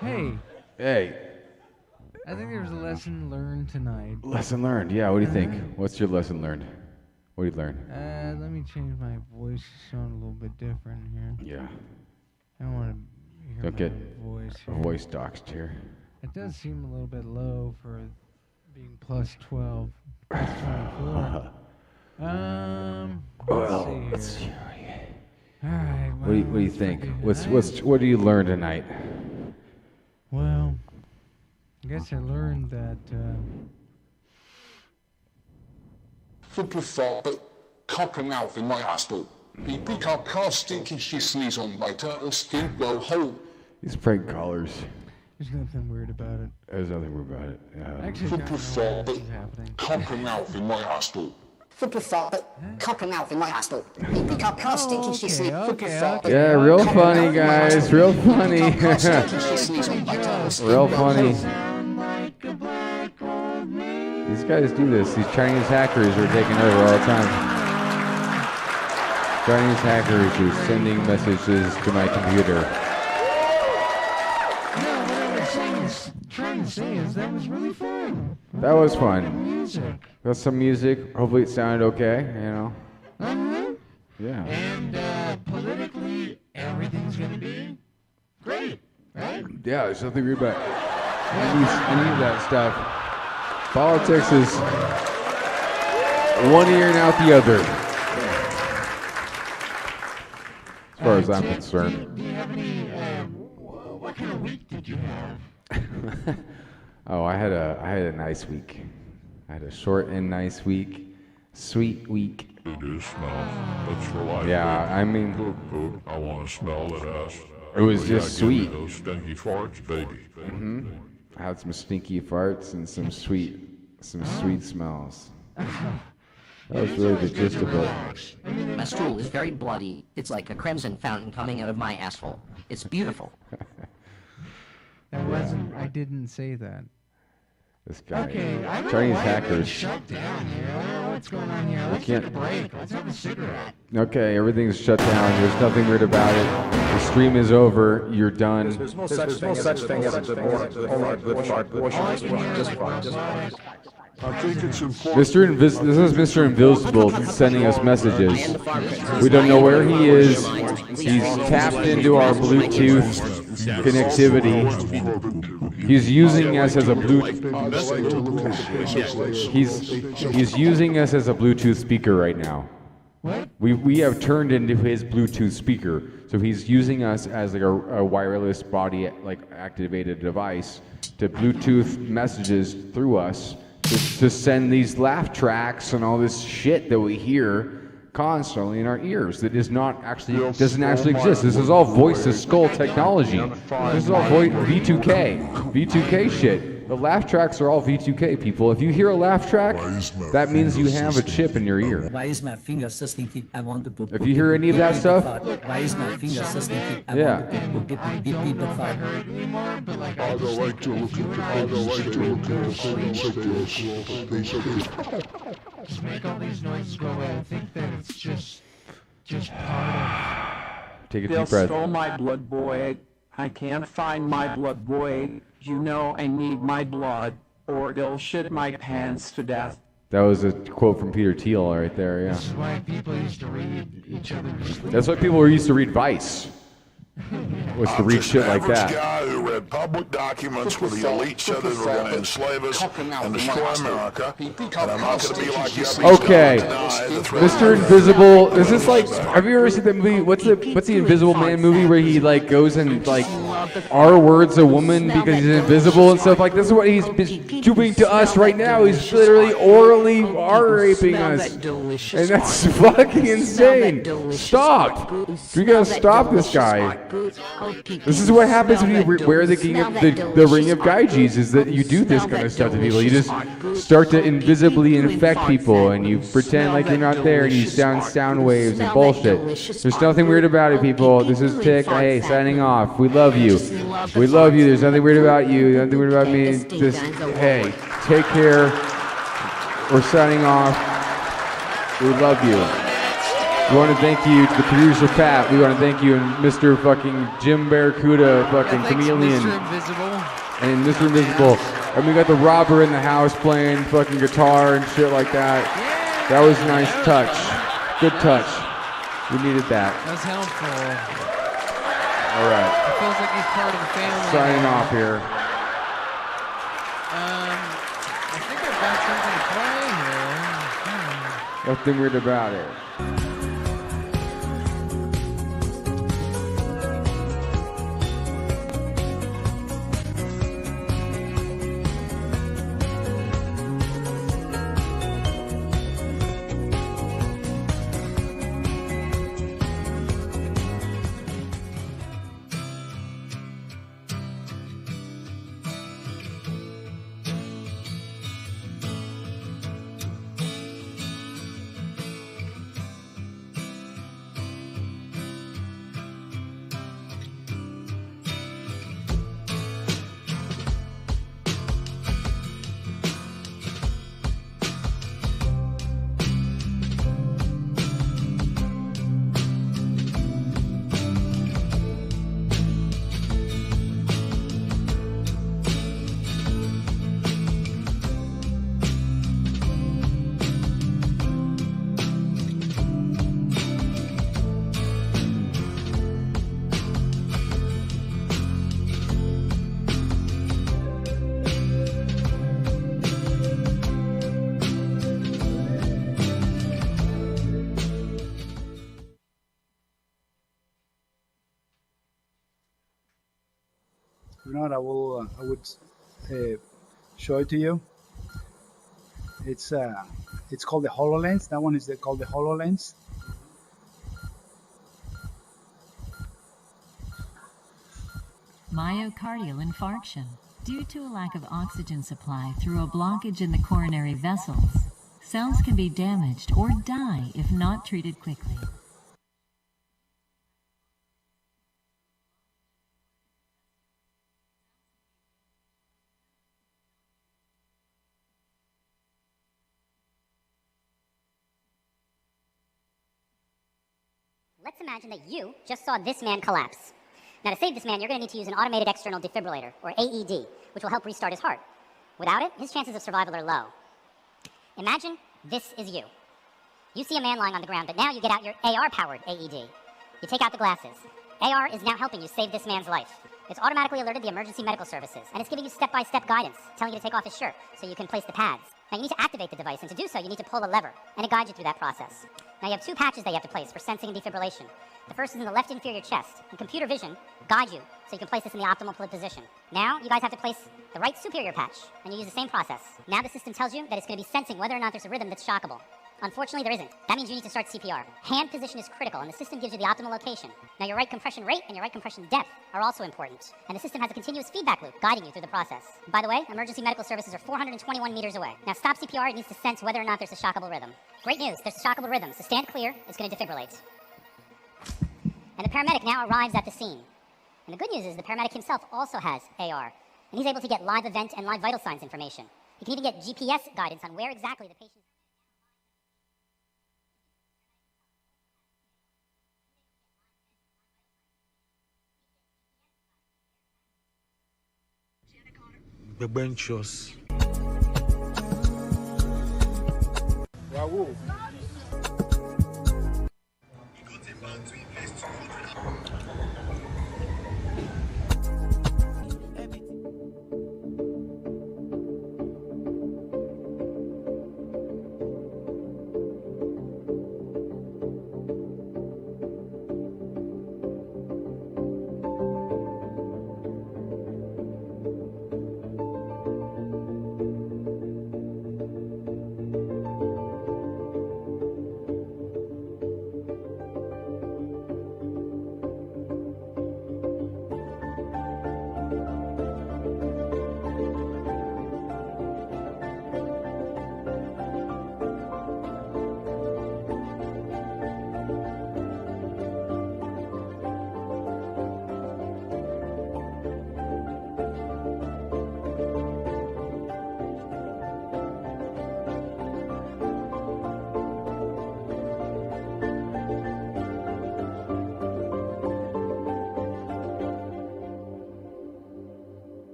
Speaker 20: Hey.
Speaker 4: Hey.
Speaker 20: I think there's a lesson learned tonight.
Speaker 4: Lesson learned. Yeah, what do you think? What's your lesson learned? What did you learn?
Speaker 20: Let me change my voice to sound a little bit different here.
Speaker 4: Yeah.
Speaker 20: I don't want to hear
Speaker 4: Don't
Speaker 20: my
Speaker 4: get
Speaker 20: voice here.
Speaker 4: voice doxed here.
Speaker 20: It does seem a little bit low for being plus 12, plus 24. Let's see here. All right.
Speaker 4: What do you think? What do you learn tonight?
Speaker 20: Well, I guess I learned that.
Speaker 21: Superfart copping out in my hospital. He pick up car stinking she sneeze on later and skin blow hole.
Speaker 4: These prank callers.
Speaker 20: There's nothing weird about it.
Speaker 4: There's nothing weird about it.
Speaker 20: Actually,
Speaker 21: Superfart copping out in my hospital. Superfart copping out in my hospital. He pick up car stinking she sneeze.
Speaker 4: Yeah, real funny, guys. Real funny. Real funny. These guys do this. These Chinese hackers are taking over all the time. Chinese hackers are sending messages to my computer.
Speaker 20: No, what I was trying to say is that was really fun.
Speaker 4: That was fun.
Speaker 20: Music.
Speaker 4: Got some music. Hopefully it sounded okay, you know. Yeah.
Speaker 20: And politically, everything's going to be great, right?
Speaker 4: Yeah, there's nothing weird about any of that stuff. Politics is one ear and out the other. As far as I'm concerned.
Speaker 20: Do you have any, what kind of week did you have?
Speaker 4: Oh, I had a nice week. I had a short and nice week. Sweet week.
Speaker 21: It is smell. That's for life.
Speaker 4: Yeah, I mean,
Speaker 21: I want to smell that ass.
Speaker 4: It was just sweet.
Speaker 21: Those stinky farts, baby.
Speaker 4: Mm-hmm. I had some stinky farts and some sweet smells. That was really the gist of it.
Speaker 22: My stool is very bloody. It's like a crimson fountain coming out of my asshole. It's beautiful.
Speaker 20: I didn't say that.
Speaker 4: This guy.
Speaker 20: Okay, I don't know
Speaker 4: Chinese
Speaker 20: why
Speaker 4: hackers.
Speaker 20: Shut down here. I don't know what's going on here. Let's take a break. Let's have a cigarette.
Speaker 4: Okay, everything's shut down. There's nothing weird about it. The stream is over. You're done.
Speaker 21: There's no such thing as a good fart. I think it's important.
Speaker 4: This is Mr. Invisible sending us messages. We don't know where he is. He's tapped into our Bluetooth connectivity. He's using us as a He's using us as a Bluetooth speaker right now.
Speaker 20: What?
Speaker 4: We have turned into his Bluetooth speaker, so he's using us as like a wireless body like activated device to Bluetooth messages through us to send these laugh tracks and all this shit that we hear constantly in our ears that doesn't actually exist. This is all voice to skull technology. This is all V2K shit. The laugh tracks are all V2K, people. If you hear a laugh track, that means you have a chip in your ear.
Speaker 22: Why is my finger so stinky? I want to put.
Speaker 4: If you hear any of that stuff,
Speaker 22: why is my finger so stinky? I
Speaker 4: yeah.
Speaker 22: want to beep the fart.
Speaker 21: I don't like to look at
Speaker 20: Just make all these noises go away. I think that it's just part of.
Speaker 4: Take a
Speaker 23: They'll
Speaker 4: deep breath.
Speaker 23: stole my blood, boy. I can't find my blood, boy. You know I need my blood, or they'll shit my pants to death.
Speaker 4: That was a quote from Peter Thiel right there, yeah.
Speaker 20: This is why people used to read each other's.
Speaker 4: That's why people used to read Vice. Was to read shit like that.
Speaker 21: guy who read public documents where the elite said they were going to enslave us and destroy America, and I'm not going to be like you.
Speaker 4: Okay, Mr. Invisible. Is this like? Have you ever seen that movie? What's the Invisible Man movie where he like goes and like R words a woman because he's invisible and stuff like? This is what he's doing to us right now. He's literally orally R raping us, and that's fucking insane. Stop! We gotta stop this guy. This is what happens when you wear the ring of Gaijis, is that you do this kind of stuff to people. You just start to invisibly infect people, and you pretend like you're not there, and you sound waves and bullshit. There's nothing weird about it, people. This is Tick. Hey, signing off. We love you. We love you. There's nothing weird about you. Nothing weird about me. Just, hey, take care. We're signing off. We love you. We want to thank you to the producer, Pat. We want to thank you and Mr. fucking Jim Barracuda, fucking chameleon.
Speaker 20: Mr. Invisible.
Speaker 4: And Mr. Invisible. And we got the robber in the house playing fucking guitar and shit like that. That was a nice touch. Good touch. We needed that.
Speaker 20: That's helpful.
Speaker 4: All right.
Speaker 20: It feels like he's part of the family.
Speaker 4: Signing off here.
Speaker 20: I think I've got something to play here.
Speaker 4: Nothing weird about it.
Speaker 1: You know what? I would show it to you. It's called the HoloLens. That one is called the HoloLens.
Speaker 7: Myocardial infarction due to a lack of oxygen supply through a blockage in the coronary vessels. Cells can be damaged or die if not treated quickly.
Speaker 8: Let's imagine that you just saw this man collapse. Now, to save this man, you're going to need to use an automated external defibrillator, or AED, which will help restart his heart. Without it, his chances of survival are low. Imagine this is you. You see a man lying on the ground, but now you get out your AR-powered AED. You take out the glasses. AR is now helping you save this man's life. It's automatically alerted the emergency medical services, and it's giving you step-by-step guidance, telling you to take off his shirt so you can place the pads. Now, you need to activate the device, and to do so, you need to pull a lever, and it guides you through that process. Now, you have two patches that you have to place for sensing and defibrillation. The first is in the left inferior chest, and computer vision guides you so you can place this in the optimal position. Now, you guys have to place the right superior patch, and you use the same process. Now the system tells you that it's going to be sensing whether or not there's a rhythm that's shockable. Unfortunately, there isn't. That means you need to start CPR. Hand position is critical, and the system gives you the optimal location. Now, your right compression rate and your right compression depth are also important, and the system has a continuous feedback loop guiding you through the process. By the way, emergency medical services are 421 meters away. Now, stop CPR, it needs to sense whether or not there's a shockable rhythm. Great news, there's a shockable rhythm, so stand clear, it's going to defibrillate. And the paramedic now arrives at the scene. And the good news is the paramedic himself also has AR, and he's able to get live event and live vital signs information. He can even get GPS guidance on where exactly the patient is.
Speaker 24: Bebenchos.
Speaker 1: Raul.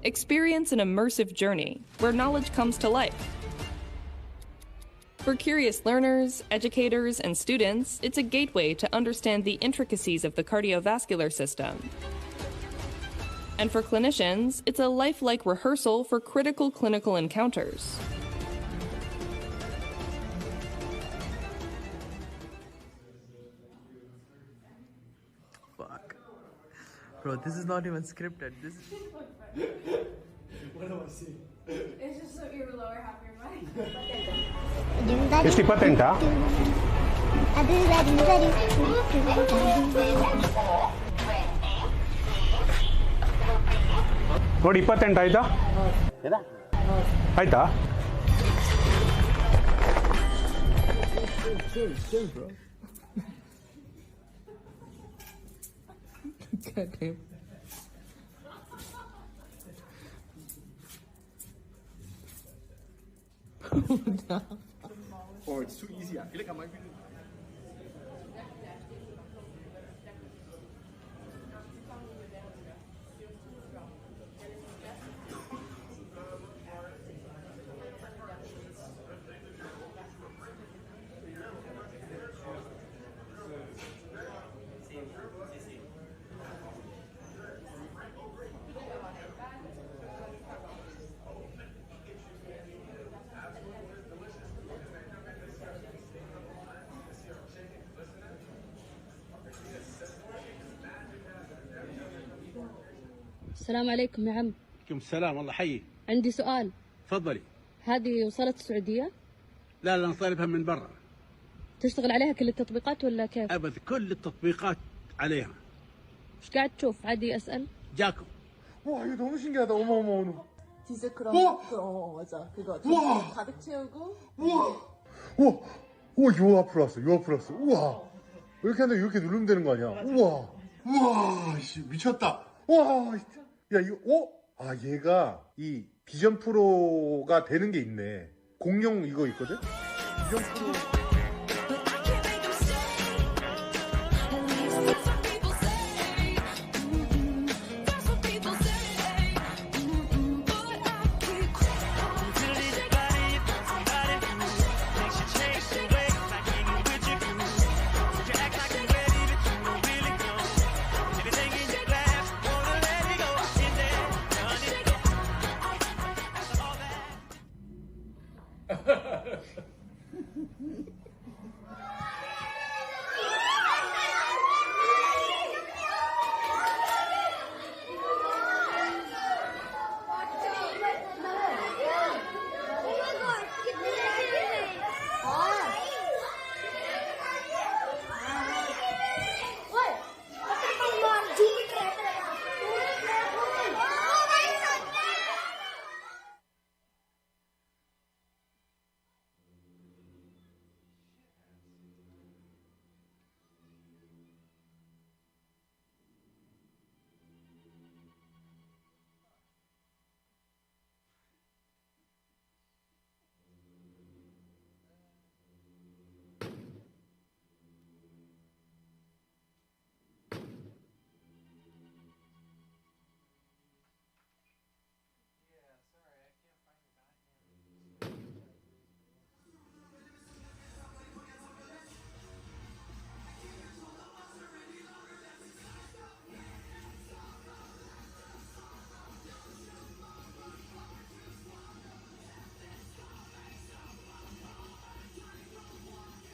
Speaker 6: Experience an immersive journey where knowledge comes to life. For curious learners, educators, and students, it's a gateway to understand the intricacies of the cardiovascular system. And for clinicians, it's a lifelike rehearsal for critical clinical encounters.
Speaker 10: Fuck. Bro, this is not even scripted. This is...
Speaker 11: What do I see?
Speaker 24: It's just so your lower half of your body.
Speaker 11: Estic patenta? ನೋಡಿ 28 ಆಯ್ತಾ ಆಯ್ತಾ
Speaker 10: Chill, bro. God damn.
Speaker 11: Oh, it's too easy. I feel like I might be.
Speaker 25: السلام عليكم يا عم.
Speaker 11: عليكم السلام والله حيي.
Speaker 25: عندي سؤال.
Speaker 11: تفضلي.
Speaker 25: هذه وصلت السعودية؟
Speaker 11: لا أنا طالبها من برا.
Speaker 25: تشتغل عليها كل التطبيقات ولا كيف؟
Speaker 11: أبد كل التطبيقات عليها.
Speaker 25: ايش قاعد تشوف؟ عادي أسأل؟
Speaker 11: جاكو.
Speaker 9: 와 이거 너무 신기하다. 어머 어머 어머.
Speaker 26: 디젤 그럼 맞아. 그거
Speaker 9: 우와.
Speaker 26: 가득 채우고.
Speaker 9: 우와. 우와. 우와 요 앞으로 왔어. 요 앞으로 왔어. 우와. 이렇게 하는데 이렇게 누르면 되는 거 아니야? 우와. 우와. 씨 미쳤다. 와. 야 이거 아 얘가 이 비전 프로가 되는 게 있네. 공룡 이거 있거든? 비전 프로.